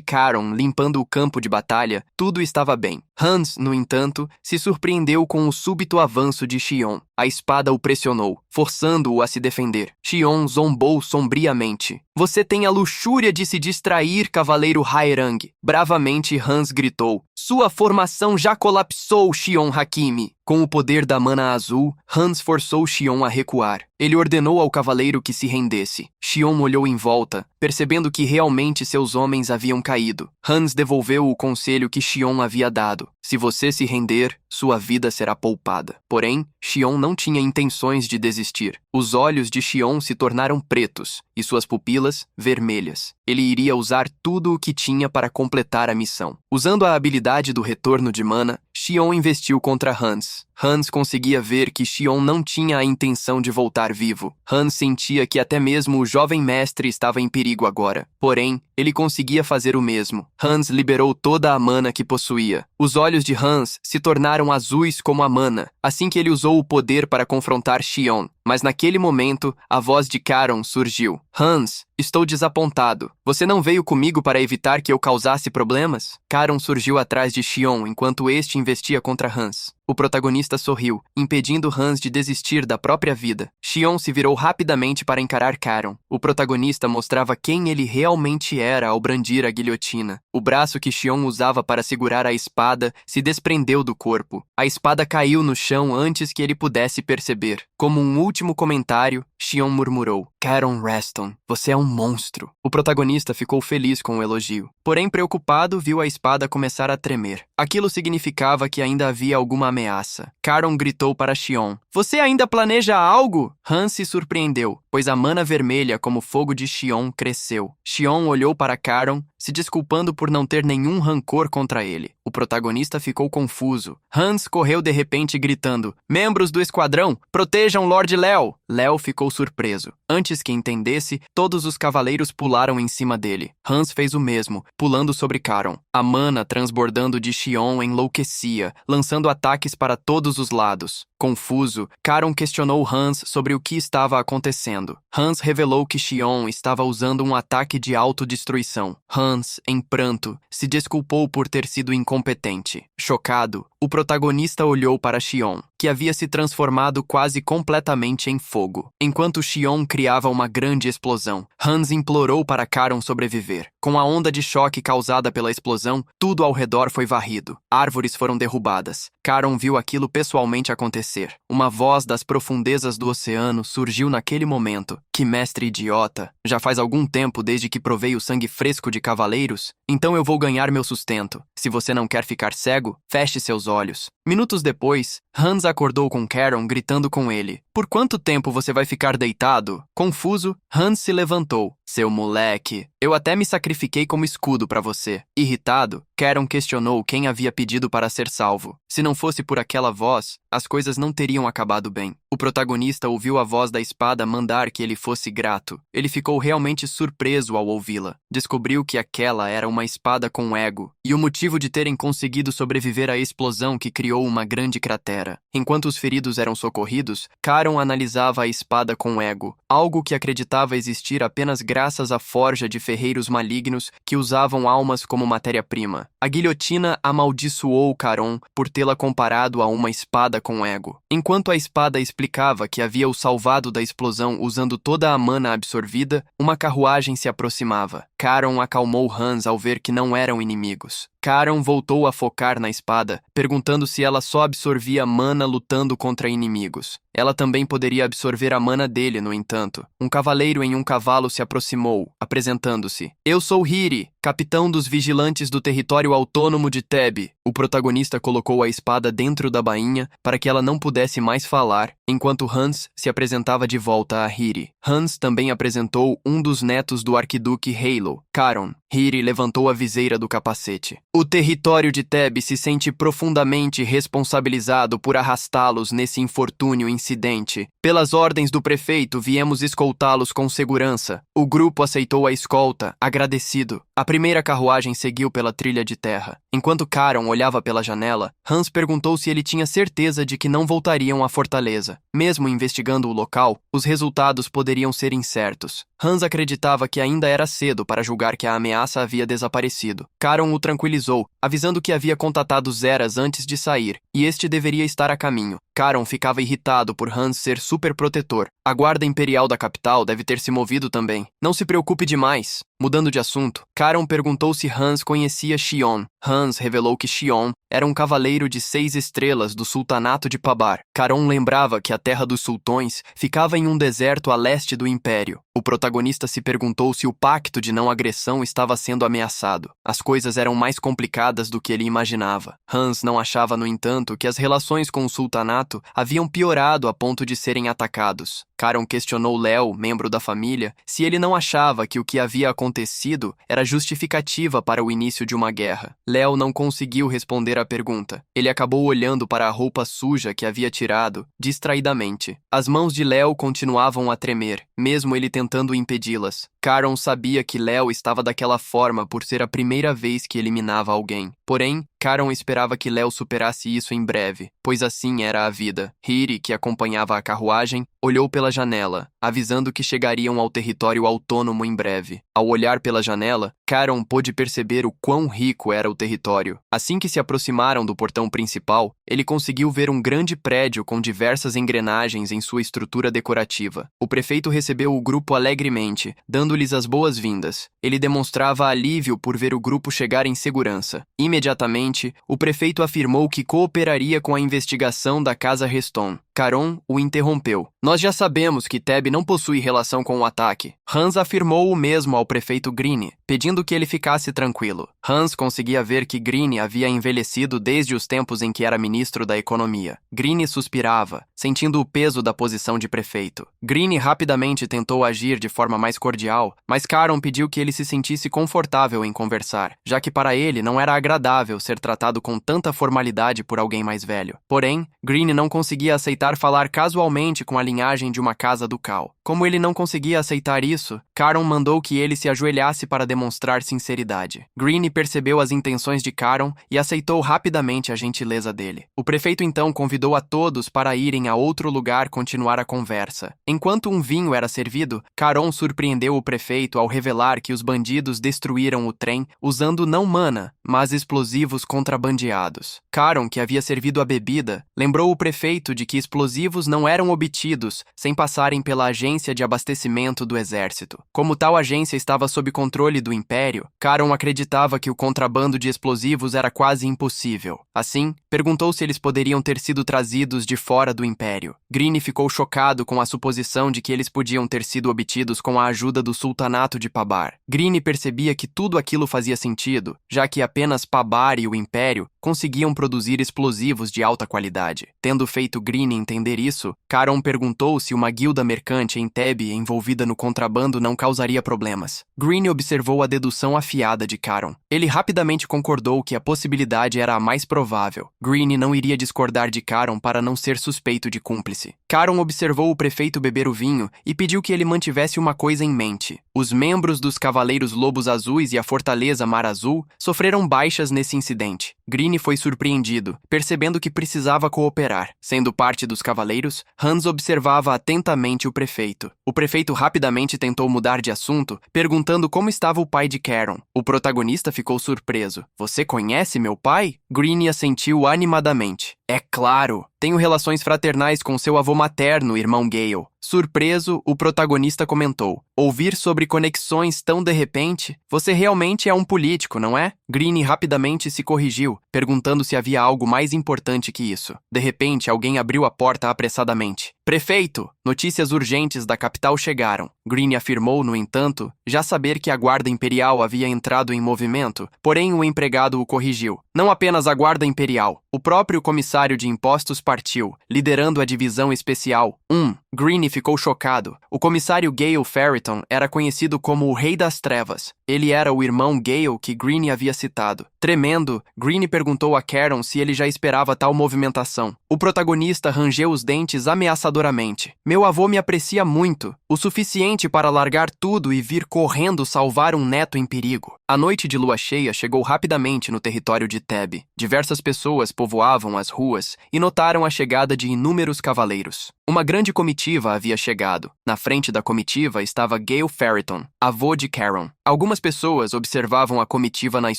Caron limpando o campo de batalha, tudo estava bem. Hans, no entanto, se surpreendeu com o súbito avanço de Shion. A espada o pressionou, forçando-o a se defender. Shion zombou sombriamente. "Você tem a luxúria de se distrair, cavaleiro Haerang." Bravamente, Hans gritou: "Sua formação já colapsou, Shion Hakimi." Com o poder da mana azul, Hans forçou Shion a recuar. Ele ordenou ao cavaleiro que se rendesse. Shion olhou em volta, percebendo que realmente seus homens haviam caído. Hans devolveu o conselho que Shion havia dado: "Se você se render, sua vida será poupada." Porém, Shion não tinha intenções de desistir. Os olhos de Shion se tornaram pretos e suas pupilas vermelhas. Ele iria usar tudo o que tinha para completar a missão. Usando a habilidade do retorno de mana, Xion investiu contra Hans. Hans conseguia ver que Xion não tinha a intenção de voltar vivo. Hans sentia que até mesmo o jovem mestre estava em perigo agora. Porém, ele conseguia fazer o mesmo. Hans liberou toda a mana que possuía. Os olhos de Hans se tornaram azuis como a mana, assim que ele usou o poder para confrontar Xion. Mas naquele momento, a voz de Charon surgiu. Hans, estou desapontado. Você não veio comigo para evitar que eu causasse problemas? Charon surgiu atrás de Xion enquanto este investia contra Hans. O protagonista sorriu, impedindo Hans de desistir da própria vida. Xion se virou rapidamente para encarar Charon. O protagonista mostrava quem ele realmente era ao brandir a guilhotina. O braço que Xion usava para segurar a espada se desprendeu do corpo. A espada caiu no chão antes que ele pudesse perceber. Como um último comentário, Xion murmurou: Charon Reston, você é um monstro. O protagonista ficou feliz com o elogio. Porém, preocupado, viu a espada começar a tremer. Aquilo significava que ainda havia alguma ameaça. Charon gritou para Xion: Você ainda planeja algo? Hans se surpreendeu, pois a mana vermelha como fogo de Xion cresceu. Xion olhou para Charon, se desculpando por não ter nenhum rancor contra ele. O protagonista ficou confuso. Hans correu de repente gritando: Membros do esquadrão, protejam Lord Léo! Léo ficou surpreso. Antes que entendesse, todos os cavaleiros pularam em cima dele. Hans fez o mesmo, pulando sobre Charon. A mana transbordando de Xion enlouquecia, lançando ataques para todos os lados. Confuso, Charon questionou Hans sobre o que estava acontecendo. Hans revelou que Xion estava usando um ataque de autodestruição. Hans, em pranto, se desculpou por ter sido incompetente. Chocado, o protagonista olhou para Xion, que havia se transformado quase completamente em fogo. Enquanto Xion criava uma grande explosão, Hans implorou para Charon sobreviver. Com a onda de choque causada pela explosão, tudo ao redor foi varrido. Árvores foram derrubadas. Charon viu aquilo pessoalmente acontecer. Uma voz das profundezas do oceano surgiu naquele momento. Que mestre idiota! Já faz algum tempo desde que provei o sangue fresco de cavaleiros? Então eu vou ganhar meu sustento. Se você não quer ficar cego, feche seus olhos. Minutos depois, Hans acordou com Charon gritando com ele: Por quanto tempo você vai ficar deitado? Confuso, Hans se levantou. Seu moleque, eu até me sacrifiquei como escudo para você. Irritado, Charon questionou quem havia pedido para ser salvo. Se não fosse por aquela voz, as coisas não teriam acabado bem. O protagonista ouviu a voz da espada mandar que ele fosse grato. Ele ficou realmente surpreso ao ouvi-la. Descobriu que aquela era uma espada com ego, e o motivo de terem conseguido sobreviver à explosão que criou uma grande cratera. Enquanto os feridos eram socorridos, Charon analisava a espada com ego, algo que acreditava existir apenas graças à forja de ferreiros malignos que usavam almas como matéria-prima. A guilhotina amaldiçoou Charon por tê-la comparado a uma espada com ego. Enquanto a espada explicava que havia o salvado da explosão usando toda a mana absorvida, uma carruagem se aproximava. Charon acalmou Hans ao ver que não eram inimigos. Charon voltou a focar na espada, perguntando se ela só absorvia mana lutando contra inimigos. Ela também poderia absorver a mana dele, no entanto. Um cavaleiro em um cavalo se aproximou, apresentando-se. Eu sou Hiri, capitão dos vigilantes do território autônomo de Thebe. O protagonista colocou a espada dentro da bainha para que ela não pudesse mais falar, enquanto Hans se apresentava de volta a Hiri. Hans também apresentou um dos netos do arquiduque Halo, Charon. Hiri levantou a viseira do capacete. O território de Thebe se sente profundamente responsabilizado por arrastá-los nesse infortúnio incidente. Pelas ordens do prefeito, viemos escoltá-los com segurança. O grupo aceitou a escolta, agradecido. A primeira carruagem seguiu pela trilha de terra. Enquanto Charon olhava pela janela, Hans perguntou se ele tinha certeza de que não voltariam à fortaleza. Mesmo investigando o local, os resultados poderiam ser incertos. Hans acreditava que ainda era cedo para julgar que a ameaça havia desaparecido. Charon o tranquilizou, avisando que havia contatado Zeras antes de sair, e este deveria estar a caminho. Charon ficava irritado por Hans ser super protetor. A guarda imperial da capital deve ter se movido também. Não se preocupe demais. Mudando de assunto, Charon perguntou se Hans conhecia Xion. Hans revelou que Xion era um cavaleiro de 6 estrelas do sultanato de Pabar. Charon lembrava que a terra dos sultões ficava em um deserto a leste do império. O protagonista se perguntou se o pacto de não agressão estava sendo ameaçado. As coisas eram mais complicadas do que ele imaginava. Hans não achava, no entanto, que as relações com o sultanato haviam piorado a ponto de serem atacados. Caron questionou Léo, membro da família, se ele não achava que o que havia acontecido era justificativa para o início de uma guerra. Léo não conseguiu responder à pergunta. Ele acabou olhando para a roupa suja que havia tirado, distraidamente. As mãos de Léo continuavam a tremer, mesmo ele tentando impedi-las. Caron sabia que Léo estava daquela forma por ser a primeira vez que eliminava alguém. Porém, Caron esperava que Léo superasse isso em breve, pois assim era a vida. Hiri, que acompanhava a carruagem, olhou pela janela, avisando que chegariam ao território autônomo em breve. Ao olhar pela janela, Caron pôde perceber o quão rico era o território. Assim que se aproximaram do portão principal, ele conseguiu ver um grande prédio com diversas engrenagens em sua estrutura decorativa. O prefeito recebeu o grupo alegremente, dando-lhes as boas-vindas. Ele demonstrava alívio por ver o grupo chegar em segurança. Imediatamente, o prefeito afirmou que cooperaria com a investigação da Casa Reston. Caron o interrompeu. Nós já sabemos que Teb não possui relação com o ataque. Hans afirmou o mesmo ao prefeito Greene, pedindo que ele ficasse tranquilo. Hans conseguia ver que Greene havia envelhecido desde os tempos em que era ministro da Economia. Greene suspirava, sentindo o peso da posição de prefeito. Greene rapidamente tentou agir de forma mais cordial, mas Caron pediu que ele se sentisse confortável em conversar, já que para ele não era agradável ser tratado com tanta formalidade por alguém mais velho. Porém, Greene não conseguia aceitar falar casualmente com a linhagem de uma casa ducal. Como ele não conseguia aceitar isso, Caron mandou que ele se ajoelhasse para demonstrar sinceridade. Greene percebeu as intenções de Caron e aceitou rapidamente a gentileza dele. O prefeito então convidou a todos para irem a outro lugar continuar a conversa. Enquanto um vinho era servido, Caron surpreendeu o prefeito ao revelar que os bandidos destruíram o trem usando não mana, mas explosivos contrabandeados. Caron, que havia servido a bebida, lembrou o prefeito de que explosivos não eram obtidos sem passarem pela agência de abastecimento do exército. Como tal agência estava sob controle do Império, Caron acreditava que o contrabando de explosivos era quase impossível. Assim, perguntou se eles poderiam ter sido trazidos de fora do Império. Greene ficou chocado com a suposição de que eles podiam ter sido obtidos com a ajuda do Sultanato de Pabar. Greene percebia que tudo aquilo fazia sentido, já que apenas Pabar e o Império conseguiam produzir explosivos de alta qualidade. Tendo feito Greene entender isso, Caron perguntou se uma guilda mercante em Teb envolvida no contrabando não causaria problemas. Greene observou a dedução afiada de Caron. Ele rapidamente concordou que a possibilidade era a mais provável. Greene não iria discordar de Caron para não ser suspeito de cúmplice. Caron observou o prefeito beber o vinho e pediu que ele mantivesse uma coisa em mente. Os membros dos Cavaleiros Lobos Azuis e a Fortaleza Mar Azul sofreram baixas nesse incidente. Greene foi surpreendido, percebendo que precisava cooperar. Sendo parte dos cavaleiros, Hans observava atentamente o prefeito. O prefeito rapidamente tentou mudar de assunto, perguntando como estava o pai de Caron. O protagonista ficou surpreso. Você conhece meu pai? Greene assentiu animadamente. É claro, tenho relações fraternais com seu avô materno, irmão Gale. Surpreso, o protagonista comentou. Ouvir sobre conexões tão de repente? Você realmente é um político, não é? Greene rapidamente se corrigiu, perguntando se havia algo mais importante que isso. De repente, alguém abriu a porta apressadamente. Prefeito! Notícias urgentes da capital chegaram. Greene afirmou, no entanto, já saber que a Guarda Imperial havia entrado em movimento, porém o empregado o corrigiu. Não apenas a Guarda Imperial. O próprio comissário de impostos partiu, liderando a divisão especial 1. Greene ficou chocado. O comissário Gale Ferriton era conhecido como o Rei das Trevas. Ele era o irmão Gale que Greene havia citado. Tremendo, Greene perguntou a Caron se ele já esperava tal movimentação. O protagonista rangeu os dentes ameaçadoramente. Meu avô me aprecia muito, o suficiente para largar tudo e vir correndo salvar um neto em perigo. A noite de lua cheia chegou rapidamente no território de Teb. Diversas pessoas povoavam as ruas e notaram a chegada de inúmeros cavaleiros. Uma grande comitiva havia chegado. Na frente da comitiva estava Gale Ferriton, avô de Caron. Algumas pessoas observavam a comitiva nas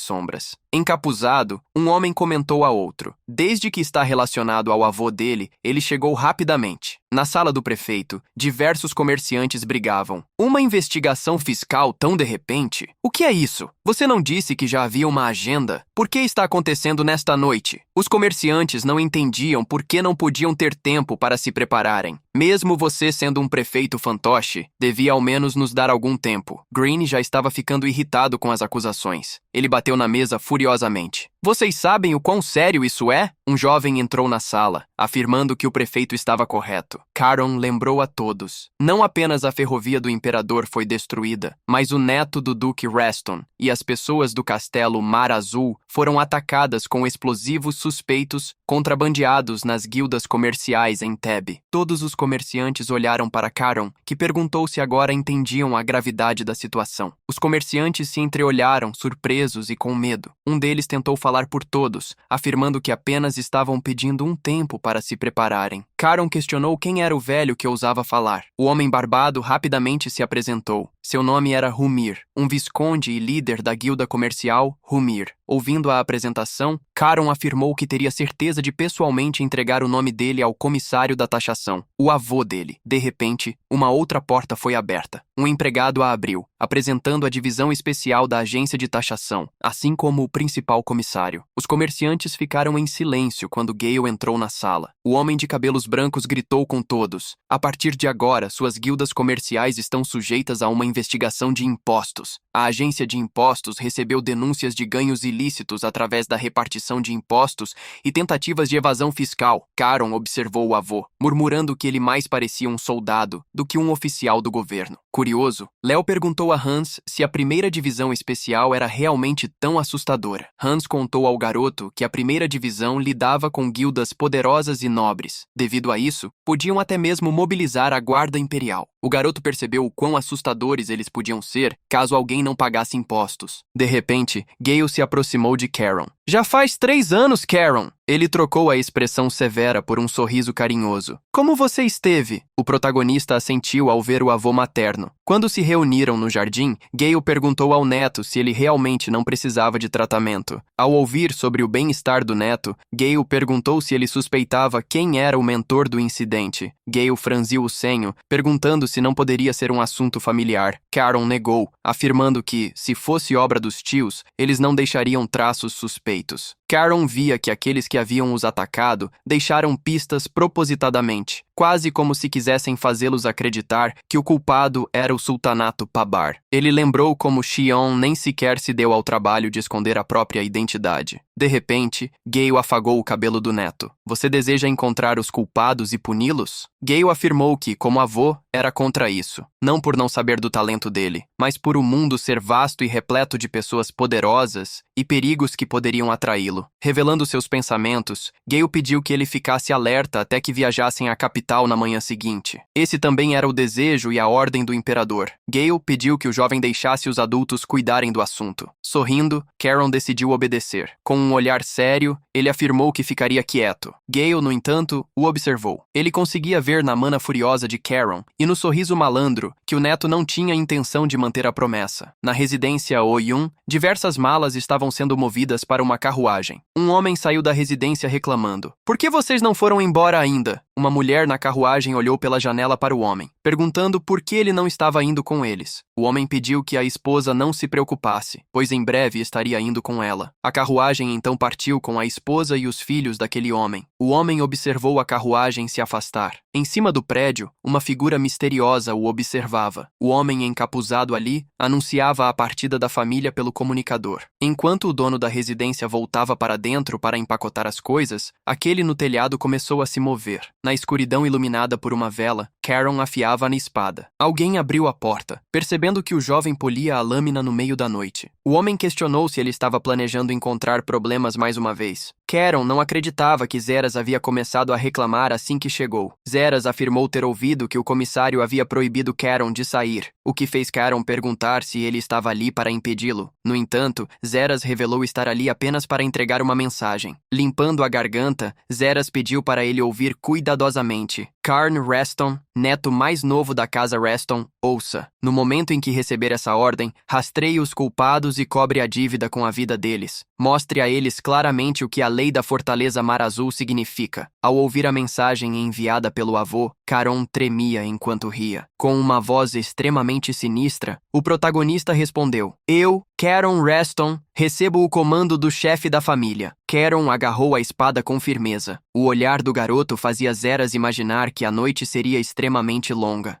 sombras. Encapuzado, um homem comentou a outro. Desde que está relacionado ao avô dele, ele chegou rapidamente. Na sala do prefeito, diversos comerciantes brigavam. Uma investigação fiscal tão de repente? O que é isso? Você não disse que já havia uma agenda? Por que está acontecendo nesta noite? Os comerciantes não entendiam por que não podiam ter tempo para se prepararem. Mesmo você sendo um prefeito fantoche, devia ao menos nos dar algum tempo. Greene já estava ficando irritado com as acusações. Ele bateu na mesa furiosamente. Vocês sabem o quão sério isso é? Um jovem entrou na sala, afirmando que o prefeito estava correto. Caron lembrou a todos. Não apenas a ferrovia do imperador foi destruída, mas o neto do Duque Reston e as pessoas do castelo Mar Azul foram atacadas com explosivos suspeitos contrabandeados nas guildas comerciais em Thebe. Todos os comerciantes olharam para Caron, que perguntou se agora entendiam a gravidade da situação. Os comerciantes se entreolharam, surpresos e com medo. Um deles tentou falar por todos, afirmando que apenas estavam pedindo um tempo para se prepararem. Caron questionou quem era o velho que ousava falar. O homem barbado rapidamente se apresentou. Seu nome era Humir, um visconde e líder da guilda comercial Humir. Ouvindo a apresentação, Caron afirmou que teria certeza de pessoalmente entregar o nome dele ao comissário da taxação, o avô dele. De repente, uma outra porta foi aberta. Um empregado a abriu, apresentando a divisão especial da agência de taxação, assim como o principal comissário. Os comerciantes ficaram em silêncio quando Gale entrou na sala. O homem de cabelos brancos gritou com todos. A partir de agora, suas guildas comerciais estão sujeitas a uma investigação de impostos. A agência de impostos recebeu denúncias de ganhos ilícitos através da repartição de impostos e tentativas de evasão fiscal. Caron observou o avô, murmurando que ele mais parecia um soldado do que um oficial do governo. Curioso, Léo perguntou a Hans se a primeira divisão especial era realmente tão assustadora. Hans contou ao garoto que a primeira divisão lidava com guildas poderosas e nobres. Devido a isso, podiam até mesmo mobilizar a guarda imperial. O garoto percebeu o quão assustadores eles podiam ser caso alguém não pagasse impostos. De repente, Gale se aproximou de Caron. Já faz 3 anos, Caron! Ele trocou a expressão severa por um sorriso carinhoso. Como você esteve? O protagonista assentiu ao ver o avô materno. Quando se reuniram no jardim, Gale perguntou ao neto se ele realmente não precisava de tratamento. Ao ouvir sobre o bem-estar do neto, Gale perguntou se ele suspeitava quem era o mentor do incidente. Gale franziu o senho, perguntando se não poderia ser um assunto familiar. Caron negou, afirmando que, se fosse obra dos tios, eles não deixariam traços suspeitos. Caron via que aqueles que haviam os atacado deixaram pistas propositadamente, quase como se quisessem fazê-los acreditar que o culpado era o sultanato Pabar. Ele lembrou como Xion nem sequer se deu ao trabalho de esconder a própria identidade. De repente, Gale afagou o cabelo do neto. Você deseja encontrar os culpados e puni-los? Gale afirmou que, como avô, era contra isso. Não por não saber do talento dele, mas por o mundo ser vasto e repleto de pessoas poderosas e perigos que poderiam atraí-lo. Revelando seus pensamentos, Gale pediu que ele ficasse alerta até que viajassem à capital na manhã seguinte. Esse também era o desejo e a ordem do imperador. Gale pediu que o jovem deixasse os adultos cuidarem do assunto. Sorrindo, Caron decidiu obedecer. Com um olhar sério, ele afirmou que ficaria quieto. Gale, no entanto, o observou. Ele conseguia ver na mana furiosa de Caron e no sorriso malandro que o neto não tinha intenção de manter a promessa. Na residência Oyun, diversas malas estavam sendo movidas para uma carruagem. Um homem saiu da residência reclamando. Por que vocês não foram embora ainda? Uma mulher na carruagem olhou pela janela para o homem, perguntando por que ele não estava indo com eles. O homem pediu que a esposa não se preocupasse, pois em breve estaria indo com ela. A carruagem então partiu com a esposa e os filhos daquele homem. O homem observou a carruagem se afastar. Em cima do prédio, uma figura misteriosa o observava. O homem encapuzado ali anunciava a partida da família pelo comunicador. Enquanto o dono da residência voltava para dentro para empacotar as coisas, aquele no telhado começou a se mover. Na escuridão iluminada por uma vela, Caron afiava a espada. Alguém abriu a porta, percebendo que o jovem polia a lâmina no meio da noite. O homem questionou se ele estava planejando encontrar problemas mais uma vez. Caron não acreditava que Zeras havia começado a reclamar assim que chegou. Zeras afirmou ter ouvido que o comissário havia proibido Caron de sair, o que fez Caron perguntar se ele estava ali para impedi-lo. No entanto, Zeras revelou estar ali apenas para entregar uma mensagem. Limpando a garganta, Zeras pediu para ele ouvir cuidadosamente. Carn Reston, neto mais novo da casa Reston, ouça. No momento em que receber essa ordem, rastreie os culpados e cobre a dívida com a vida deles. Mostre a eles claramente o que a lei da Fortaleza Mar Azul significa. Ao ouvir a mensagem enviada pelo avô, Caron tremia enquanto ria. Com uma voz extremamente sinistra, o protagonista respondeu: Eu, Caron Reston, recebo o comando do chefe da família. Caron agarrou a espada com firmeza. O olhar do garoto fazia Zeras imaginar que a noite seria extremamente longa.